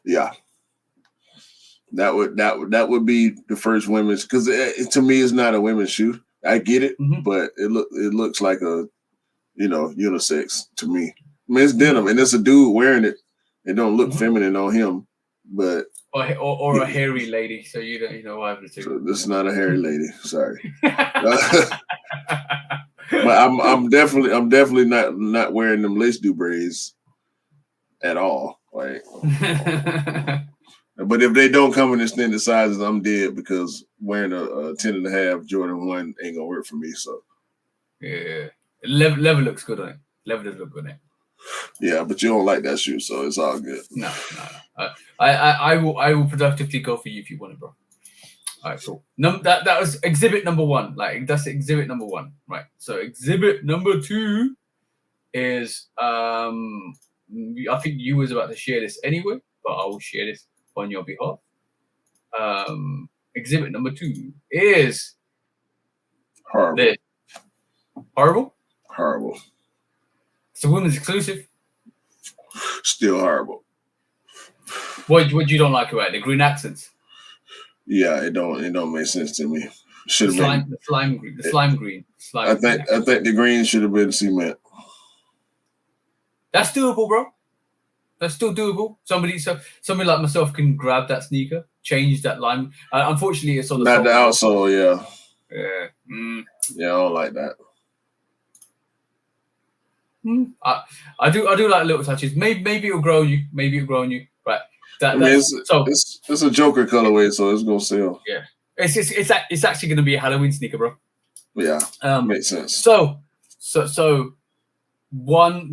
Yeah. That would be the first women's, because to me it's not a women's shoe. I get it, but it looks like a unisex to me. I mean, it's denim and it's a dude wearing it. It don't look feminine on him, but or a hairy lady. So you know what to do. So this is not a hairy lady. Sorry, but I'm definitely not wearing them lace do braids at all. Like. But if they don't come in extended sizes, I'm dead, because wearing a 10.5 Jordan 1 ain't gonna work for me. So yeah, leather looks good on it. Leather does look good on it. Yeah, but you don't like that shoe, so it's all good. No. I will productively go for you if you want it, bro. All right, cool. That was exhibit number 1. Like, that's exhibit number 1, right? So exhibit number 2 is I think you was about to share this anyway, but I will share this on your behalf. Exhibit number 2 is horrible. Horrible. It's a women's exclusive. Still horrible. What you don't like about it? The green accents? Yeah, it don't make sense to me. Should have been the slime green. I think the green should have been cement. That's doable, bro. That's still doable. Somebody like myself can grab that sneaker, change that lime. Unfortunately, it's on the not the outsole. Yeah. Yeah, I don't like that. I do like little touches. Maybe it'll grow on you. Right. It's a Joker colorway, so it's gonna sell. Yeah. It's actually gonna be a Halloween sneaker, bro. Yeah. Makes sense. So one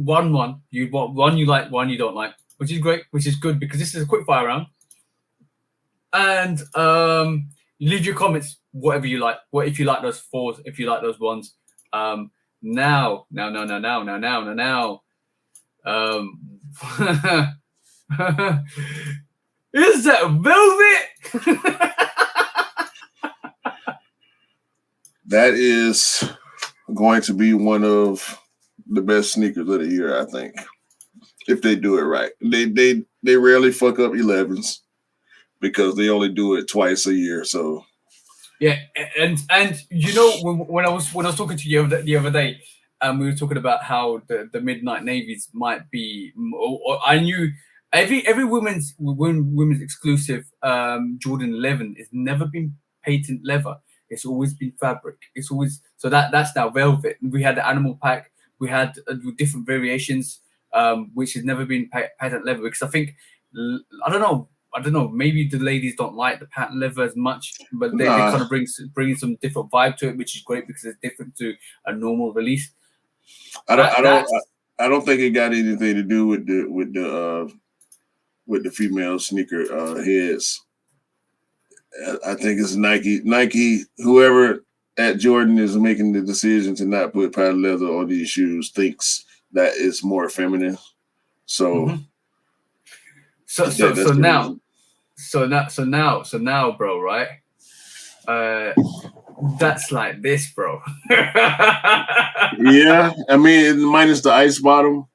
you want, one you like, one you don't like, which is great, which is good, because this is a quick fire round. And you leave your comments, whatever you like. What if you like those 4s, if you like those 1s. Now. Is that velvet? That is going to be one of the best sneakers of the year, I think, if they do it right. They rarely fuck up 11s because they only do it twice a year. So yeah, and you know, when I was talking to you the other day, and we were talking about how the midnight navies might be. Or I knew every women's exclusive Jordan 11 has never been patent leather. It's always been fabric. It's always that's now velvet. We had the animal pack. We had different variations, which has never been patent leather, because I think I don't know. Maybe the ladies don't like the patent leather as much, but they kind of bring some different vibe to it, which is great because it's different to a normal release. I don't think it got anything to do with the female sneaker heads. I think it's Nike, whoever at Jordan is making the decision to not put patent leather on these shoes thinks that it's more feminine. So, so now, bro, right? That's like this, bro. Yeah, I mean, minus the ice bottom.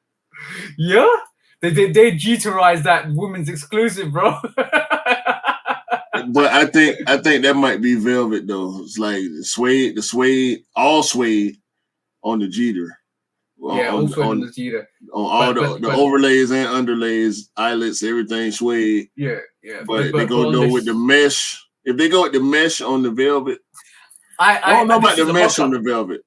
Yeah, they G-terize that women's exclusive, bro. But I think that might be velvet though. It's like the suede, all suede on the Jeter. Yeah, also on the Jeter. On all the overlays and underlays, eyelets, everything suede. Yeah. But they go with the mesh. If they go with the mesh on the velvet, I don't know about the mesh on the velvet.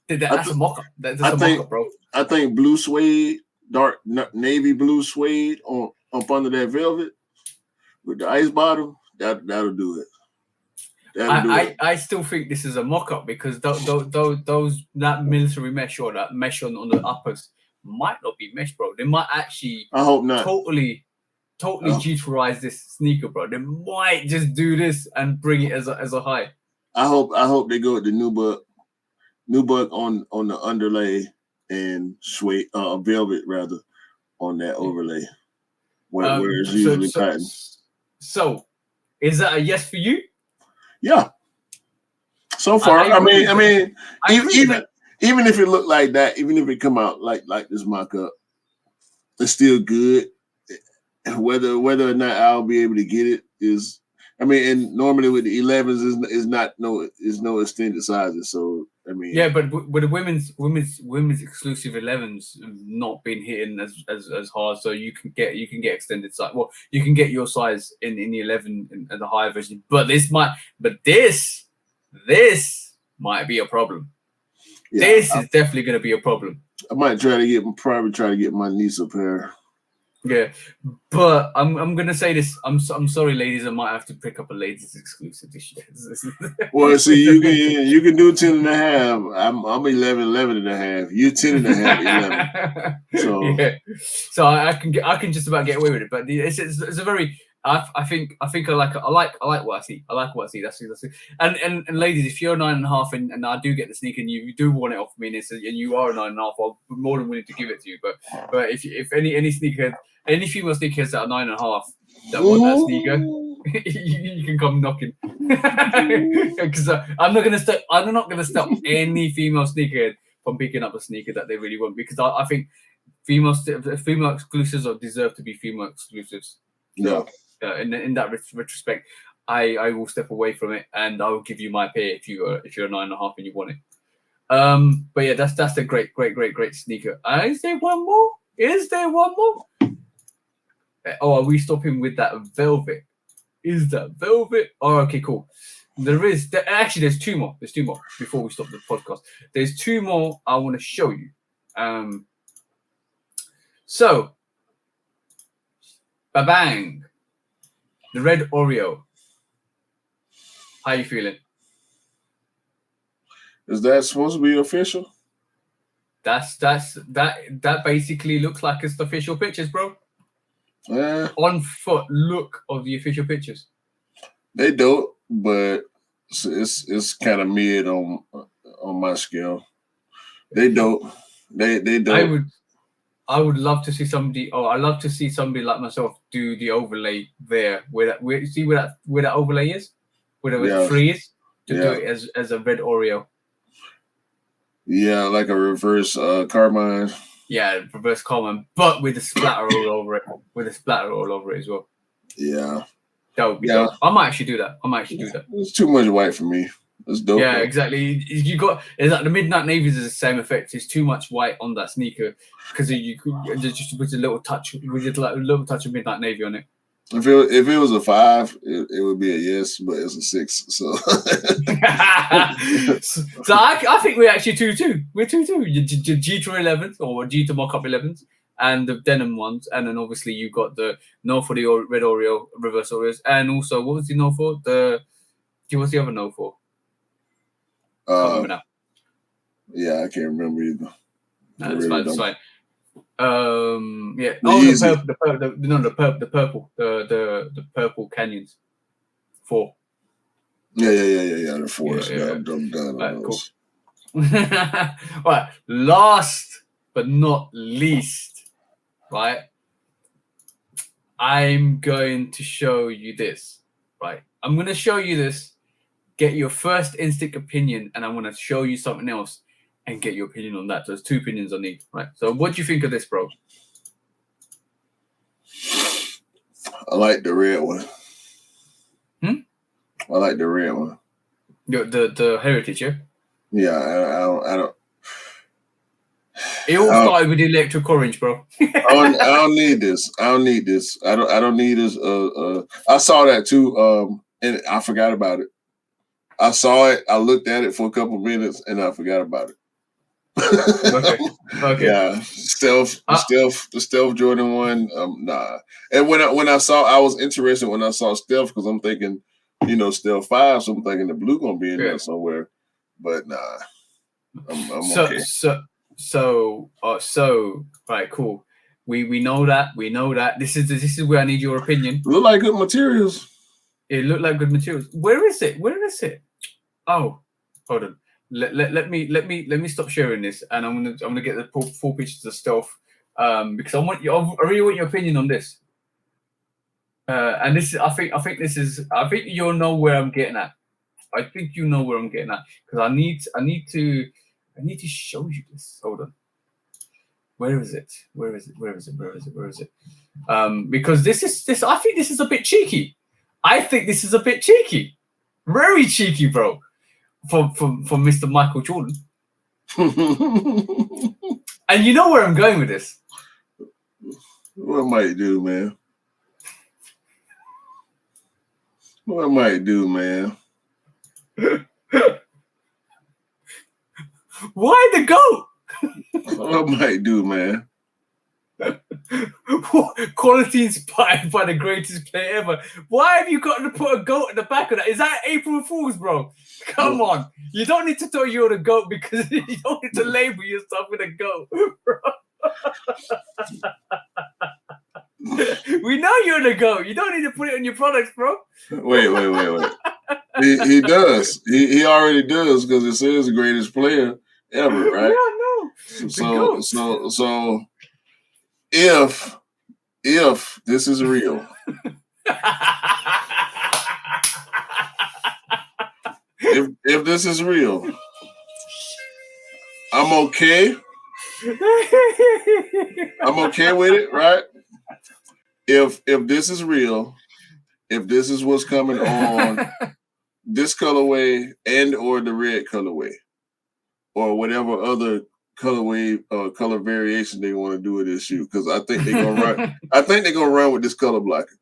That's a mock-up. That's a mock-up, bro. I think blue suede, dark navy blue suede up under that velvet with the ice bottom. That'll do it. I still think this is a mock-up because that military mesh or that mesh on the uppers might not be mesh, bro. They might actually, I hope not, totally G-terize this sneaker, bro. They might just do this and bring it as a high. I hope they go with the nubuck on the underlay and suede velvet rather on that overlay where it's usually patent. So, is that a yes for you? Yeah. So far, I mean, even if it looked like that, even if it come out like this mock-up, it's still good. Whether or not I'll be able to get it is, I mean, and normally with the 11s is no extended sizes. So I mean, yeah, but with the women's exclusive 11s not been hitting as hard, so you can get extended size. Well, you can get your size in the 11 and the higher version, but this might be a problem. Yeah, this is definitely going to be a problem. I might try to get my niece a pair. Yeah, but I'm gonna say this. I'm sorry, ladies. I might have to pick up a ladies exclusive this year. Well, see, you can do 10 and a half. I'm 11 and a half. You 10 and a half, 11. So yeah, so I can just about get away with it. But it's a very I think I like what I see. I like what I see. That's it. And ladies, if you're 9.5 and I do get the sneaker and you do want it off me and you are a 9.5, I'll be more than willing to give it to you. But if any sneaker, any female sneakers that are 9.5 that want that sneaker, you can come knocking. Because I'm not gonna stop any female sneaker from picking up a sneaker that they really want, because I think female exclusives deserve to be female exclusives. Yeah. In that retrospect, I will step away from it and I will give you my pair if you're a 9.5 and you want it. But yeah, that's a great sneaker. Is there one more? Oh, are we stopping with that velvet? Is that velvet? Oh, okay, cool. There's two more. There's two more before we stop the podcast. There's two more I want to show you. So, ba-bang. The red Oreo. How you feeling? Is that supposed to be official? That basically looks like it's the official pictures, bro. Yeah. On foot look of the official pictures. They do, but it's kind of mid on my scale. They don't. They don't. I would love to see somebody. Oh, I love to see somebody like myself do the overlay there. Where that overlay is, where the free is, to do it as a red Oreo. Yeah, like a reverse Carmine. Yeah, reverse Carmine, but with a splatter all over it. As well. Yeah. That would be dope. I might actually do that. It's too much white for me. It's dope. Yeah, though. exactly. You got it's like the Midnight Navies is the same effect. It's too much white on that sneaker because you could just with a little touch, with just like a little touch of Midnight Navy on it. If it was a 5, it would be a yes, but it's a 6. So, so I think we're actually 2-2. We're 2-2. G to 11s or G to mock up 11s, and the denim ones, and then obviously you got the no for the red Oreo, reverse Oreos, and also what was the no for what's the other no for? Can't remember now. Yeah, I can't remember either. No, that's fine. That's fine. Yeah. The purple. The purple canyons. 4. Yeah. The 4s. Yeah. I'm done Right, on those. Cool. Right. Last but not least, right? I'm going to show you this. Right. I'm going to show you this. Get your first instinct opinion, and I'm going to show you something else and get your opinion on that. So there's 2 opinions I need. Right. So what do you think of this, bro? I like the red one. I like the red one. The heritage, yeah? Yeah, I don't. It all started with the electric orange, bro. I don't need this. I don't need this. I don't need this. I saw that too. And I forgot about it. I saw it. I looked at it for a couple minutes, and I forgot about it. Okay. Yeah, the stealth Jordan 1. Nah. And when I saw, I was interested when I saw stealth because I'm thinking, stealth 5. So I'm thinking the blue gonna be in there somewhere. But nah, I'm okay. So, right, cool. We know that. We know that. This is where I need your opinion. Look like good materials. It looked like good materials. Where is it? Oh, hold on. Let me stop sharing this, and I'm gonna get the full pictures of stealth, because I really want your opinion on this. And this is I think you'll know where I'm getting at. I think you know where I'm getting at because I need to show you this. Hold on. Where is it? Because this I think this is a bit cheeky. Very cheeky, bro. From Mr. Michael Jordan. And you know where I'm going with this. What might do, man? What might do, man? Why the goat? What might do, man? Quality inspired by the greatest player ever. Why have you got to put a goat in the back of that? Is that April Fool's, bro? Come on. You don't need to tell you're the goat because you don't need to label yourself with a goat, bro. We know you're the goat. You don't need to put it on your products, bro. Wait. He does. He already does because it says the greatest player ever, right? Yeah, I know. So if this is real, if this is real, I'm okay. I'm okay with it, right? If this is real, if this is what's coming on this colorway and or the red colorway, or whatever other colorway color variation they want to do with this shoe, because I think they're gonna run. I think they're gonna run with this color blocker.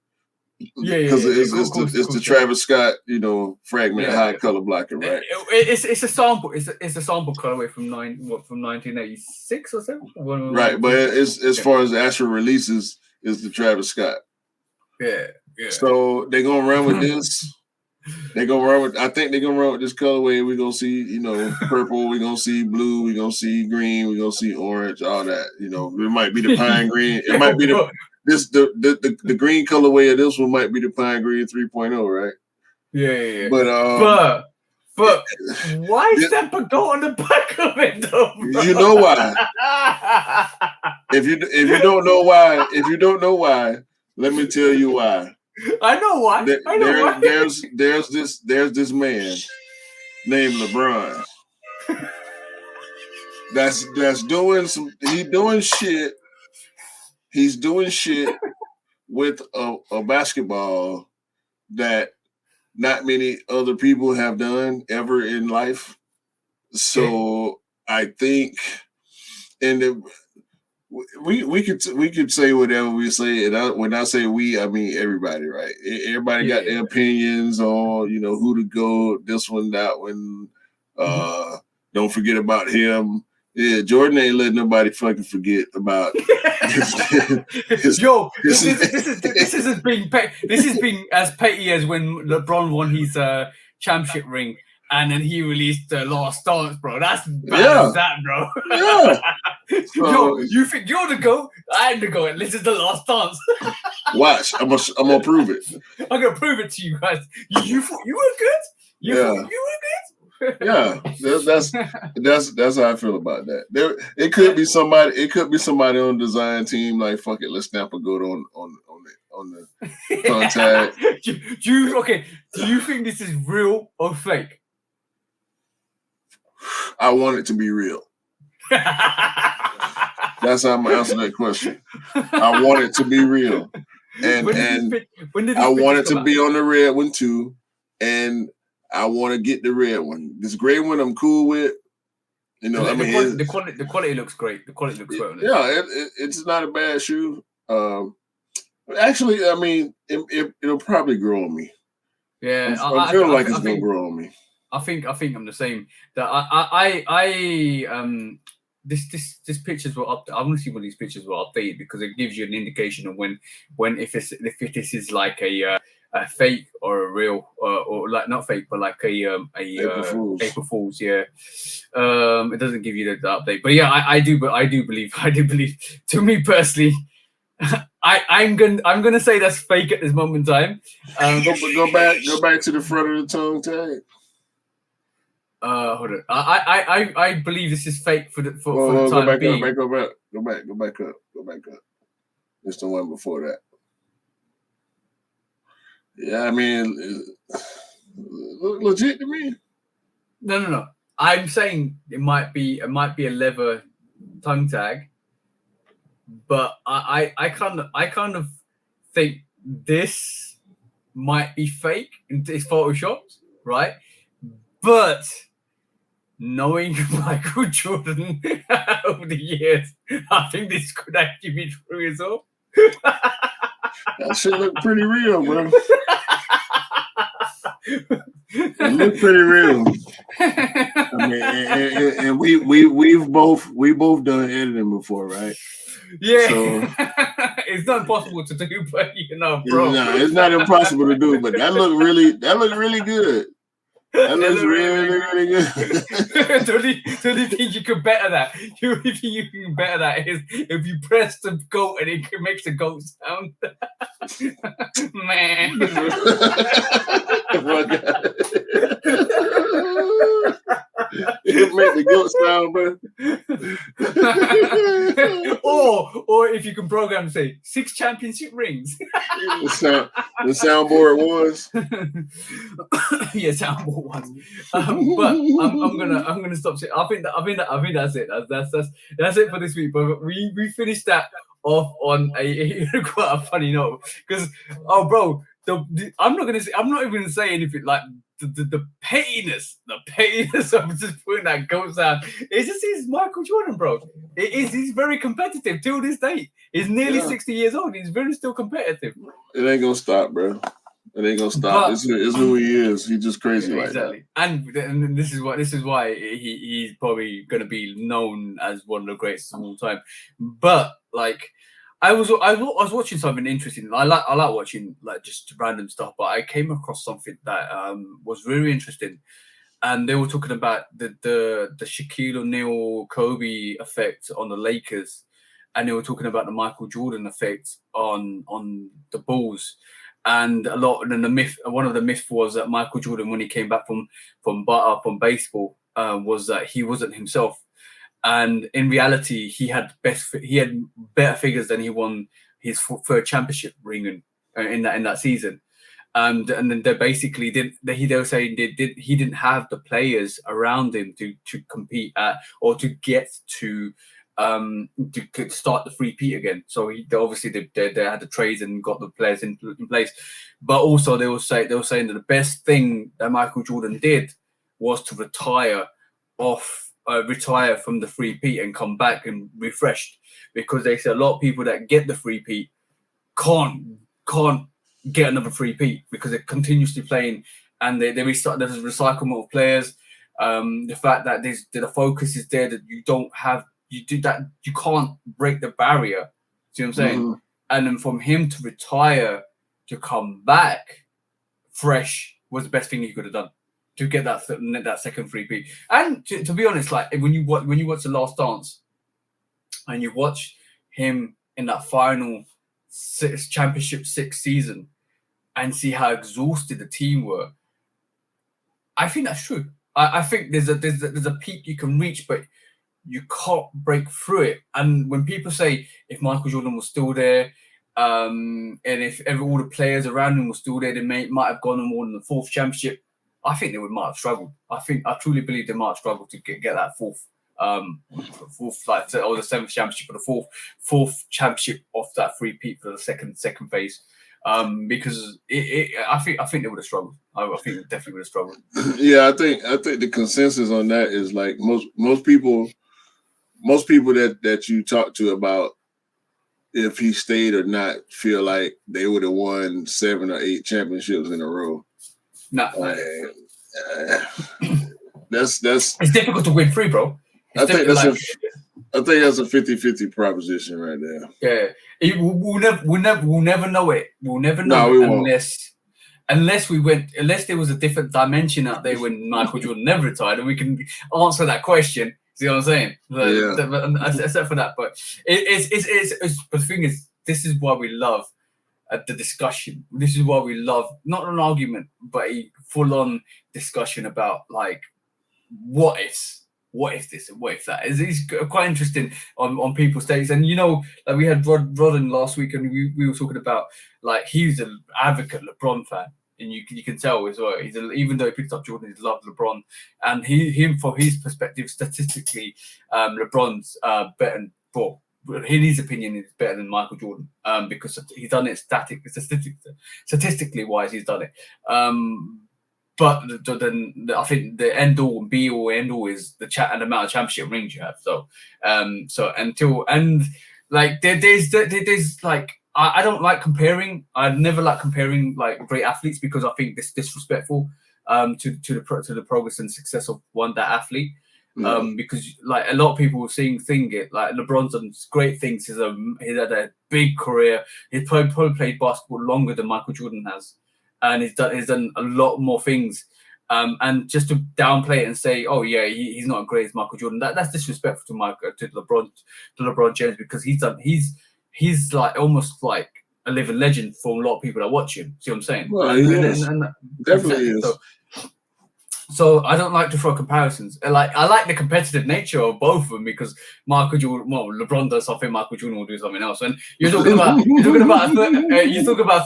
Because it's the Travis Scott, fragment high color blocker, right? It's a sample. It's a sample colorway from 1986 or so. Right, but as far as the actual releases, is the Travis Scott. Yeah. So they're gonna run with this. I think they're gonna run with this colorway. We're gonna see, purple. We're gonna see blue. We're gonna see green. We're gonna see orange. All that. It might be the pine green. It might be the green colorway of this one might be the pine green 3.0, right? Yeah. But why is that goat on the back of it though? Bro? You know why? If you don't know why, let me tell you why. I know why. There's this man named LeBron. That's doing shit. He's doing shit with a basketball that not many other people have done ever in life. So I think, and we could say whatever we say, and when I say we, I mean everybody, right? Everybody got their opinions on who to go, this one, that one. Don't forget about him. Yeah, Jordan ain't letting nobody fucking forget about. Yo, this has been as petty as when LeBron won his championship ring. And then he released the Last Dance, bro. That's bad as that, bro. Yeah. Yo, you think you're the GOAT? I'm the GOAT. This is the Last Dance. Watch, I'm gonna prove it. I'm gonna prove it to you guys. You thought you were good? You were good? Yeah, that's how I feel about that. It could be somebody. It could be somebody on the design team. Like, fuck it, let's snap a goat on the contact. Do you think this is real or fake? I want it to be real. That's how I'm gonna answer that question. I want it to be real, and I want it to be on the red one too, and I want to get the red one. This gray one I'm cool with. The quality looks great. The quality looks great. Yeah, it's not a bad shoe. Actually, I mean, it'll probably grow on me. Yeah, I feel like it's gonna grow on me. I think I'm the same. That this pictures were up. I want to see when these pictures were updated because it gives you an indication of when if this is like a fake or a real or like not fake but like a April Fools. Yeah. It doesn't give you the update, but yeah, I do believe. To me personally, I'm gonna say that's fake at this moment in time. Go back to the front of the tongue tag. Hold on. I believe this is fake for the time being. Go back up. It's the one before that. Yeah, I mean, look legit to me. No. I'm saying it might be a leather tongue tag, but I kind of think this might be fake. It's photoshopped, right? But knowing Michael Jordan over the years, I think this could actually be true as well. That shit look pretty real, bro. It look pretty real. I mean, and we've both done editing before, right? Yeah. So, it's not impossible to do, but bro. No, it's not impossible to do, but that looked really good. That looks really good. The only thing you can better that. The only thing you can better that is if you press the goat and it makes the goat sound. Man. It make the goat sound, bro. or if you can program, say 6 championship rings. The soundboard was. Yeah, soundboard ones. But I'm gonna stop. I think that's it. That's it for this week. But we finished that off on a quite a funny note because bro, I'm not even gonna say anything like. The pettiness of just putting that goat sound. It just is Michael Jordan, bro. He's very competitive till this day. He's nearly 60 years old. He's very still competitive. It ain't gonna stop, bro. It ain't gonna stop. It's who he is. He's just crazy like that. And this is why he's probably gonna be known as one of the greatest of all time. But like I was watching something interesting. I like watching like just random stuff, but I came across something that was really interesting, and they were talking about the Shaquille O'Neal Kobe effect on the Lakers, and they were talking about the Michael Jordan effect on the Bulls, and one of the myths was that Michael Jordan, when he came back from baseball, was that he wasn't himself. And in reality, he had better figures than he won his third championship ring in that season. And then they basically they were saying he didn't have the players around him to compete at or to get to to start the three-peat again. So obviously they had the trades and got the players in place, but also they were saying that the best thing that Michael Jordan did was to retire from the three-peat and come back and refreshed, because they say a lot of people that get the three-peat can't get another three-peat because they're continuously playing, and there's recyclement of players. The fact that the focus is there, that you can't break the barrier. See what I'm saying? Mm-hmm. And then from him to retire to come back fresh was the best thing he could have done to get that second three-peat. And to be honest, like when you watch The Last Dance and you watch him in that final championship 6 season and see how exhausted the team were, I think that's true. I think there's a peak you can reach, but you can't break through it. And when people say if Michael Jordan was still there, and if all the players around him were still there, they might have gone on more than the 4th championship. I think they might have struggled. I truly believe they might have struggled to get that 4th, or the 7th championship, or the 4th championship off that three-peat for the second phase. Because I think they would have struggled. I think they definitely would have struggled. Yeah, I think the consensus on that is like most people that you talk to about if he stayed or not feel like they would have won 7 or 8 championships in a row. No, that's it's difficult to win 3, bro. I think that's a 50-50 proposition right there. Yeah, we'll never know it. We'll never know unless there was a different dimension out there when Michael Jordan never retired, and we can answer that question. See what I'm saying? Except for that, but but the thing is, this is why we love the discussion. This is why we love not an argument, but a full-on discussion about like what ifs. What if this and what if that? It's quite interesting on people's takes. And like we had Rodden last week, and we were talking about like he's an advocate LeBron fan, and you can tell as well. Even though he picked up Jordan, he loved LeBron, and him from his perspective, statistically, LeBron's better. Well, in his opinion, is better than Michael Jordan because he's done it statistically wise. He's done it. But then I think the end all and be all end all is the amount of championship rings you have. So there's like I don't like comparing. I never like comparing like great athletes because I think it's disrespectful to the progress and success of that athlete. Because like a lot of people think it like LeBron's done great things. He's had a big career. He's probably played basketball longer than Michael Jordan has. And he's done a lot more things, and just to downplay it and say, "Oh yeah, he's not as great as Michael Jordan." That's disrespectful to LeBron James, because he's like almost like a living legend for a lot of people that watch him. See what I'm saying? Well, and definitely is. So I don't like to throw comparisons. I like the competitive nature of both of them, because Michael Jordan, LeBron does something, Michael Jordan will do something else. And you're talking about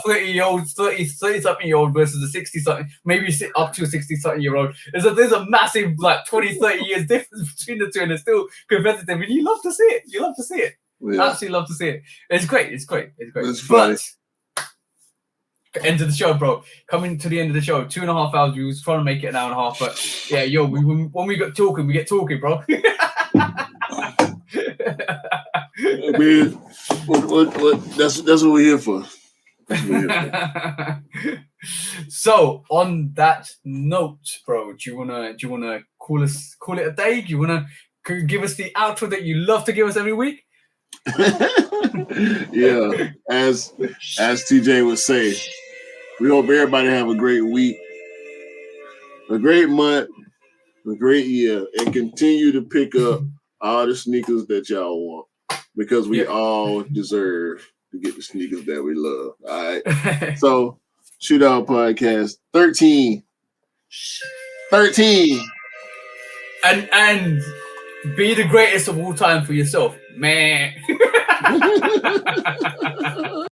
30-something-year-old versus a 60-something, maybe up to a 60-something-year-old. There's a massive like 20-30 years difference between the two, and it's still competitive. And you love to see it. Yeah. Absolutely love to see it. It's great. It's funny. End of the show, bro. Coming to the end of the show. 2.5 hours. We was trying to make it an hour and a half, but yeah, when we get talking, bro. I mean, that's what we're here for. So on that note, bro, do you wanna call it a day? Do you wanna give us the outro that you love to give us every week? Yeah, as TJ would say, we hope everybody have a great week, a great month, a great year, and continue to pick up all the sneakers that y'all want, because we all deserve to get the sneakers that we love. All right. So Shootout Podcast 13. And be the greatest of all time for yourself, man.